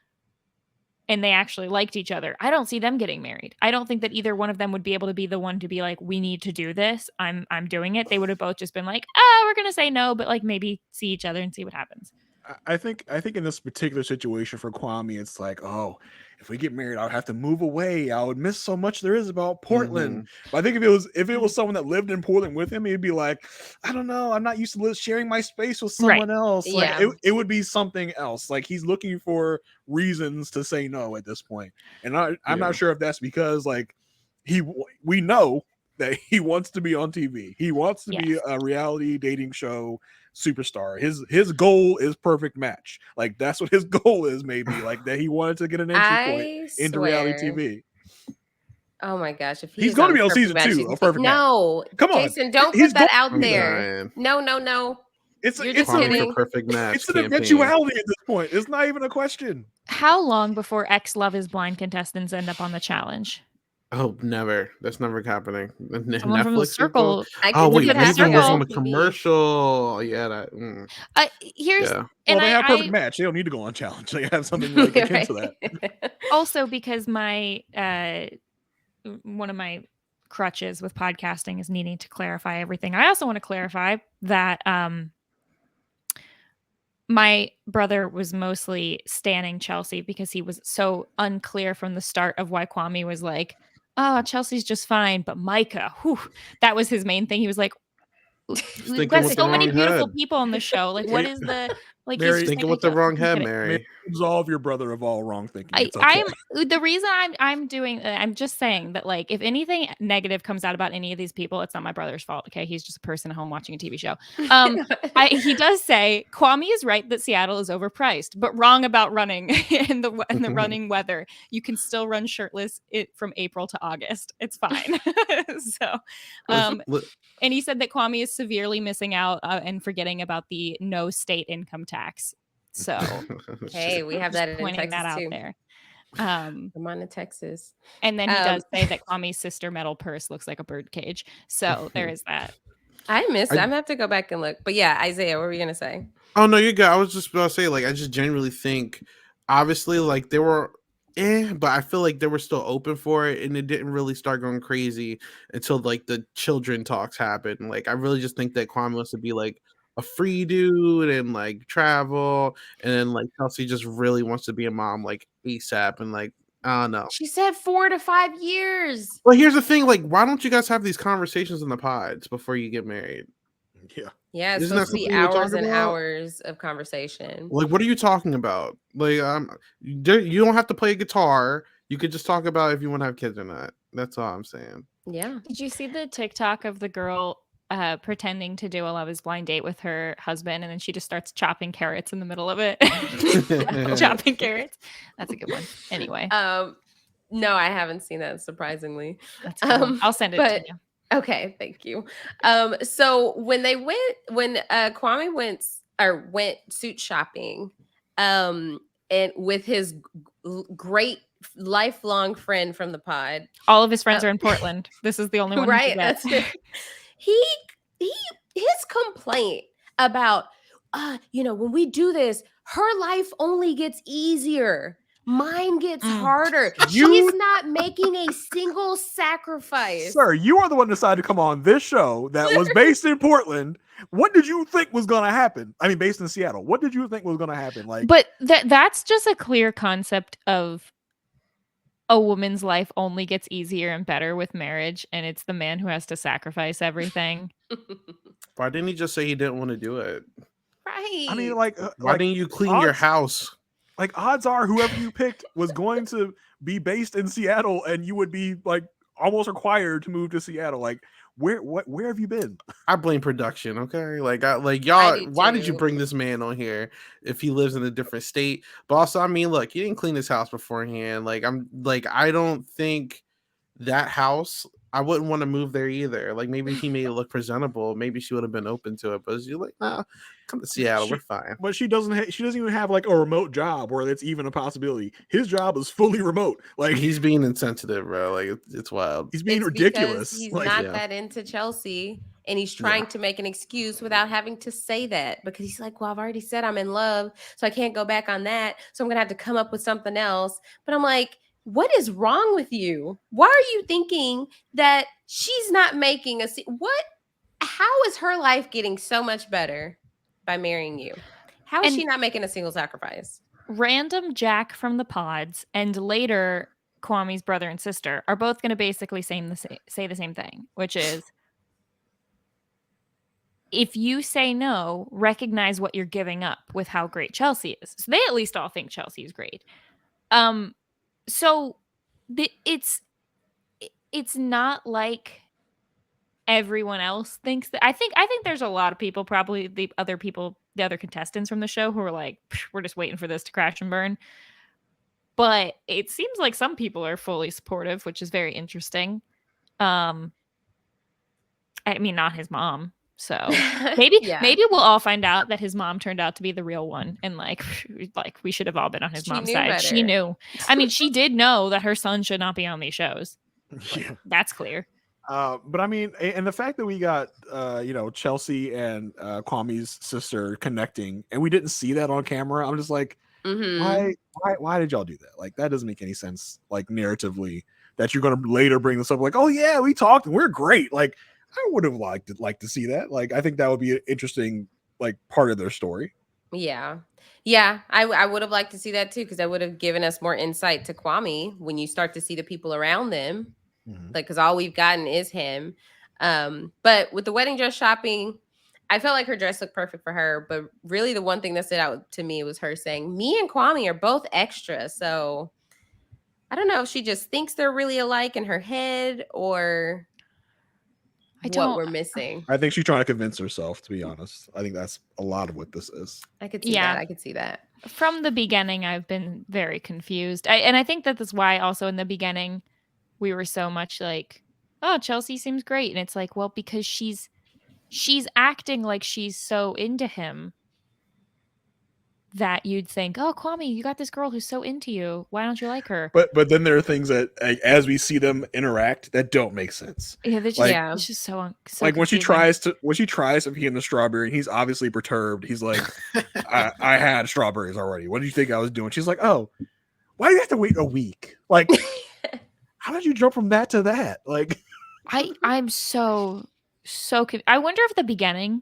and they actually liked each other, I don't see them getting married. I don't think that either one of them would be able to be the one to be like, we need to do this. I'm doing it. They would have both just been like, we're going to say no, but like maybe see each other and see what happens. I think in this particular situation for Kwame, it's like, oh, if we get married, I would have to move away. I would miss so much there is about Portland. But I think if it was someone that lived in Portland with him, he'd be like, I don't know, I'm not used to sharing my space with someone else. Like, it would be something else. Like, he's looking for reasons to say no at this point. And I'm not sure if that's because like we know that he wants to be on TV. He wants to be a reality dating show superstar. His goal is perfect match. Like that's what his goal is, maybe. Like that he wanted to get an entry point into reality TV. Oh my gosh! If he's going to be on season 2 of Perfect Match. No, come on, Jason, don't put that out there. Dying. No. You're just kidding. For Perfect Match. It's an eventuality at this point. It's not even a question. How long before ex Love is Blind contestants end up on the challenge? Oh, never. That's never happening. Someone from the circle. Oh wait, the maybe circle was on the commercial. Yeah, that. Here's well, they have Perfect Match. They don't need to go on challenge. They have something like akin to that. Also, because my one of my crutches with podcasting is needing to clarify everything. I also want to clarify that my brother was mostly standing Chelsea because he was so unclear from the start of why Kwame was like, oh, Chelsea's just fine, but Micah, that was his main thing. He was like, we've got so many beautiful people on the show. Like, what is the Mary, he's thinking with the wrong head, Mary. Absolve your brother of all wrong thinking. It's okay. I'm the reason I'm doing. I'm just saying that, like, if anything negative comes out about any of these people, it's not my brother's fault. Okay, he's just a person at home watching a TV show. He does say Kwame is right that Seattle is overpriced, but wrong about running in the running weather. You can still run shirtless from April to August. It's fine. And he said that Kwame is severely missing out and forgetting about the no state income tax. So, hey, we have that in pointing Texas that out too. there. Come on to Texas. And then he does say that Kwame's sister metal purse looks like a bird cage. So there is that. I missed it. I'm gonna have to go back and look. But yeah, Isaiah, what were you gonna say? Oh no, you're good. I was just about to say, like, I just genuinely think, obviously, like they were but I feel like they were still open for it, and it didn't really start going crazy until like the children talks happened. Like I really just think that Kwame wants to be like a free dude and like travel, and then like Chelsea just really wants to be a mom like ASAP, and like I don't know. She said 4 to 5 years. Well, here's the thing: like, why don't you guys have these conversations in the pods before you get married? Yeah, it's supposed to be hours and hours of conversation. Like, what are you talking about? Like, you don't have to play a guitar. You could just talk about if you want to have kids or not. That's all I'm saying. Yeah. Did you see the TikTok of the girl pretending to do a Love is Blind date with her husband, and then she just starts chopping carrots in the middle of it? Chopping carrots. That's a good one. Anyway. No, I haven't seen that, surprisingly. That's cool. I'll send it to you. Okay, thank you. So when Kwame went suit shopping, and with his great lifelong friend from the pod, all of his friends are in Portland. This is the only one, right? That's his complaint about, when we do this, her life only gets easier. Mine gets harder. She's not making a single sacrifice. Sir, you are the one who decided to come on this show that was based in Portland. What did you think was going to happen? I mean, based in Seattle. What did you think was going to happen? Like, but that's just a clear concept of a woman's life only gets easier and better with marriage, and it's the man who has to sacrifice everything. Why didn't he just say he didn't want to do it? Right. I mean, why didn't you clean your house? Like, odds are whoever you picked was going to be based in Seattle, and you would be like almost required to move to Seattle. Like, where have you been? I blame production. Okay, y'all. Why did you bring this man on here if he lives in a different state? But also, I mean, look, he didn't clean his house beforehand. I don't think that house. I wouldn't want to move there either. Like, maybe he made it look presentable. Maybe she would have been open to it. But you're like, nah, come to Seattle. We're fine. But she doesn't even have like a remote job where that's even a possibility. His job is fully remote. Like, he's being insensitive, bro. Like, it's wild. He's being ridiculous. He's not that into Chelsea, and he's trying to make an excuse without having to say that, because he's like, well, I've already said I'm in love, so I can't go back on that. So I'm gonna have to come up with something else. But I'm like, what is wrong with you? Why are you thinking that she's not making how is her life getting so much better by marrying you? How is she not making a single sacrifice? Random Jack from the pods and later Kwame's brother and sister are both going to basically say the same thing, which is, if you say no, recognize what you're giving up with how great Chelsea is. So they at least all think Chelsea is great. So it's not like everyone else thinks that. I think there's a lot of people, probably the other contestants from the show, who are like, we're just waiting for this to crash and burn. But it seems like some people are fully supportive, which is very interesting. I mean, not his mom. So maybe we'll all find out that his mom turned out to be the real one, and like we should have all been on his mom's side. Better. She knew. I mean, she did know that her son should not be on these shows. Like, that's clear. But I mean, and the fact that we got Chelsea and Kwame's sister connecting, and we didn't see that on camera, I'm just like, why did y'all do that? Like, that doesn't make any sense, like, narratively, that you're gonna later bring this up, like, oh yeah, we talked and we're great. Like, I would have liked to see that. Like, I think that would be an interesting, like, part of their story. Yeah, I would have liked to see that too, because that would have given us more insight to Kwame when you start to see the people around them. Like, because all we've gotten is him. But with the wedding dress shopping, I felt like her dress looked perfect for her. But really, the one thing that stood out to me was her saying, "Me and Kwame are both extra." So I don't know if she just thinks they're really alike in her head, or what we're missing. I think she's trying to convince herself, to be honest. I think that's a lot of what this is. I could see that. I could see that. From the beginning, I've been very confused. And I think that's why also in the beginning, we were so much like, oh, Chelsea seems great. And it's like, well, because she's acting like she's so into him that you'd think, oh, Kwame, you got this girl who's so into you. Why don't you like her? But then there are things that, as we see them interact, that don't make sense. Yeah, it's just so like confusing. when she tries to pee in the strawberry, and he's obviously perturbed. He's like, I had strawberries already. What do you think I was doing? She's like, oh, why do you have to wait a week? Like, how did you jump from that to that? Like, I'm so I wonder if at the beginning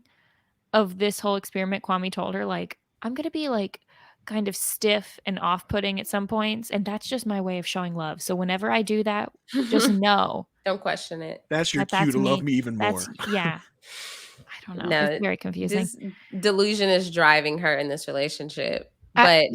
of this whole experiment, Kwame told her, like, I'm going to be like kind of stiff and off-putting at some points, and that's just my way of showing love. So whenever I do that, just know. Don't question it. That's your cue to love me even more. Yeah. I don't know. No, it's very confusing. This delusion is driving her in this relationship. But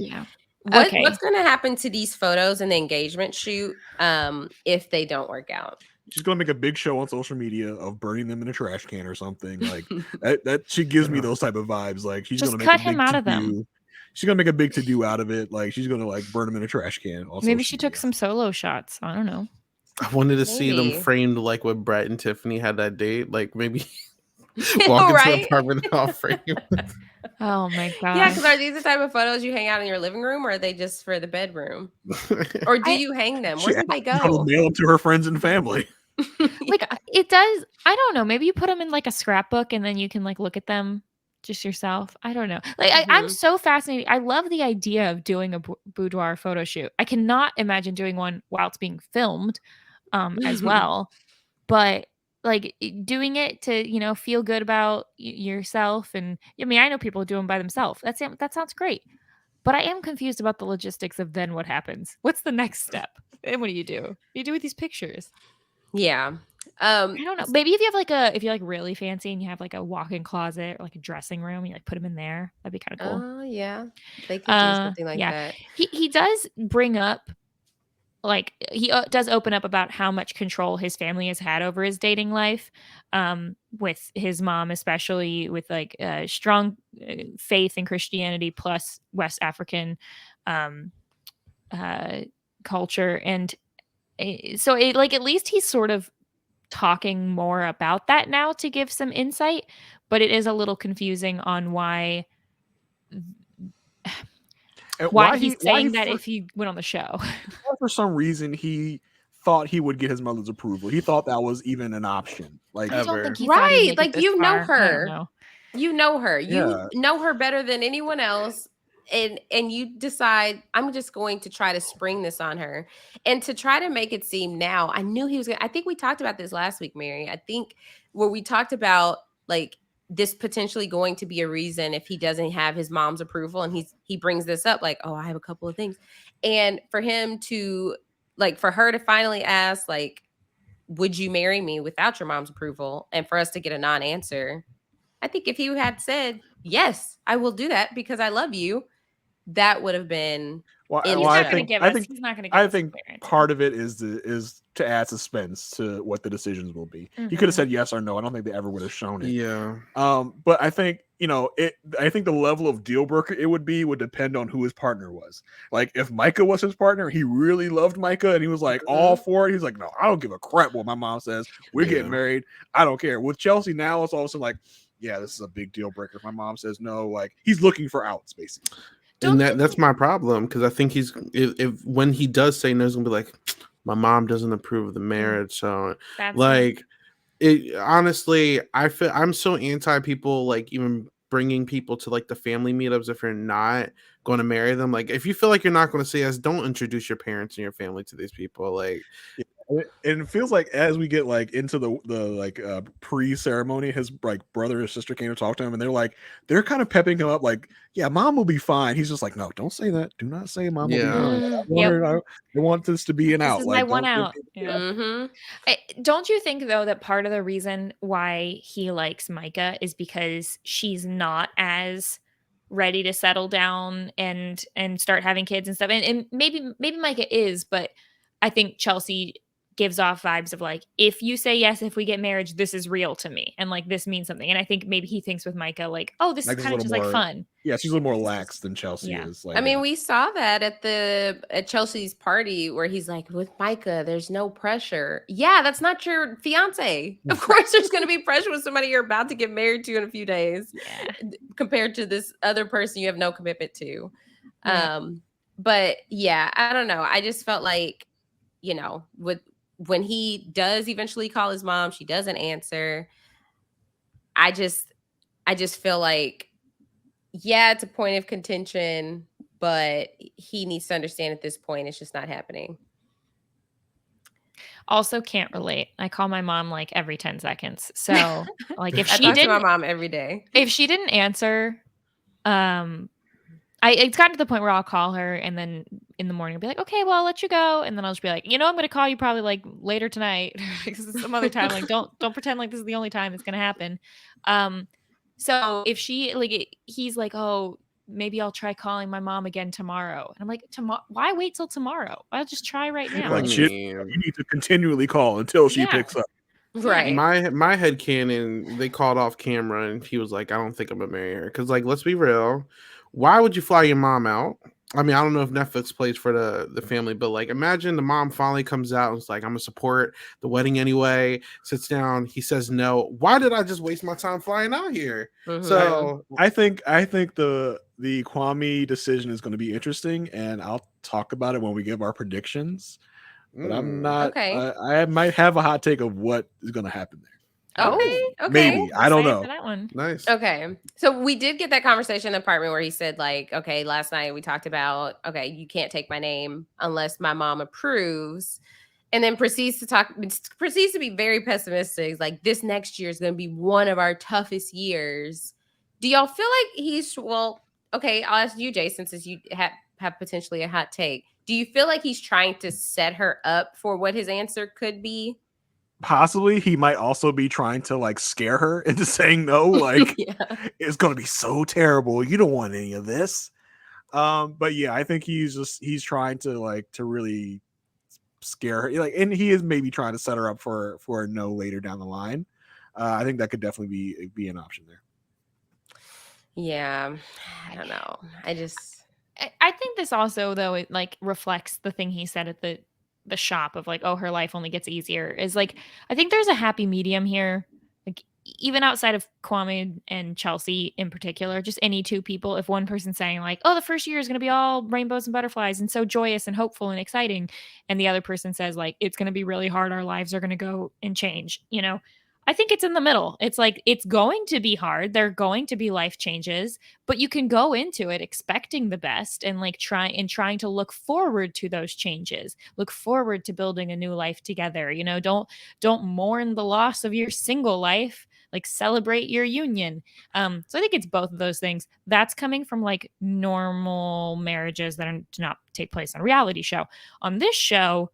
what's going to happen to these photos in the engagement shoot if they don't work out? She's gonna make a big show on social media of burning them in a trash can or something. Like that she gives me those type of vibes. Like, she's gonna make cut him out of them. She's gonna make a big to do out of it. Like, she's gonna like burn them in a trash can. Maybe she took some solo shots. I don't know. I wanted to see them framed like what Brett and Tiffany had that date. Like, maybe walk into an apartment all framed. Oh my god! Yeah, because are these the type of photos you hang out in your living room, or are they just for the bedroom? Or do you hang them? Where do they go? Mail them to her friends and family. Like, it does. I don't know. Maybe you put them in like a scrapbook, and then you can like look at them just yourself. I don't know. Like, I'm so fascinated. I love the idea of doing a boudoir photo shoot. I cannot imagine doing one while it's being filmed, as well. But like doing it to, feel good about yourself. And I mean, I know people do them by themselves. That sounds great. But I am confused about the logistics of then what happens. What's the next step? And what do? You do with these pictures? Yeah. I don't know. Maybe if you're like really fancy and you have like a walk-in closet or like a dressing room, you like put them in there. That'd be kind of cool. Oh yeah. They could do something like that. He does bring up, like, he does open up about how much control his family has had over his dating life, with his mom, especially with like strong faith in Christianity plus West African culture. And so at least he's sort of talking more about that now to give some insight, but it is a little confusing on why he's saying that if he went on the show. For some reason, he thought he would get his mother's approval. He thought that was even an option. Like, right? Like, you know her. You know her. You know her better than anyone else. And you decide, I'm just going to try to spring this on her, and to try to make it seem now. I knew he was going to. I think we talked about this last week, Mary. I think where we talked about like this potentially going to be a reason if he doesn't have his mom's approval, and he brings this up like, oh, I have a couple of things, and for him to like, for her to finally ask like, would you marry me without your mom's approval, and for us to get a non-answer. I think if he had said, yes, I will do that because I love you, that would have been in He's the not show. going to give us. He's not going to give I us think a clear answer. part of it is to add suspense to what the decisions will be. He could have said yes or no. I don't think they ever would have shown it. Yeah. But I think I think the level of deal breaker it would depend on who his partner was. Like if Micah was his partner, he really loved Micah and he was like all for it. He's like, no, I don't give a crap what my mom says. We're getting married. I don't care. With Chelsea now, it's all of a sudden like, yeah, this is a big deal breaker. If my mom says no, like he's looking for outs basically. And that's my problem because I think he's if when he does say no, he's gonna be like, my mom doesn't approve of the marriage. So That's like it honestly, I feel I'm so anti people like even bringing people to like the family meetups if you're not going to marry them. Like if you feel like you're not going to say yes, don't introduce your parents and your family to these people. Like and it feels like as we get like into the pre-ceremony, his like brother or sister came to talk to him and they're kind of pepping him up like, yeah, mom will be fine. He's just like, no, don't say that. Do not say mom will be fine. I want this to be an out. This is like my one out. Don't you think though that part of the reason why he likes Micah is because she's not as ready to settle down and start having kids and stuff, and maybe Micah is, but I think Chelsea gives off vibes of like, if you say yes, if we get marriage, this is real to me and like this means something. And I think maybe he thinks with Micah like, oh, this is kind of just like fun. Yeah, she's a little more lax than Chelsea is. Like, I mean, we saw that at Chelsea's party where he's like, with Micah, there's no pressure. Yeah, that's not your fiance. Of course, there's going to be pressure with somebody you're about to get married to in a few days, compared to this other person you have no commitment to. But yeah, I don't know. I just felt like, when he does eventually call his mom, she doesn't answer. I just feel like, yeah, it's a point of contention, but he needs to understand at this point it's just not happening. Also can't relate. I call my mom like every 10 seconds. So like if I she talk didn't to my mom every day. If she didn't answer, it's gotten to the point where I'll call her and then in the morning I'll be like, okay, well, I'll let you go. And then I'll just be like, I'm going to call you probably like later tonight some other time. Like, don't pretend like this is the only time it's going to happen. So if he's like, oh, maybe I'll try calling my mom again tomorrow. And I'm like, why wait till tomorrow? I'll just try right now. Like, you need to continually call until she picks up. Right. My headcanon, they called off camera and he was like, I don't think I'm gonna marry her. Because like, let's be real. Why would you fly your mom out? I mean, I don't know if Netflix plays for the family, but like imagine the mom finally comes out and it's like, I'm gonna support the wedding anyway, sits down, he says no. Why did I just waste my time flying out here? So I think the Kwame decision is going to be interesting, and I'll talk about it when we give our predictions. But I'm not I might have a hot take of what is going to happen there. Okay. Maybe. I don't know. That one. Nice. Okay. So we did get that conversation in the apartment where he said like, okay, last night we talked about, okay, you can't take my name unless my mom approves. And then proceeds to be very pessimistic. It's like, this next year is going to be one of our toughest years. Do y'all feel like okay, I'll ask you, Jason, since you have potentially a hot take. Do you feel like he's trying to set her up for what his answer could be? Possibly. He might also be trying to like scare her into saying no, like it's going to be so terrible, you don't want any of this. But yeah, I think he's trying to really scare her, like, and he is maybe trying to set her up for a no later down the line. I think that could definitely be an option there. Yeah, I don't know. I think this also, though, it like reflects the thing he said at the shop of like, oh, her life only gets easier. Is like, I think there's a happy medium here. Like, even outside of Kwame and Chelsea in particular, just any two people, if one person's saying like, oh, the first year is going to be all rainbows and butterflies and so joyous and hopeful and exciting, and the other person says like, it's going to be really hard, our lives are going to go and change, I think it's in the middle. It's like, it's going to be hard. There are going to be life changes, but you can go into it expecting the best and like trying to look forward to those changes, look forward to building a new life together. Don't mourn the loss of your single life, like celebrate your union. So I think it's both of those things. That's coming from like normal marriages that do not take place on a reality show. On this show,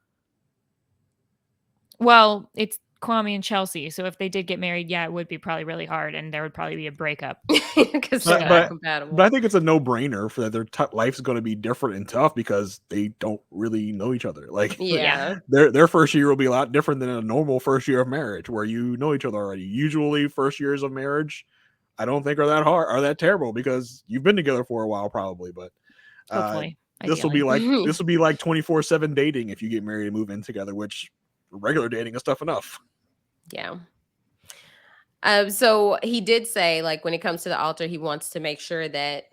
well, it's Kwame and Chelsea. So if they did get married, yeah, it would be probably really hard, and there would probably be a breakup because they're not compatible. But I think it's a no-brainer for that their life's going to be different and tough because they don't really know each other. Like, their first year will be a lot different than a normal first year of marriage where you know each other already. Usually, first years of marriage, I don't think are that hard, are that terrible because you've been together for a while, probably. But hopefully, this will be like 24/7 dating if you get married and move in together, which regular dating is tough enough. Yeah. So he did say, like, when it comes to the altar, he wants to make sure that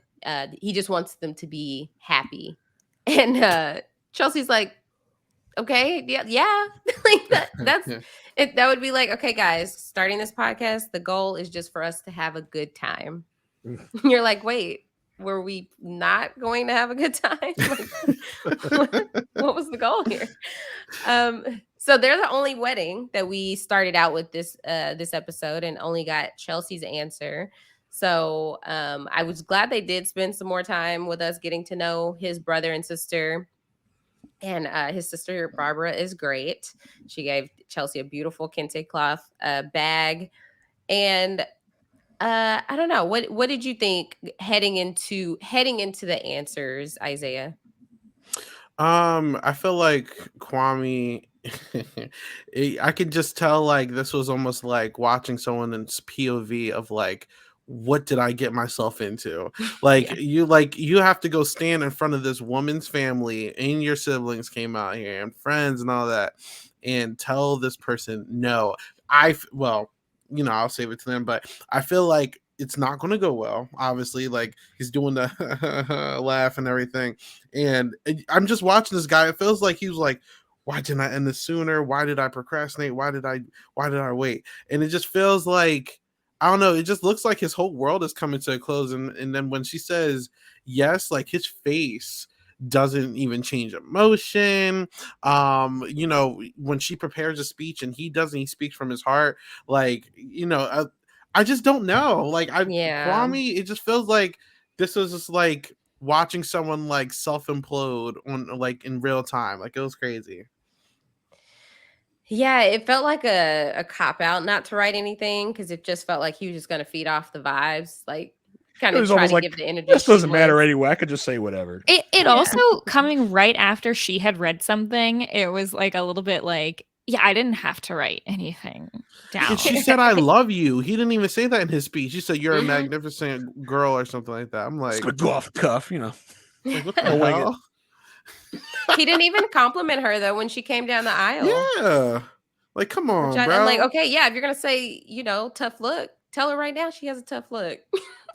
he just wants them to be happy. And Chelsea's like, okay, yeah. Like that's it. That would be like, okay, guys, starting this podcast, the goal is just for us to have a good time. You're like, wait, were we not going to have a good time? Like, what was the goal here? So they're the only wedding that we started out with this episode and only got Chelsea's answer. So I was glad they did spend some more time with us getting to know his brother and sister. And his sister Barbara is great. She gave Chelsea a beautiful kente cloth bag. And I don't know. What did you think heading into the answers, Isaiah? I feel like Kwame I could just tell like this was almost like watching someone's POV of like, what did I get myself into? Like you have to go stand in front of this woman's family and your siblings came out here and friends and all that and tell this person no. I'll save it to them, but I feel like it's not going to go well. Obviously, like he's doing the laugh and everything. And I'm just watching this guy. It feels like he was like, why didn't I end this sooner? Why did I procrastinate? Why did I wait? And it just feels like, I don't know. It just looks like his whole world is coming to a close. And then when she says yes, like his face doesn't even change emotion. When she prepares a speech and he speaks from his heart. Like, I just don't know. Like Kwame, it just feels like this was just like watching someone like self-implode on like in real time. Like it was crazy. Yeah, it felt like a cop out not to write anything because it just felt like he was just going to feed off the vibes, like kind of try to give the energy. This doesn't matter anyway. I could just say whatever. It also coming right after she had read something. It was like a little bit like, yeah, I didn't have to write anything down. And she said, "I love you." He didn't even say that in his speech. He said, "You're a magnificent girl" or something like that. I'm like, go off the cuff, Like, what the hell? He didn't even compliment her though when she came down the aisle. Yeah, like come on, bro. I'm like, okay, yeah, if you're gonna say, tough look, tell her right now she has a tough look.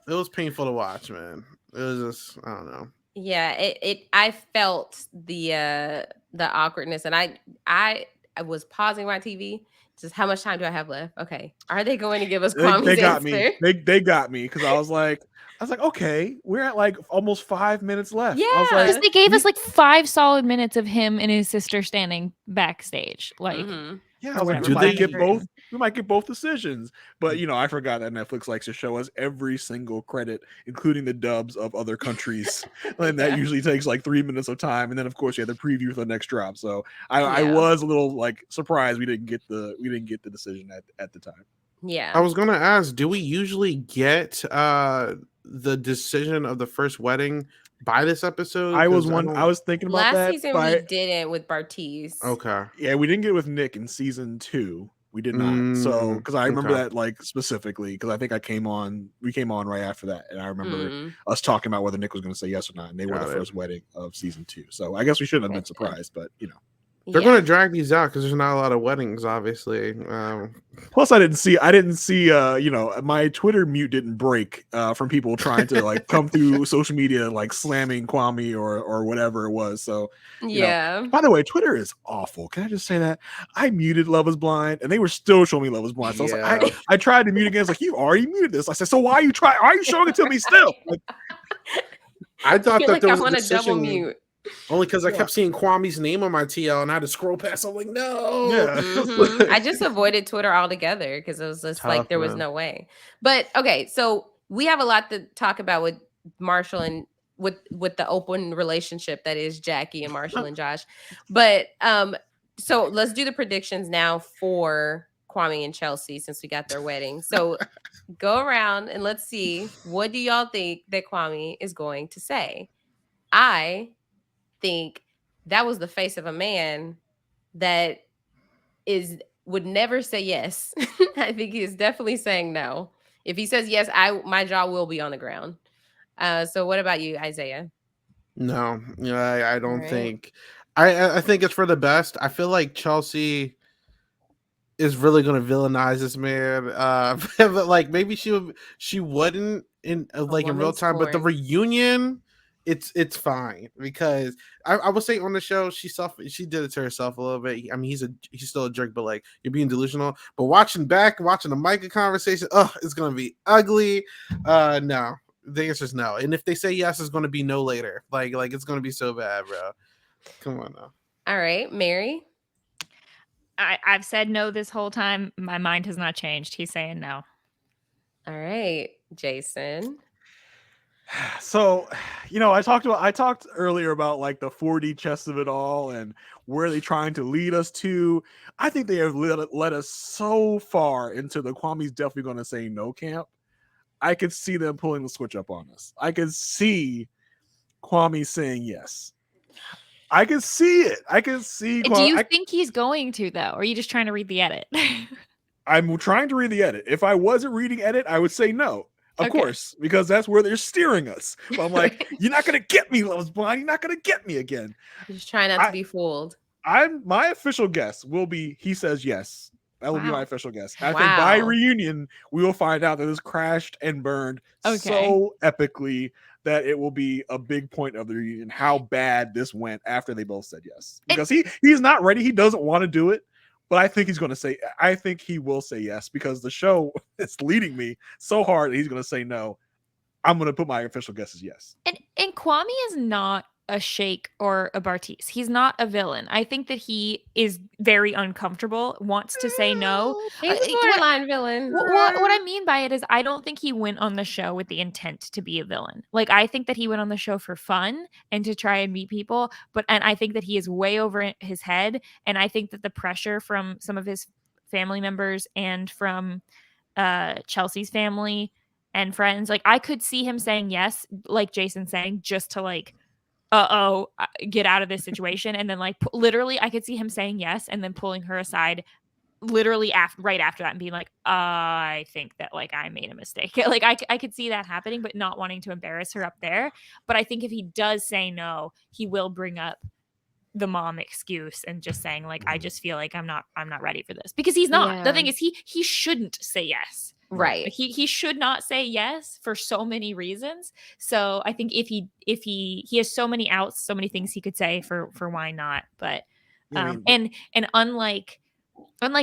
It was painful to watch, man. It was just, I don't know. Yeah, I felt the awkwardness, and I was pausing my TV. Just how much time do I have left? Okay, are they going to give us Kwame's they got answer? me. They got me because I was like, okay, we're at like almost 5 minutes left. Yeah, because they gave us like 5 solid minutes of him and his sister standing backstage. Like, yeah, I was like, we might get both decisions. But I forgot that Netflix likes to show us every single credit, including the dubs of other countries, and that usually takes like 3 minutes of time. And then of course you had the preview for the next drop. So I was a little like surprised we didn't get the decision at the time. Yeah, I was gonna ask, do we usually get the decision of the first wedding by this episode? I was thinking about last that. season we didn't with Bartiz. Okay. Yeah, we didn't get it with Nick in season 2. We did not. So because I remember that like specifically because I think we came on right after that, and I remember us talking about whether Nick was going to say yes or not, and they were the first wedding of season 2. So I guess we shouldn't have been surprised, but they're going to drag these out because there's not a lot of weddings, obviously. Plus, I didn't see. My Twitter mute didn't break from people trying to like come through social media like slamming Kwame or whatever it was. So by the way, Twitter is awful. Can I just say that I muted Love Is Blind and they were still showing me Love Is Blind. So I was like, I tried to mute again. It's like you already muted this. I said, so why are you showing it to me still? Like, I thought that there was I want to double mute. Only because I kept seeing Kwame's name on my TL and I had to scroll past. I'm like, no. Yeah. I just avoided Twitter altogether because it was just like there was no way. But okay, so we have a lot to talk about with Marshall and with the open relationship that is Jackie and Marshall and Josh. But so let's do the predictions now for Kwame and Chelsea since we got their wedding. So go around and let's see, what do y'all think that Kwame is going to say? I think that was the face of a man that would never say yes. I think he is definitely saying no. If he says yes, my jaw will be on the ground. So what about you, Isaiah? No, I don't Right. think. I think it's for the best. I feel like Chelsea is really going to villainize this man. But like maybe she wouldn't in like in real time, but the reunion, it's fine because I would say on the show she did it to herself a little bit. I mean he's still a jerk, but like you're being delusional. But watching the Micah conversation, it's gonna be ugly. No, the answer is no. And if they say yes, it's gonna be no later. Like it's gonna be so bad, bro. Come on now. All right, Mary. I've said no this whole time. My mind has not changed. He's saying no. All right, Jason. So, I talked earlier about like the 4D chess of it all and where they're trying to lead us to. I think they have led us so far into the Kwame's definitely going to say no camp. I could see them pulling the switch up on us. I could see Kwame saying yes. I can see it. I can see. Do you think he's going to, though? Or are you just trying to read the edit? I'm trying to read the edit. If I wasn't reading edit, I would say no. Of course, because that's where they're steering us. But I'm like, you're not going to get me, Love is Blind. You're not going to get me again. You're just trying not to be fooled. My official guess will be he says yes. That will be my official guess. I think by reunion, we will find out that this crashed and burned so epically that it will be a big point of the reunion, how bad this went after they both said yes. Because he's not ready. He doesn't want to do it. But I think I think he will say yes because the show is leading me so hard that he's going to say no. I'm going to put my official guess as yes. And Kwame is not a Shake or a Bartiz. He's not a villain. I think that he is very uncomfortable, wants to say no. He's a borderline villain. What I mean by it is I don't think he went on the show with the intent to be a villain. Like, I think that he went on the show for fun and to try and meet people. And I think that he is way over his head. And I think that the pressure from some of his family members and from Chelsea's family and friends, like, I could see him saying yes, like Jason saying, just to like, get out of this situation. And then like literally I could see him saying yes and then pulling her aside literally right after that and being like, I think that like I made a mistake. Like I could see that happening, but not wanting to embarrass her up there. But I think if he does say no, he will bring up the mom excuse and just saying like, I just feel like I'm not ready for this, because he's not. Yeah. The thing is he shouldn't say yes. Right. Like he should not say yes for so many reasons. So I think if he has so many outs, so many things he could say for why not. But and unlike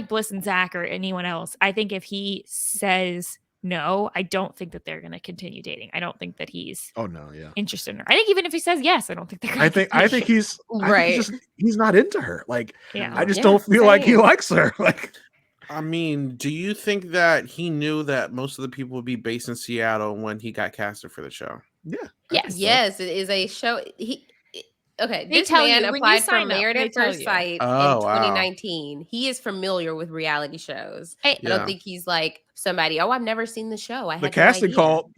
Bliss and Zach or anyone else, I think if he says no, I don't think that they're going to continue dating. I don't think that he's interested in her. I think even if he says yes, I don't think they're going to. I think he's right. He's not into her. Like I just don't feel same. like he likes her. Like. I mean, do you think that he knew that most of the people would be based in Seattle when he got casted for the show? Yeah. Yes, it is a show. This man applied for Married at First Sight in 2019. Wow. He is familiar with reality shows. I don't think he's like somebody, I've never seen the show. The casting call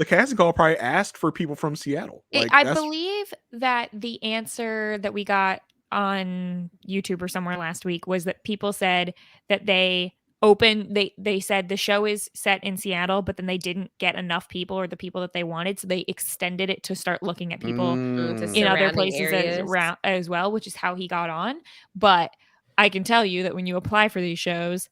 probably asked for people from Seattle. I believe that the answer that we got on YouTube or somewhere last week was that people said that they said the show is set in Seattle, but then they didn't get enough people or the people that they wanted, so they extended it to start looking at people in other places as well, which is how he got on. But I can tell you that when you apply for these shows,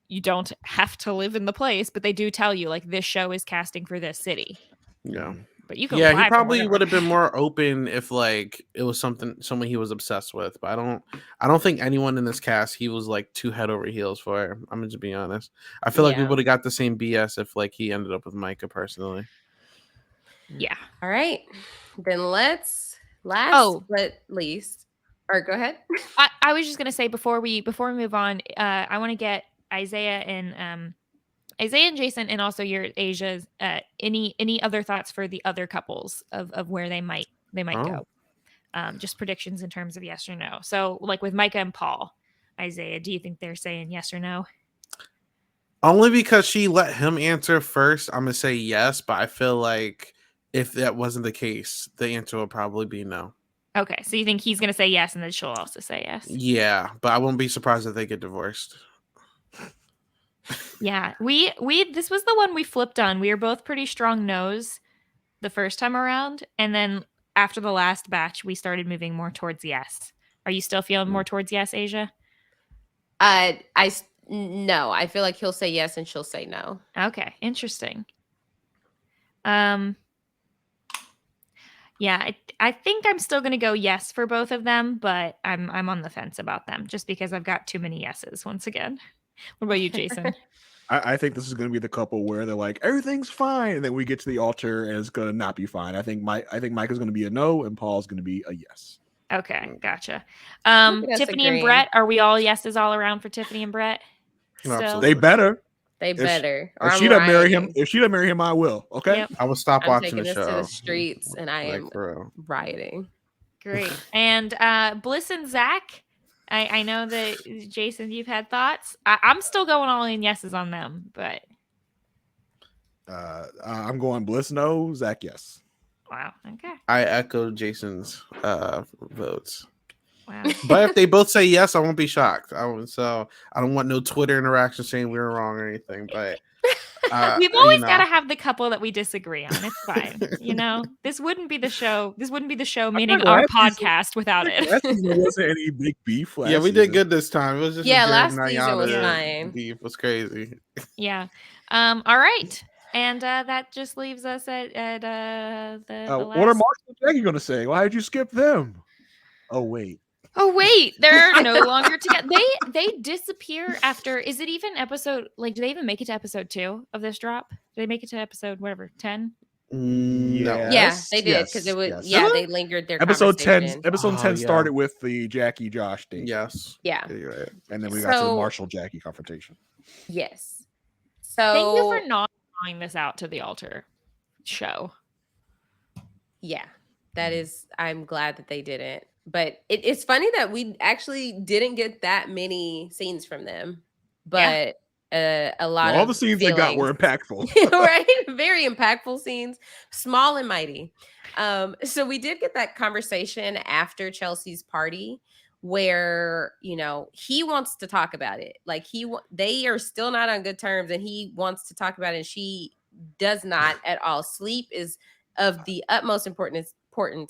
you don't have to live in the place, but they do tell you like this show is casting for this city. Yeah. But you can he probably would have been more open if like it was someone he was obsessed with. But I don't think anyone in this cast he was like too head over heels for. I'm gonna just be honest. I feel like we would have got the same BS if like he ended up with Micah personally. Yeah. All right. Then last but least, or go ahead. I was just gonna say before we move on, I want to get Isaiah and Jason, and also your Asia's any other thoughts for the other couples of where they might go. Just predictions in terms of yes or no. So like with Micah and Paul, Isaiah, do you think they're saying yes or no? Only because she let him answer first, I'm gonna say yes, but I feel like if that wasn't the case, the answer would probably be no. Okay, so you think he's gonna say yes, and then she'll also say yes? Yeah, but I wouldn't be surprised if they get divorced. Yeah, we this was the one we flipped on. We were both pretty strong no's the first time around, and then after the last batch, we started moving more towards yes. Are you still feeling more towards yes, Aysha? No, I feel like he'll say yes and she'll say no. Okay, interesting. Yeah, I think I'm still gonna go yes for both of them, but I'm on the fence about them just because I've got too many yeses once again. What about you, Jason? I think this is going to be the couple where they're like, everything's fine, and then we get to the altar and it's going to not be fine. I think Micah's going to be a no, and Paul's going to be a yes. Okay, gotcha. Look at us Tiffany and agreeing. Brett, are we all yeses all around for Tiffany and Brett? No, Still? absolutely. They better. They better. If she doesn't marry him, I will. Okay. Yep. I will stop I'm watching taking the this show. to the streets, and I am for real. rioting. Great. And Bliss and Zach, I know that, Jason, you've had thoughts. I'm still going all in yeses on them, but I'm going Bliss no, Zach yes. wow. Okay. I echo Jason's votes. Wow. But if they both say yes, I won't be shocked. So I don't want no Twitter interaction saying we were wrong or anything. But we've always got to have the couple that we disagree on. It's fine. This wouldn't be the show. This wouldn't be the show, meaning our podcast, without it. Last season there wasn't any big beef. Yeah, we did good this time. It was just last season was fine. Beef was crazy. Yeah. All right. And that just leaves us at the last... What are Marshall and Jackie going to say? Why did you skip them? Oh wait, they're no longer together. They disappear after. Is it even episode? Like, do they even make it to episode 2 of this drop? Do they make it to episode whatever 10? No. Yeah, they did because it was. Yes. Yeah, they lingered their Episode 10. conversation. Episode 10 started with the Jackie Josh date. Yes. Yeah. You're right. And then we got to the Marshall Jackie confrontation. Yes. So Thank you for not drawing this out to the altar show. Yeah, that is. I'm glad that they didn't. But it's funny that we actually didn't get that many scenes from them. But a lot of all the scenes they got were impactful. Right? Very impactful scenes, small and mighty. So we did get that conversation after Chelsea's party where, he wants to talk about it. Like they are still not on good terms and he wants to talk about it and she does not at all. Sleep is of the utmost importance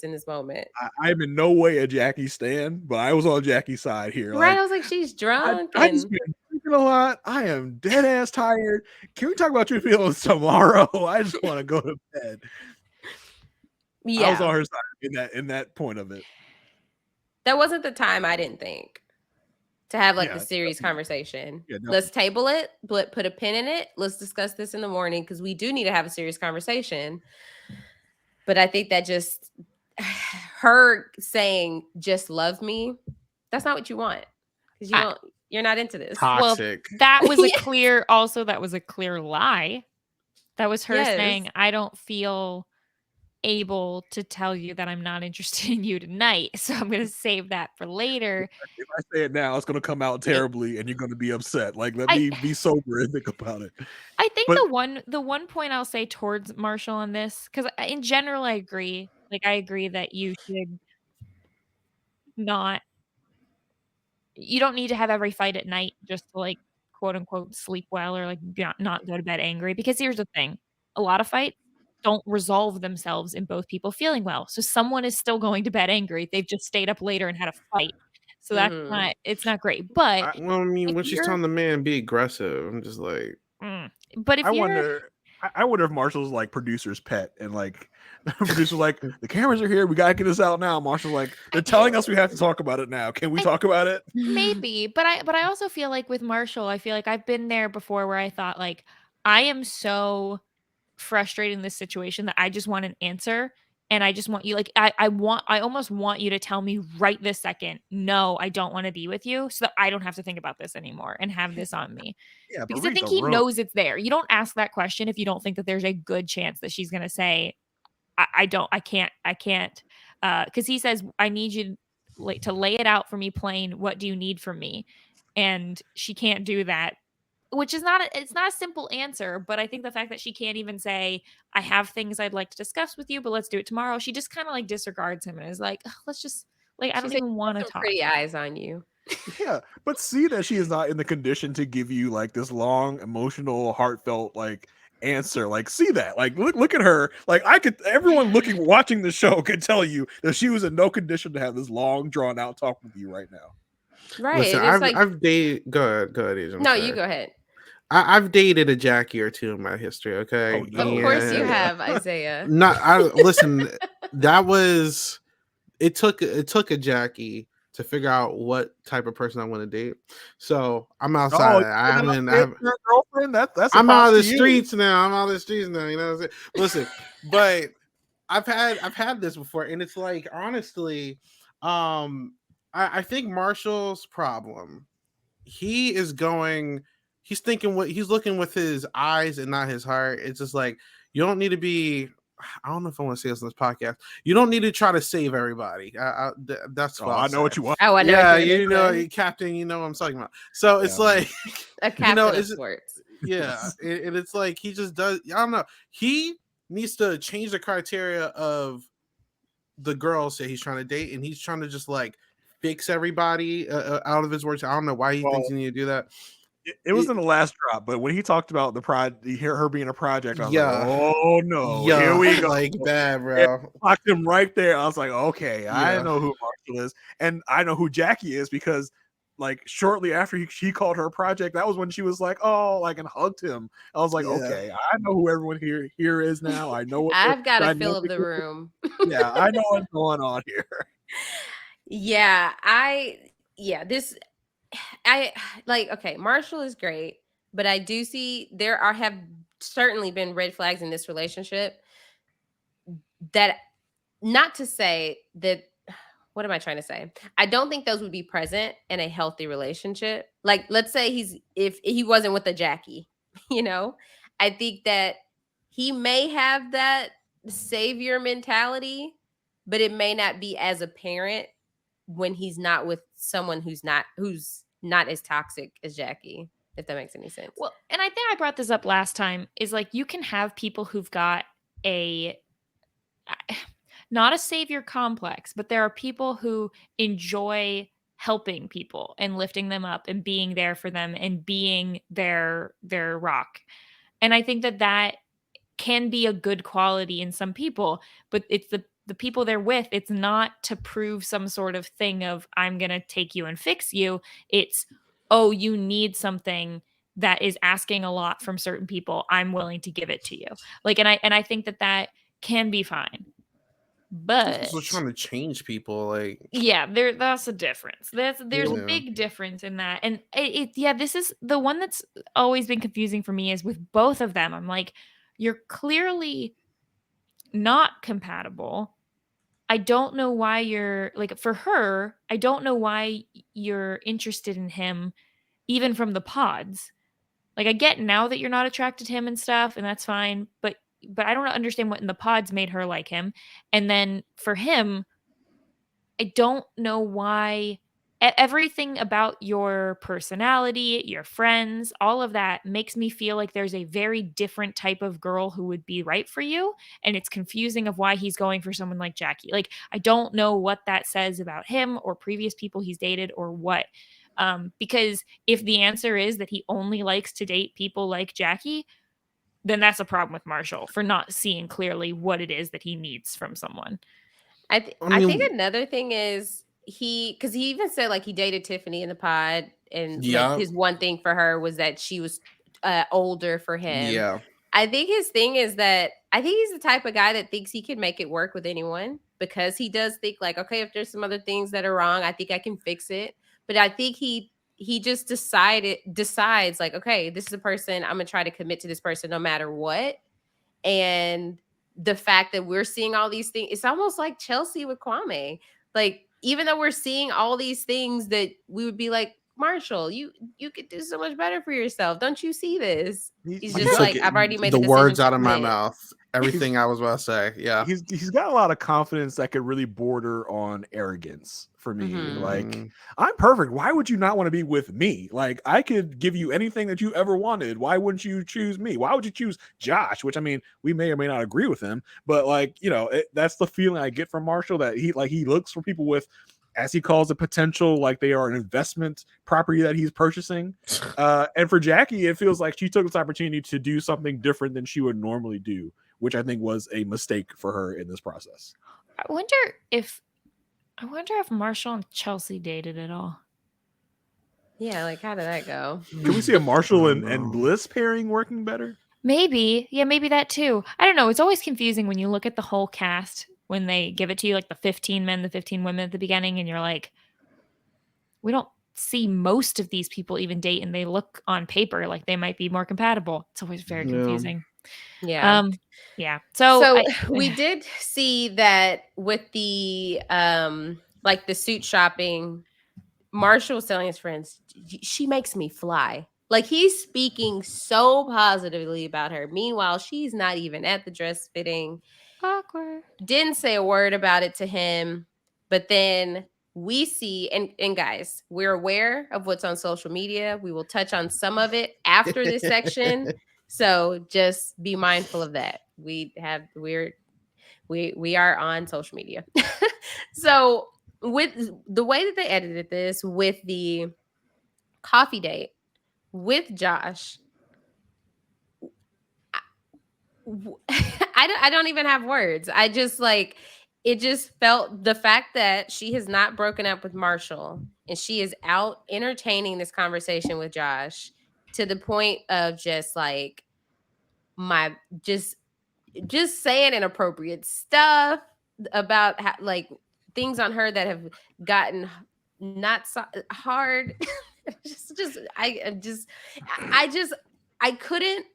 in this moment. I'm in no way a Jackie stan, but I was on Jackie's side here. Right. I was like, she's drunk. I just been drinking a lot. I am dead ass tired. Can we talk about your feelings tomorrow? I just want to go to bed. Yeah. I was on her side in that point of it. That wasn't the time, I didn't think, to have the serious conversation. Yeah, let's table it, put a pin in it. Let's discuss this in the morning because we do need to have a serious conversation. But I think that just her saying just love me, that's not what you want. Because you're not into this. Toxic. Well, that was a clear lie. That was her saying, I don't feel able to tell you that I'm not interested in you tonight. So I'm going to save that for later. If I say it now, it's going to come out terribly and you're going to be upset. Like, let me be sober and think about it. I think the one point I'll say towards Marshall on this, because in general, I agree. Like, I agree that you should not, you don't need to have every fight at night just to quote unquote sleep well or not go to bed angry. Because here's the thing. A lot of fights don't resolve themselves in both people feeling well. So someone is still going to bed angry. They've just stayed up later and had a fight. So that's it's not great. But when she's telling the man be aggressive, I'm just like, but if I wonder if Marshall's producer's pet and the producer's the cameras are here. We got to get this out now. Marshall's they're telling us we have to talk about it now. Can we talk about it? Maybe. But I also feel like with Marshall, I feel like I've been there before where I thought I am so frustrated in this situation that I just want an answer. And I just want you, I almost want you to tell me right this second, no, I don't want to be with you so that I don't have to think about this anymore and have this on me. Yeah, because I think he knows it's there. You don't ask that question if you don't think that there's a good chance that she's going to say, I can't. Because he says, I need you to lay it out for me plain. What do you need from me? And she can't do that which is it's not a simple answer, but I think the fact that she can't even say, I have things I'd like to discuss with you, but let's do it tomorrow. She just kind of like disregards him and is like, let's just like, I don't even want to talk. Pretty eyes on you. Yeah, but see that she is not in the condition to give you like this long, emotional, heartfelt like answer. Like, see that? Like, look at her. Like, everyone watching the show could tell you that she was in no condition to have this long, drawn out talk with you right now. Right. Listen, I've dated. Go ahead, Asian. No, you go ahead. I've dated a Jackie or two in my history. Okay, Oh, no. Of course you have, Isaiah. Listen. That was. It took a Jackie to figure out what type of person I want to date. So I'm outside. I haven't girlfriend. That's. I'm out of the streets now. I'm out of the streets now. You know what I'm saying? Listen, but I've had this before, and it's like honestly, I think Marshall's problem. He's thinking he's looking with his eyes and not his heart. It's just like you don't need to be. I don't know if I want to say this on this podcast. You don't need to try to save everybody. That's what I know what you want. Oh, I know. Yeah, you know, Captain. You know what I'm talking about. So it's like a captain of sports. Yeah, and it's like he just does. I don't know. He needs to change the criteria of the girls that he's trying to date, and he's trying to just like fix everybody out of his words. I don't know why he thinks he need to do that. It was in the last drop, but when he talked about her being a project, I was like, oh no, here we go. Like bad, bro. Locked him right there. I was like, okay, Yeah. I know who Marshall is, and I know who Jackie is because like shortly after he called her a project, that was when she was like, oh, like and hugged him. I was like, okay, I know who everyone here is now. I know what I've got a feel of the room. Yeah, I know what's going on here. I like, okay, Marshall is great, but I do see have certainly been red flags in this relationship that, not to say that, what am I trying to say? I don't think those would be present in a healthy relationship. Like, let's say if he wasn't with a Jackie, you know, I think that he may have that savior mentality, but it may not be as apparent when he's not with someone who's not as toxic as Jackie, if that makes any sense. Well, and I think I brought this up last time, is like you can have people who've got not a savior complex, but there are people who enjoy helping people and lifting them up and being there for them and being their rock. And I think that can be a good quality in some people, but it's the people they're with. It's not to prove some sort of thing of I'm going to take you and fix you. It's, oh, you need something that is asking a lot from certain people. I'm willing to give it to you. Like, and I think that can be fine. But we're trying to change people, like, yeah, that's a difference. There's a big difference in that. And this is the one that's always been confusing for me, is with both of them. I'm like, you're clearly not compatible. I don't know why you're like, for her, I don't know why you're interested in him, even from the pods. Like, I get now that you're not attracted to him and stuff, and that's fine, but I don't understand what in the pods made her like him. And then for him, I don't know why. Everything about your personality, your friends, all of that makes me feel like there's a very different type of girl who would be right for you. And it's confusing of why he's going for someone like Jackie. Like, I don't know what that says about him or previous people he's dated or what. Because if the answer is that he only likes to date people like Jackie, then that's a problem with Marshall for not seeing clearly what it is that he needs from someone. I think another thing is because he even said like he dated Tiffany in the pod, and like his one thing for her was that she was older for him. Yeah. I think his thing is that I think he's the type of guy that thinks he can make it work with anyone, because he does think like, okay, if there's some other things that are wrong, I think I can fix it. But I think he just decides like, okay, this is a person, I'm gonna try to commit to this person no matter what. And the fact that we're seeing all these things, it's almost like Chelsea with Kwame. Like, even though we're seeing all these things that we would be like, Marshall, you could do so much better for yourself. Don't you see this? He's He just does. like, I've already made the the words decision out to of my quit. mouth. Everything I was about to say. Yeah. He's got a lot of confidence that could really border on arrogance for me. Like, I'm perfect. Why would you not want to be with me? Like, I could give you anything that you ever wanted. Why wouldn't you choose me? Why would you choose Josh? Which, I mean, we may or may not agree with him, but like, you know, that's the feeling I get from Marshall, that he looks for people with, as he calls it, potential, like they are an investment property that he's purchasing. And for Jackie, it feels like she took this opportunity to do something different than she would normally do, which I think was a mistake for her in this process. I wonder if Marshall and Chelsea dated at all. Yeah, like how did that go? Can we see a Marshall and Bliss pairing working better? Maybe. Yeah, maybe that too. I don't know. It's always confusing when you look at the whole cast when they give it to you, like the 15 men, the 15 women at the beginning, and you're like, we don't see most of these people even date, and they look on paper like they might be more compatible. It's always very confusing. Yeah. Yeah. So we did see that with the like the suit shopping, Marshall was telling his friends, she makes me fly. Like, he's speaking so positively about her. Meanwhile, she's not even at the dress fitting. Awkward. Didn't say a word about it to him. But then we see, and guys, we're aware of what's on social media. We will touch on some of it after this section. So just be mindful of that. We are on social media. So with the way that they edited this, with the coffee date with Josh, I don't even have words. I just like, it just felt, the fact that she has not broken up with Marshall and she is out entertaining this conversation with Josh to the point of just like just saying inappropriate stuff about how, like, things on her that have gotten not so hard. I couldn't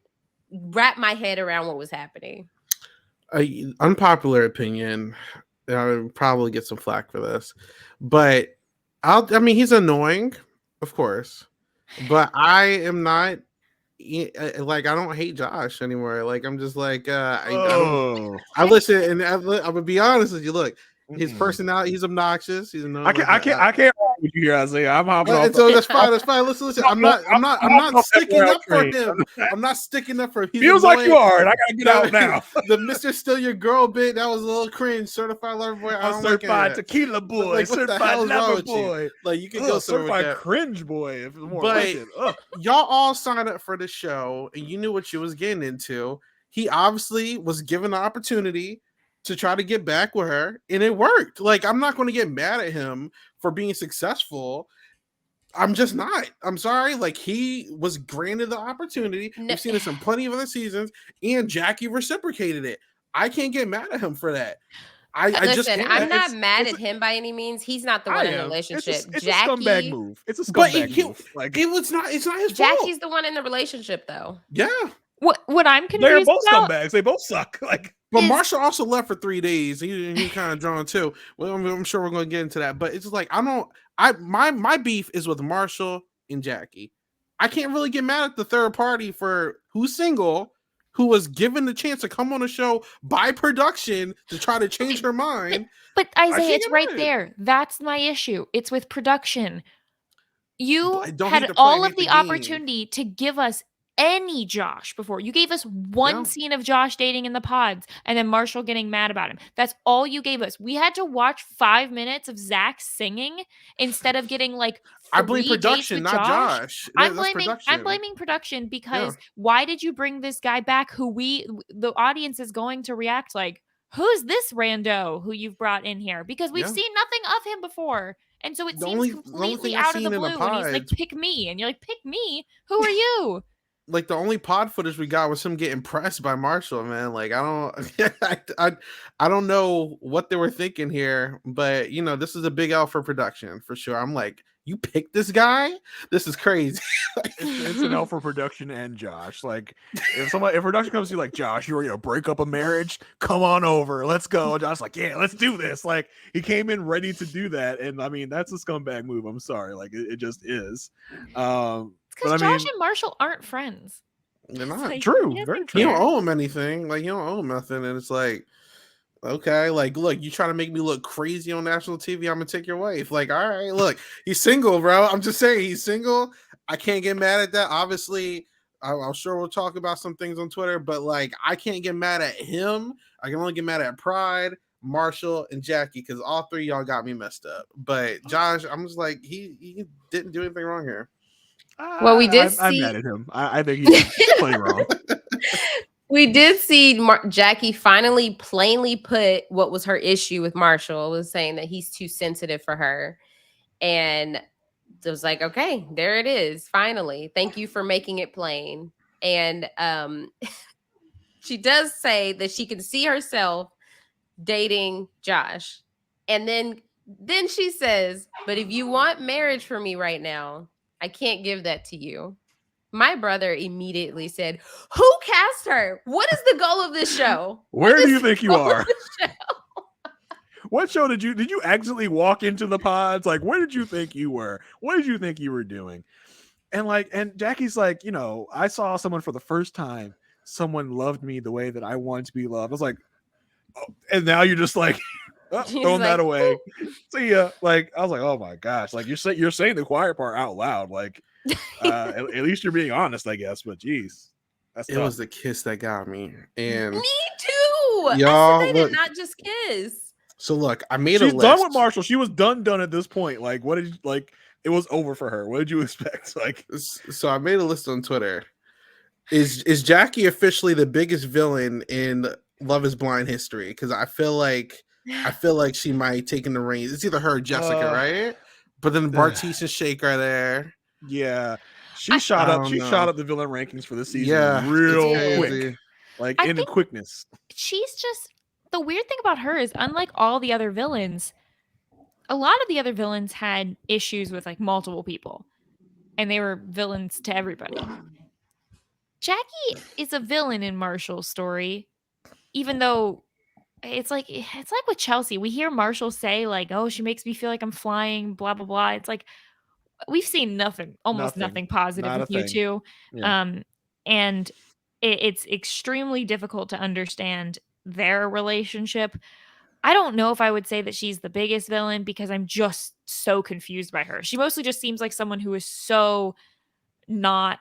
wrap my head around what was happening. Unpopular opinion. I'll probably get some flack for this, but I mean, he's annoying, of course, but I am not like, I don't hate Josh anymore. Like, I'm just like, I listen, and I'm gonna be honest with you. Look, his personality, he's obnoxious. He's annoying. I can't with you here, Isaiah. I'm hopping off. So that's fine. That's fine. Listen. I'm not sticking up for him. I'm not sticking up for him. Feels annoying. Like you are, and I gotta get out now. The Mr. Still Your Girl bit, that was a little cringe. Certified lover boy. I'm certified tequila boy. Like, certified lover boy. Like, you can go certified cringe boy. If it's more but like it. Y'all all signed up for the show, and you knew what you was getting into. He obviously was given the opportunity to try to get back with her, and it worked. Like, I'm not going to get mad at him for being successful. I'm just not. I'm sorry. Like, he was granted the opportunity. We've seen this in plenty of other seasons, and Jackie reciprocated it. I can't get mad at him for that. Listen, I'm not mad at him by any means. He's not the one in the relationship. It's Jackie, a scumbag move. It's a scumbag move. Like, it's not his fault. Jackie's the one in the relationship, though. Yeah. What I'm confused They're both about, scumbags. They both suck. Like, but Marshall also left for 3 days. He kind of drawn too. Well, I'm sure we're going to get into that. But it's just like, my beef is with Marshall and Jackie. I can't really get mad at the third party for who's single, who was given the chance to come on a show by production to try to change her mind. But Isaiah, it's right there. That's my issue. It's with production. You had all of the opportunity to give us any Josh before. You gave us one scene of Josh dating in the pods and then Marshall getting mad about him. That's all you gave us. We had to watch 5 minutes of Zach singing instead of getting like I blame production, not Josh. I'm blaming production because why did you bring this guy back who the audience is going to react like, who's this rando who you've brought in here? Because we've seen nothing of him before. And so it seems completely out of the blue when he's like, pick me. And you're like, pick me? Who are you? Like, the only pod footage we got was him getting pressed by Marshall, man. Like, I don't know what they were thinking here, but this is a big L for production for sure. I'm like, you picked this guy? This is crazy. It's an L for production and Josh. Like, if production comes to you like, Josh, you're gonna break up a marriage, come on over, let's go. Josh's like, yeah, let's do this. Like, he came in ready to do that, and I mean, that's a scumbag move. I'm sorry, like it just is. It's because Josh and Marshall aren't friends. They're not. Like, true, very true. You don't owe him anything. Like, you don't owe him nothing, and it's like, okay, like, look, you trying to make me look crazy on national TV, I'm gonna take your wife. Like, all right, look, he's single, bro. I'm just saying he's single. I can't get mad at that. Obviously, I'm sure we'll talk about some things on Twitter, but like, I can't get mad at him. I can only get mad at Pride, Marshall, and Jackie, because all three of y'all got me messed up. But Josh, I'm just like, he didn't do anything wrong here. Well, we did I'm mad at him. I think he's playing wrong. We did see Jackie finally plainly put what was her issue with Marshall, was saying that he's too sensitive for her. And it was like, okay, there it is. Finally. Thank you for making it plain. And she does say that she can see herself dating Josh. And then she says, but if you want marriage for me right now, I can't give that to you. My brother immediately said, who cast her? What is the goal of this show? Where do you think you are? What show did you accidentally walk into the pods? Like, where did you think you were? What did you think you were doing? And Jackie's like, I saw someone for the first time. Someone loved me the way that I wanted to be loved. I was like, oh, and now you're just like, throwing that away. See ya. Like, I was like, oh my gosh. Like, you're saying the quiet part out loud. Like, at least you're being honest, I guess. But geez, it was the kiss that got me. And me too. Y'all, I said they did not just kiss. So look, I made a list. She's done with Marshall. She was done at this point. Like, what did it was over for her. What did you expect? Like, so I made a list on Twitter. Is Jackie officially the biggest villain in Love Is Blind history? Because I feel like she might take in the reins. It's either her or Jessica, right? But then Bartiz and Shake are there. Yeah, she shot up the villain rankings for this season, real quick, like in quickness. She's just, the weird thing about her is, unlike all the other villains, a lot of the other villains had issues with like multiple people, and they were villains to everybody. Jackie is a villain in Marshall's story, even though it's like with Chelsea. We hear Marshall say like, "Oh, she makes me feel like I'm flying," blah blah blah. It's like, we've seen almost nothing positive with you two. Yeah. And it's extremely difficult to understand their relationship. I don't know if I would say that she's the biggest villain, because I'm just so confused by her. She mostly just seems like someone who is so not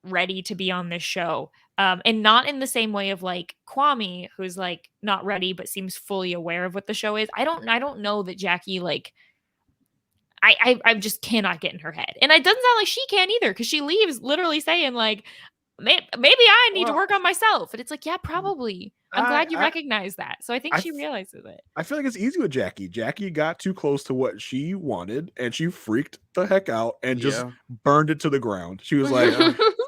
ready to be on this show. And not in the same way of like Kwame, who's like not ready but seems fully aware of what the show is. I don't know that Jackie, like, I just cannot get in her head. And it doesn't sound like she can either, because she leaves literally saying like, maybe I need to work on myself. And it's like, yeah, probably. I'm glad you recognize that. So I think she realizes it. I feel like it's easy with Jackie. Jackie got too close to what she wanted, and she freaked the heck out and just burned it to the ground. She was like,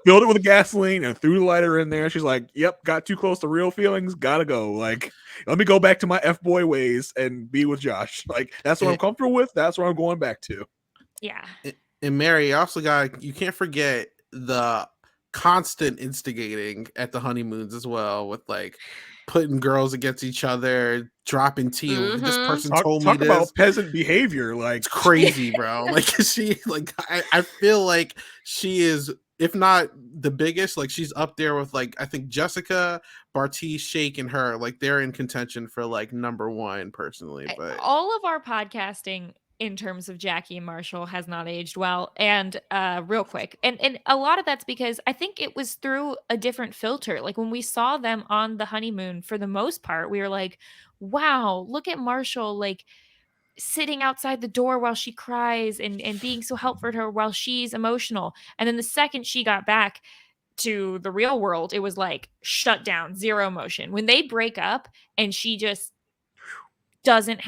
filled it with gasoline and threw the lighter in there. She's like, yep, got too close to real feelings. Gotta go. Like, let me go back to my F-boy ways and be with Josh. Like, that's what I'm comfortable with. That's what I'm going back to. Yeah. And Mary, you can't forget the constant instigating at the honeymoons as well, with like putting girls against each other, dropping tea. Mm-hmm. This person told me this. Talk about peasant behavior. Like, it's crazy, bro. Like, she, like, I feel like she is, if not the biggest, like, she's up there with, like, I think Jessica, Bartiz, Shake, and her. Like, they're in contention for like number one personally. But all of our podcasting in terms of Jackie and Marshall has not aged well. And real quick, and a lot of that's because I think it was through a different filter. Like, when we saw them on the honeymoon, for the most part, we were like, wow, look at Marshall, like, sitting outside the door while she cries and being so helpful to her while she's emotional. And then the second she got back to the real world, it was like shut down, zero emotion. When they break up and she just doesn't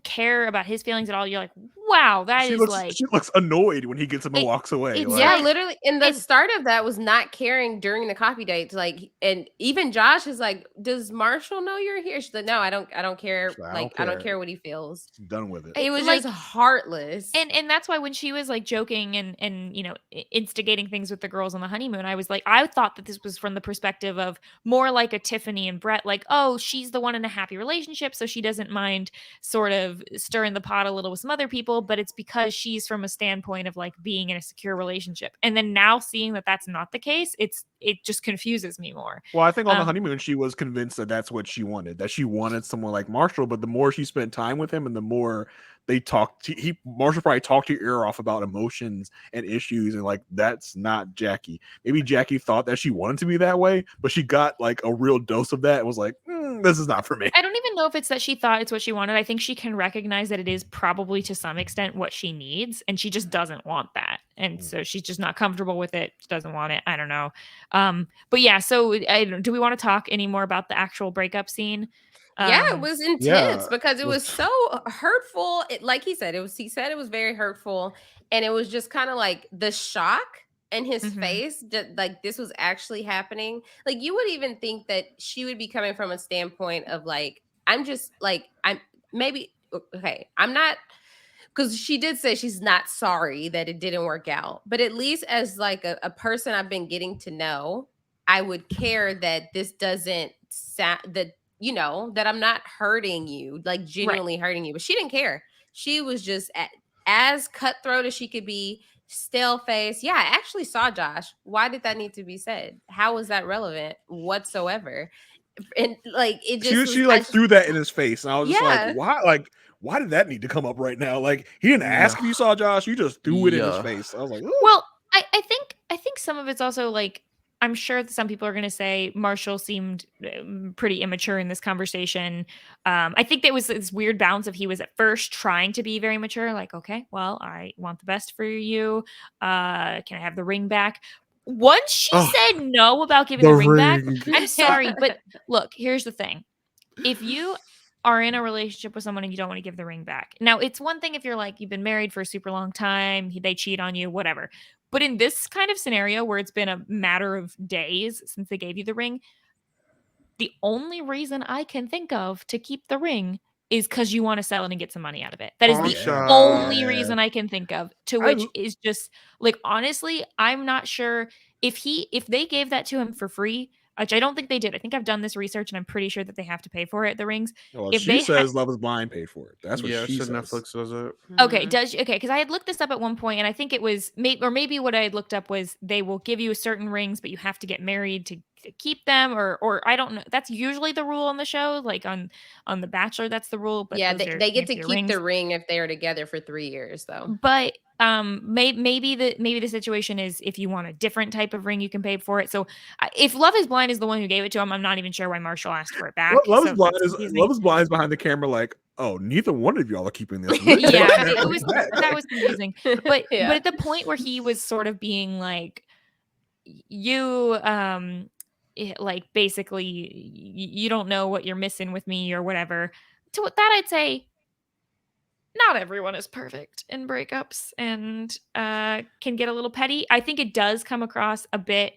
care about his feelings at all, you're like, wow, that she is looks like she looks annoyed when he gets up and walks away. it's Like, Yeah, literally. And the and- start of that was not caring during the coffee dates. Like, and even Josh is like, "Does Marshall know you're here?" She's like, "No, I don't. I don't care. I don't Like, I don't care. care what he feels." she's done with it. It was like, just heartless. and that's why when she was like joking and you know instigating things with the girls on the honeymoon, I was like, I thought that this was from the perspective of more like a Tiffany and Brett, like, oh, she's the one in a happy relationship, so she doesn't mind sort of stirring the pot a little with some other people, but it's because she's from a standpoint of like being in a secure relationship. And then now seeing that that's not the case, it just confuses me more. Well, I think on the honeymoon, she was convinced that that's what she wanted, that she wanted someone like Marshall. But the more she spent time with him and the more they talked, Marshall probably talked your ear off about emotions and issues. And like, that's not Jackie. Maybe Jackie thought that she wanted to be that way, but she got like a real dose of that and was like, this is not for me. I don't even know if it's that she thought it's what she wanted. I think she can recognize that it is probably to some extent what she needs, and she just doesn't want that. And so she's just not comfortable with it. She doesn't want it. I don't know. But yeah, so do we want to talk any more about the actual breakup scene? Yeah, it was intense because it was so hurtful. Like he said, he said it was very hurtful. And it was just kind of like the shock in his face that like this was actually happening. Like you would even think that she would be coming from a standpoint of like, I'm not, because she did say she's not sorry that it didn't work out. But at least as like a person I've been getting to know, I would care that this doesn't sound that that I'm not hurting you, like genuinely hurting you. But she didn't care. She was just as cutthroat as she could be, stale face. Yeah, I actually saw Josh. Why did that need to be said? How was that relevant whatsoever? And like it just she threw that in his face, and I was just like, why? Like, why did that need to come up right now? Like, he didn't ask if you saw Josh. You just threw it in his face. I was like, ooh. Well, I think some of it's also like, I'm sure that some people are going to say Marshall seemed pretty immature in this conversation. I think there was this weird balance of he was at first trying to be very mature, like, okay, well, I want the best for you. Can I have the ring back? Once she said no about giving the ring back, I'm sorry, but look, here's the thing. If you are in a relationship with someone and you don't want to give the ring back. Now, it's one thing if you're like, you've been married for a super long time, they cheat on you, whatever. But in this kind of scenario where it's been a matter of days since they gave you the ring, the only reason I can think of to keep the ring is because you want to sell it and get some money out of it. That is the only reason I can think of. To which is just like, honestly, I'm not sure if they gave that to him for free, which I don't think they did. I think I've done this research and I'm pretty sure that they have to pay for it, the rings. Well, if she says Love is Blind paid for it. That's what she says. Netflix does it. Okay, because I had looked this up at one point, and I think it was maybe what I had looked up was they will give you certain rings, but you have to get married to keep them, or I don't know. That's usually the rule on the show, like on the Bachelor, that's the rule. But yeah, they get to keep the ring if they're together for 3 years, though. But maybe the situation is if you want a different type of ring, you can pay for it. So if Love is Blind is the one who gave it to him, I'm not even sure why Marshall asked for it back. Love is Blind is behind the camera, like, oh, neither one of y'all are keeping this. Yeah, that was confusing. But at the point where he was sort of being like, you like basically you don't know what you're missing with me or whatever. To that I'd say, not everyone is perfect in breakups and can get a little petty. I think it does come across a bit.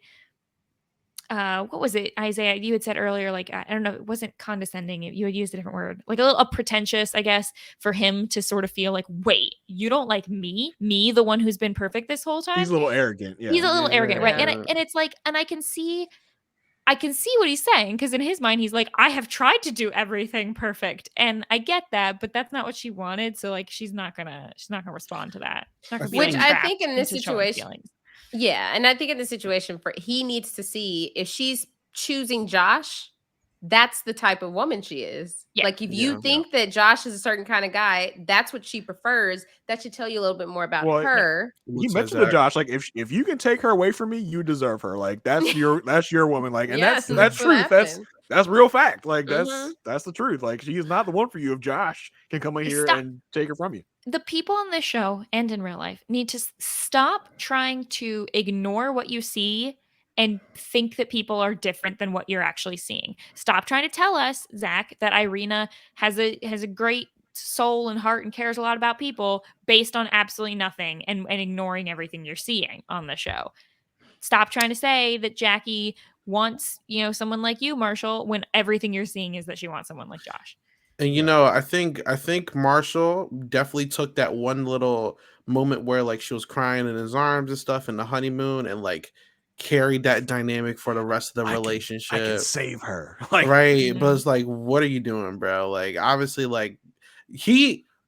What was it, Isaiah? You had said earlier, like, I don't know, it wasn't condescending. You had used a different word, like a little pretentious, I guess, for him to sort of feel like, wait, you don't like me, the one who's been perfect this whole time? He's a little arrogant. Yeah. He's a little arrogant, right? And it's like, and I can see what he's saying, because in his mind, he's like, I have tried to do everything perfect, and I get that, but that's not what she wanted. So like, she's not gonna respond to that. Which I think in this situation, yeah, and I think in the situation he needs to see if she's choosing Josh, that's the type of woman she is. Yeah. Like if you think that Josh is a certain kind of guy, that's what she prefers. That should tell you a little bit more about her. He mentioned to Josh, like, if you can take her away from me, you deserve her. Like that's your woman. Like, and that's truth. That's real fact. Like that's the truth. Like she is not the one for you if Josh can come in here and take her from you. The people on this show and in real life need to stop trying to ignore what you see and think that people are different than what you're actually seeing. Stop trying to tell us, Zach, that Irina has a great soul and heart and cares a lot about people based on absolutely nothing and ignoring everything you're seeing on the show. Stop trying to say that Jackie wants, someone like you, Marshall, when everything you're seeing is that she wants someone like Josh. And I think Marshall definitely took that one little moment where like she was crying in his arms and stuff in the honeymoon and like carried that dynamic for the rest of the relationship. I can save her. Like, right. But it's like, what are you doing, bro? Like, obviously, like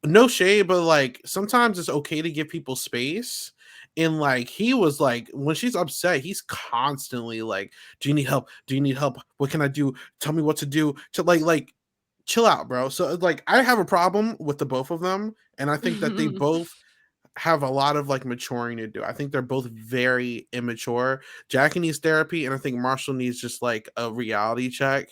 no shade, but like sometimes it's okay to give people space. And like he was like, when she's upset, he's constantly like, do you need help? Do you need help? What can I do? Tell me what to do. To like chill out, bro. So like I have a problem with the both of them. And I think that they both have a lot of like maturing to do. I think they're both very immature. Jackie needs therapy, and I think Marshall needs just like a reality check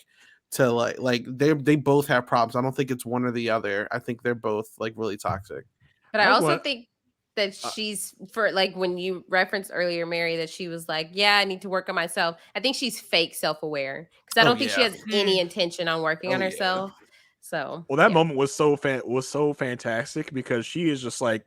to like they both have problems. I don't think it's one or the other. I think they're both like really toxic. But I also think that she's, for like when you referenced earlier, Mary, that she was like, yeah, I need to work on myself. I think she's fake self-aware because I don't think she has any intention on working on herself. So that moment was so fantastic because she is just like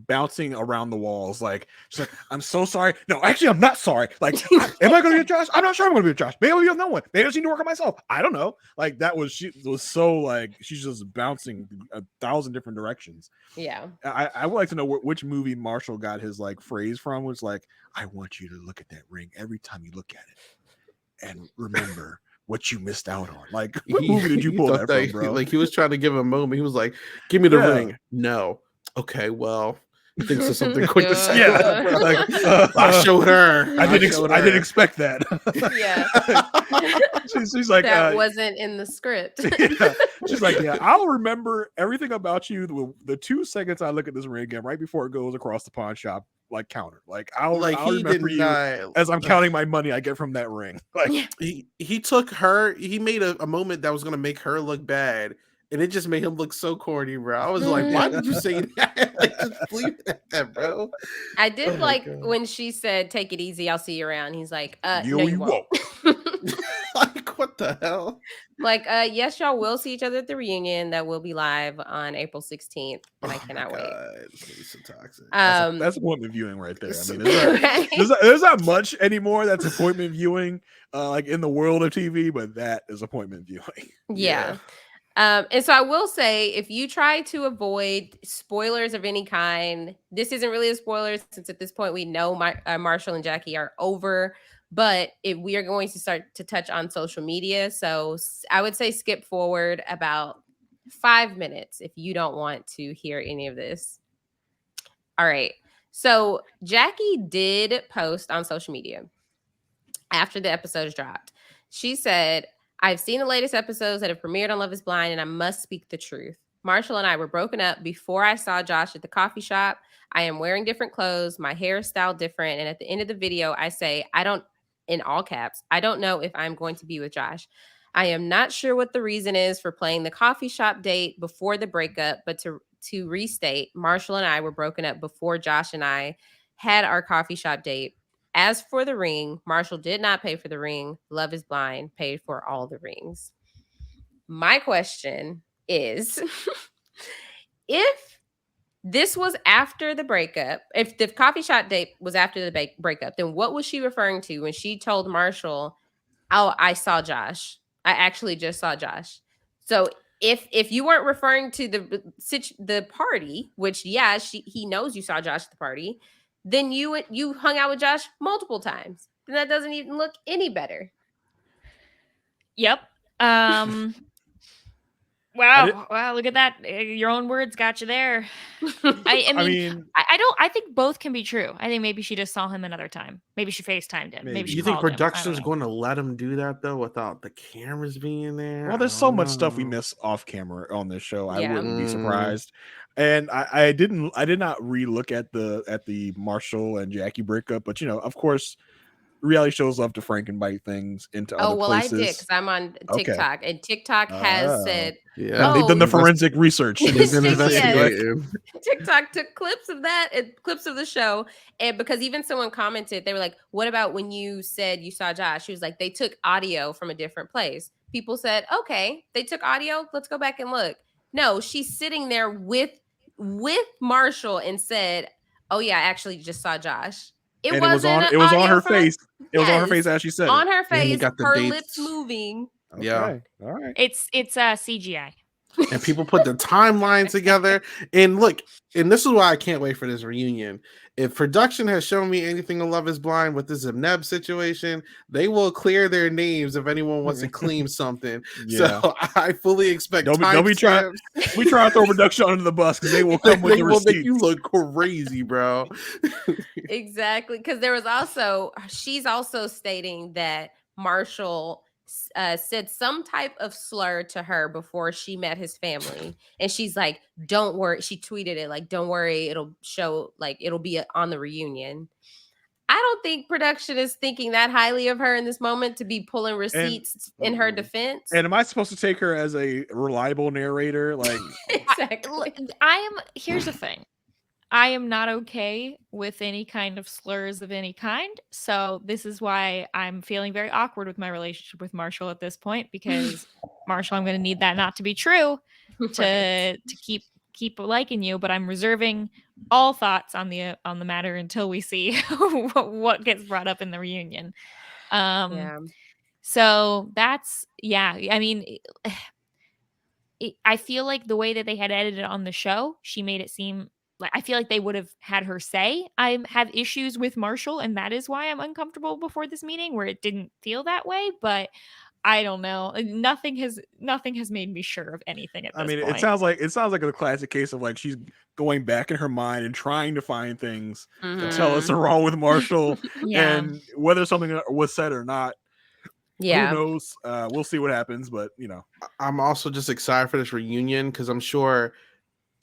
bouncing around the walls. Like she's like, I'm so sorry. No, actually, I'm not sorry. Like, am I going to get Josh? I'm not sure I'm going to be with Josh. Maybe I'll be with no one. Maybe I just need to work on myself. I don't know. Like she was so like she's just bouncing 1,000 different directions. Yeah. I would like to know which movie Marshall got his like phrase from. Was like, I want you to look at that ring every time you look at it and remember what you missed out on. Like, what movie did you pull that from, bro? Like he was trying to give a moment. He was like, give me the ring. No. Okay, well, thinks of something quick to say. Yeah, like, I showed her. I didn't expect that. Yeah. she's like, that wasn't in the script. Yeah. She's like, yeah, I'll remember everything about you the 2 seconds I look at this ring again, right before it goes across the pawn shop like counter. Like I'll remember you as I'm counting my money I get from that ring. Like he took her. He made a moment that was gonna make her look bad. And it just made him look so corny, bro. I was like, why did you say that? Like, just leave it at that, bro. I did when she said, take it easy, I'll see you around. He's like, you no, you won't. Like, what the hell? Like, yes, y'all will see each other at the reunion that will be live on April 16th. And I cannot wait. It's so toxic. That's appointment viewing right there. I mean, there's not much anymore that's appointment viewing like in the world of TV, but that is appointment viewing. Yeah. And so I will say, if you try to avoid spoilers of any kind, this isn't really a spoiler since at this point we know Marshall and Jackie are over, but if we are going to start to touch on social media. So I would say skip forward about 5 minutes if you don't want to hear any of this. All right. So Jackie did post on social media after the episodes dropped. She said, I've seen the latest episodes that have premiered on Love is Blind, and I must speak the truth. Marshall and I were broken up before I saw Josh at the coffee shop. I am wearing different clothes, my hair is styled different, and at the end of the video, I say, in all caps, I don't know if I'm going to be with Josh. I am not sure what the reason is for playing the coffee shop date before the breakup, but to restate, Marshall and I were broken up before Josh and I had our coffee shop date. As for the ring, Marshall did not pay for the ring. Love is Blind paid for all the rings. My question is, if this was after the breakup, if the coffee shop date was after the breakup, then what was she referring to when she told Marshall, oh, I saw Josh. I actually just saw Josh. So if you weren't referring to the party, which, yeah, he knows you saw Josh at the party, then you hung out with Josh multiple times. Then that doesn't even look any better. Yep. Wow, look at that. Your own words got you there. I think both can be true. I think maybe she just saw him another time. Maybe she FaceTimed him. Maybe she you think called production's going to let him do that though without the cameras being there? Well, there's so much stuff we miss off camera on this show. I wouldn't be surprised. And I did not re-look at the Marshall and Jackie breakup, but of course, reality shows love to Frankenbite things into other places. I did because I'm on TikTok, and TikTok has said, they've done the forensic research. TikTok took clips of that, clips of the show, and because even someone commented, they were like, "What about when you said you saw Josh?" She was like, "They took audio from a different place." People said, "Okay, they took audio. Let's go back and look." No, she's sitting there with Marshall and said, "Oh yeah, I actually just saw Josh." It And wasn't an it was on audio her from face. It was on her yes, face as she said on it. her And he face, got the her dates. lips moving. Okay. Yeah. All right. It's CGI. And people put the timeline together. And look, and this is why I can't wait for this reunion. If production has shown me anything on Love is Blind with this Zebneb situation, they will clear their names if anyone wants to claim something. Yeah. So I fully expect Don't be trying. We try to throw production under the bus because they will come with they the will make receipts. you look crazy, bro. Exactly, because there was also she's also stating that Marshall said some type of slur to her before she met his family, and she's like, "Don't worry." She tweeted it like, "Don't worry, it'll show like it'll be on the reunion." I don't think production is thinking that highly of her in this moment to be pulling receipts in her defense. And am I supposed to take her as a reliable narrator? Like, exactly. Here's the thing. I am not okay with any kind of slurs of any kind. So this is why I'm feeling very awkward with my relationship with Marshall at this point, because Marshall, I'm going to need that not to be true to keep liking you, but I'm reserving all thoughts on the matter until we see what gets brought up in the reunion. Yeah. So that's I mean, I feel like the way that they had edited it on the show, she made it seem like I feel like they would have had her say, "I have issues with Marshall, and that is why I'm uncomfortable before this meeting," where it didn't feel that way. But I don't know. Nothing has made me sure of anything at this point. it sounds like a classic case of like she's going back in her mind and trying to find things to tell us are wrong with Marshall, and whether something was said or not. Yeah. Who knows? We'll see what happens, but I'm also just excited for this reunion because I'm sure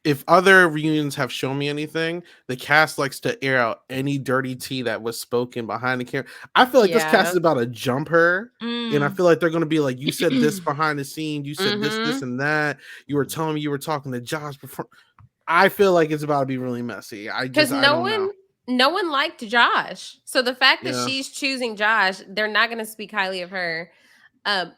if other reunions have shown me anything, the cast likes to air out any dirty tea that was spoken behind the camera. I feel like this cast is about to jump her, and I feel like they're going to be like, "You said this behind the scenes. You said this, and that. You were telling me you were talking to Josh before." I feel like it's about to be really messy. Because no one liked Josh, so the fact that she's choosing Josh, they're not going to speak highly of her.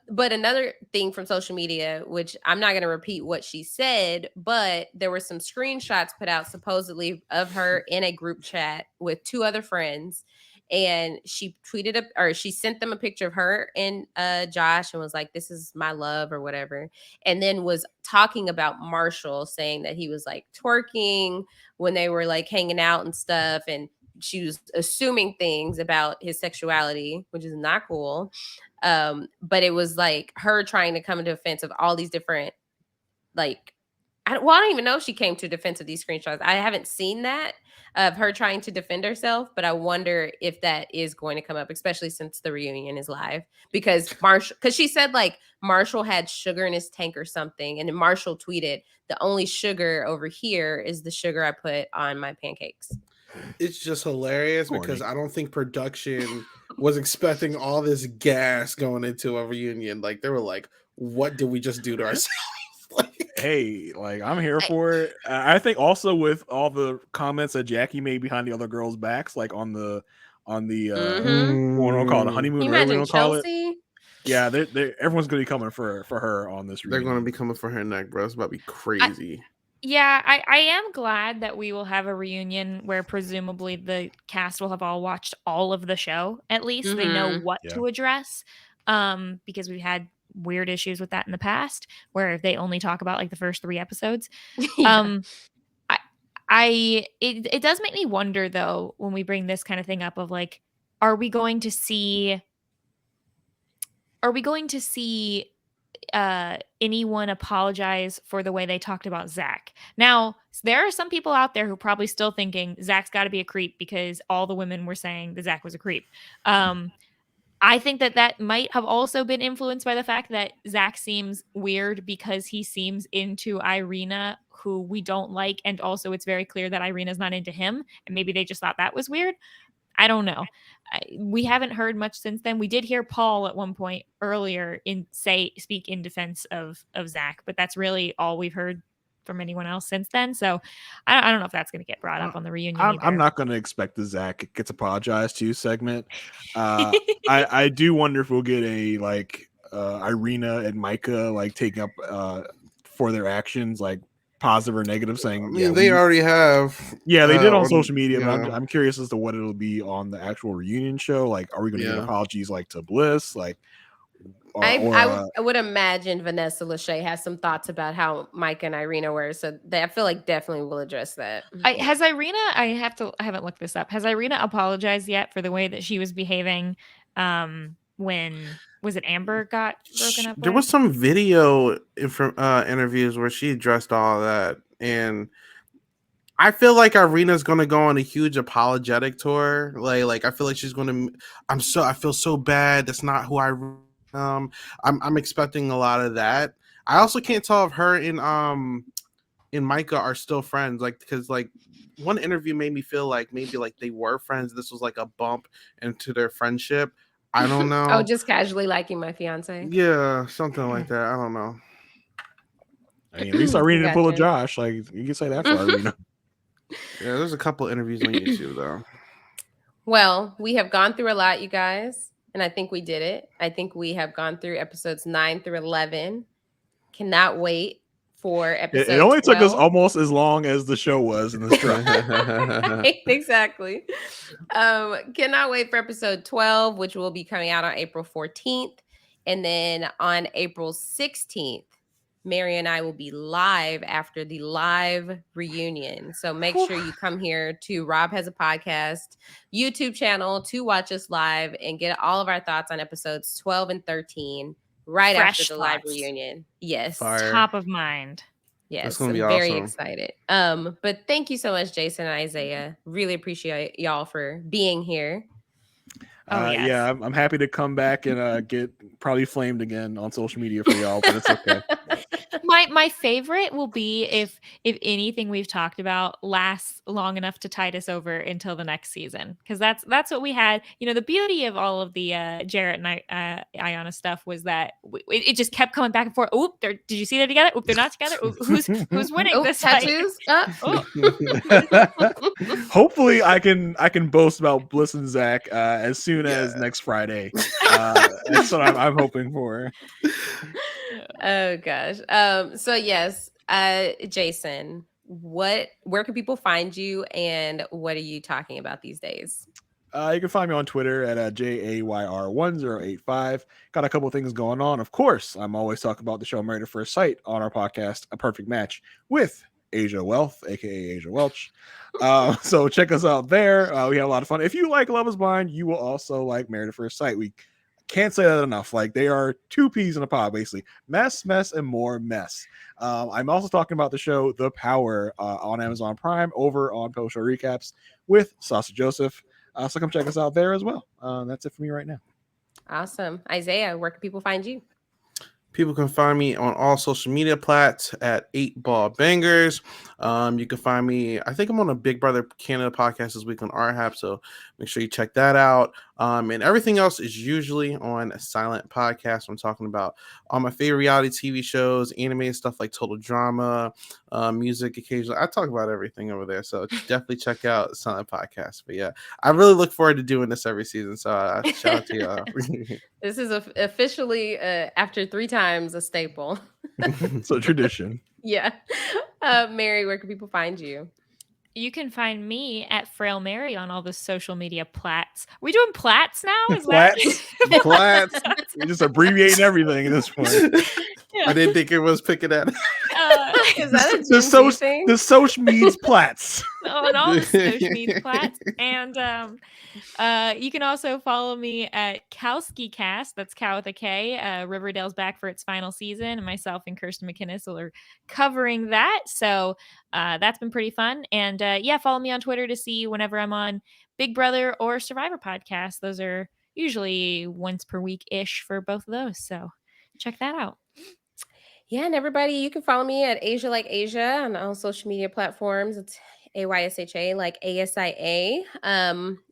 But another thing from social media, which I'm not going to repeat what she said, but there were some screenshots put out supposedly of her in a group chat with two other friends. And she tweeted she sent them a picture of her and Josh and was like, "This is my love," or whatever. And then was talking about Marshall, saying that he was like twerking when they were like hanging out and stuff. And she was assuming things about his sexuality, which is not cool. But it was like her trying to come into defense of all these different, like, I don't even know if she came to defense of these screenshots. I haven't seen that of her trying to defend herself, but I wonder if that is going to come up, especially since the reunion is live. Because she said like Marshall had sugar in his tank or something, and then Marshall tweeted, "The only sugar over here is the sugar I put on my pancakes." It's just hilarious because I don't think production was expecting all this gas going into a reunion. Like they were like, "What did we just do to ourselves?" Hey, like I'm here for it. I think also with all the comments that Jackie made behind the other girls' backs, like on the what do we call it, a honeymoon? Can you imagine Chelsea? Yeah, everyone's gonna be coming for her on this reunion. They're gonna be coming for her neck, bro. It's about to be crazy. I am glad that we will have a reunion where presumably the cast will have all watched all of the show. At least they know what to address, because we've had weird issues with that in the past where they only talk about like the first 3 episodes. It does make me wonder though when we bring this kind of thing up of like, are we going to see anyone apologize for the way they talked about Zach? Now, there are some people out there who are probably still thinking Zach's got to be a creep because all the women were saying that Zach was a creep. I think that might have also been influenced by the fact that Zach seems weird because he seems into Irina, who we don't like. And also it's very clear that Irina's not into him. And maybe they just thought that was weird. I don't know. We haven't heard much since then. We did hear Paul at one point earlier speak in defense of Zach, but that's really all we've heard from anyone else since then. So I don't know if that's going to get brought up on the reunion. I'm not going to expect the Zach gets apologized to segment. I do wonder if we'll get a like Irina and Micah like taking up for their actions, like positive or negative, saying, I mean, they already have. Yeah, they did on social media, but I'm curious as to what it'll be on the actual reunion show. Like, are we going to get apologies like to Bliss? Like, I would imagine Vanessa Lachey has some thoughts about how Micah and Irina were, so I feel like definitely will address that. Has Irina? I haven't looked this up. Has Irina apologized yet for the way that she was behaving? When was it Amber got broken up? There was some video from interviews where she addressed all that, and I feel like Irina's gonna go on a huge apologetic tour. Like I feel like she's gonna. I feel so bad. That's not who I. I'm expecting a lot of that. I also can't tell if her and Micah are still friends. Like, because like one interview made me feel like maybe like they were friends. This was like a bump into their friendship. I don't know. Oh, just casually liking my fiance. Yeah, something like that. I don't know. I mean, at least Irina didn't pull a Josh. Like, you can say that for Irina. Yeah, there's a couple interviews on YouTube though. Well, we have gone through a lot, you guys, and I think we did it. I think we have gone through episodes 9 through 11. Cannot wait for episode. It only took us almost as long as the show was in the strike. Right, exactly. Cannot wait for episode 12, which will be coming out on April 14th, and then on April 16th. Mary and I will be live after the live reunion. So make sure you come here to Rob Has a Podcast YouTube channel to watch us live and get all of our thoughts on episodes 12 and 13 right after the live reunion. Yes. Fire. Top of mind. Yes. I'm very excited. But thank you so much, Jason and Isaiah. Really appreciate y'all for being here. Yes. Yeah, I'm happy to come back and get probably flamed again on social media for y'all, but it's okay. My favorite will be if anything we've talked about lasts long enough to tide us over until the next season, because that's what we had. You know, the beauty of all of the Jarrett and Iana stuff was that it just kept coming back and forth. Oh, did you see they're together? Oh, they're not together. Ooh, who's winning this tattoos? Hopefully, I can boast about Bliss and Zach as soon as next Friday. That's what I'm hoping for. Oh gosh. So yes, Jason, where can people find you and what are you talking about these days? You can find me on Twitter at JAYR1085. Got a couple of things going on. Of course, I'm always talking about the show Married at First Sight on our podcast, A Perfect Match, with Aysha Welch, aka Aysha Welch. So check us out there. We have a lot of fun. If you like Love is Blind, you will also like Married at First Sight. We can't say that enough. Like, they are two peas in a pod, basically. Mess, and more mess. I'm also talking about the show The Power on Amazon Prime over on Post Show Recaps with Sasha Joseph. So come check us out there as well. That's it for me right now. Awesome. Isaiah, where can people find you? People can find me on all social media plats at 8 Ball Bangers. You can find me, I think I'm on a Big Brother Canada podcast this week on RHAP, so make sure you check that out. And everything else is usually on a silent podcast. I'm talking about all my favorite reality TV shows, animated stuff like Total Drama, music occasionally. I talk about everything over there, so definitely check out Silent Podcast. But yeah, I really look forward to doing this every season, so shout out to y'all. This is officially, after 3 times, a staple. So tradition. Yeah. Mary, where can people find you? You can find me at Frail Mary on all the social media plats. Are we doing plats now? Is plats? Plats. We're just abbreviating everything at this point. Yeah. I didn't think it was picking at. Is that a the social means plats? On all the social media plats. And you can also follow me at Kowski Cast. That's Cow with a K. Riverdale's back for its final season, and myself and Kirsten McInnes are covering that. So that's been pretty fun. And follow me on Twitter to see whenever I'm on Big Brother or Survivor podcast. Those are usually once per week-ish for both of those. So check that out. Yeah, and everybody, you can follow me at Aysha Like Aysha on all social media platforms. It's AYSHA like ASIA.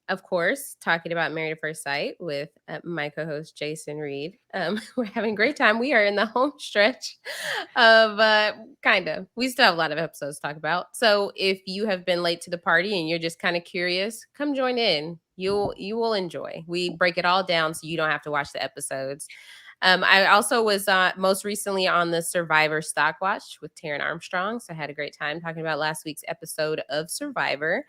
Of course, talking about Married at First Sight with my co-host Jason Reed. We're having a great time. We are in the home stretch of we still have a lot of episodes to talk about. So if you have been late to the party and you're just kind of curious, come join in. You will enjoy. We break it all down so you don't have to watch the episodes. I also was most recently on the Survivor Stock Watch with Taryn Armstrong. So I had a great time talking about last week's episode of Survivor.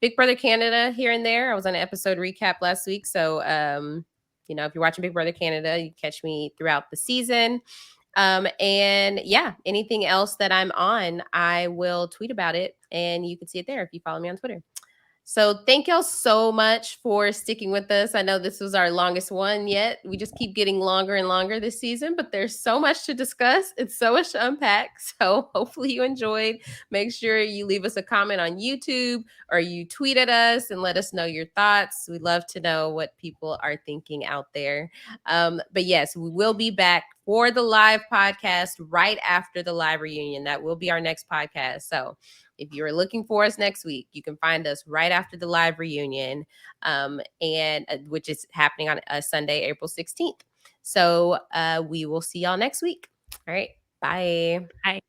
Big Brother Canada here and there. I was on an episode recap last week. So, if you're watching Big Brother Canada, you catch me throughout the season. And yeah, anything else that I'm on, I will tweet about it and you can see it there if you follow me on Twitter. So thank y'all so much for sticking with us. I know this was our longest one yet. We just keep getting longer and longer this season, but there's so much to discuss. It's so much to unpack. So hopefully you enjoyed. Make sure you leave us a comment on YouTube or you tweet at us and let us know your thoughts. We'd love to know what people are thinking out there. But yes, we will be back for the live podcast right after the live reunion. That will be our next podcast. So if you're looking for us next week, you can find us right after the live reunion, and which is happening on Sunday, April 16th. So we will see y'all next week. All right. Bye. Bye.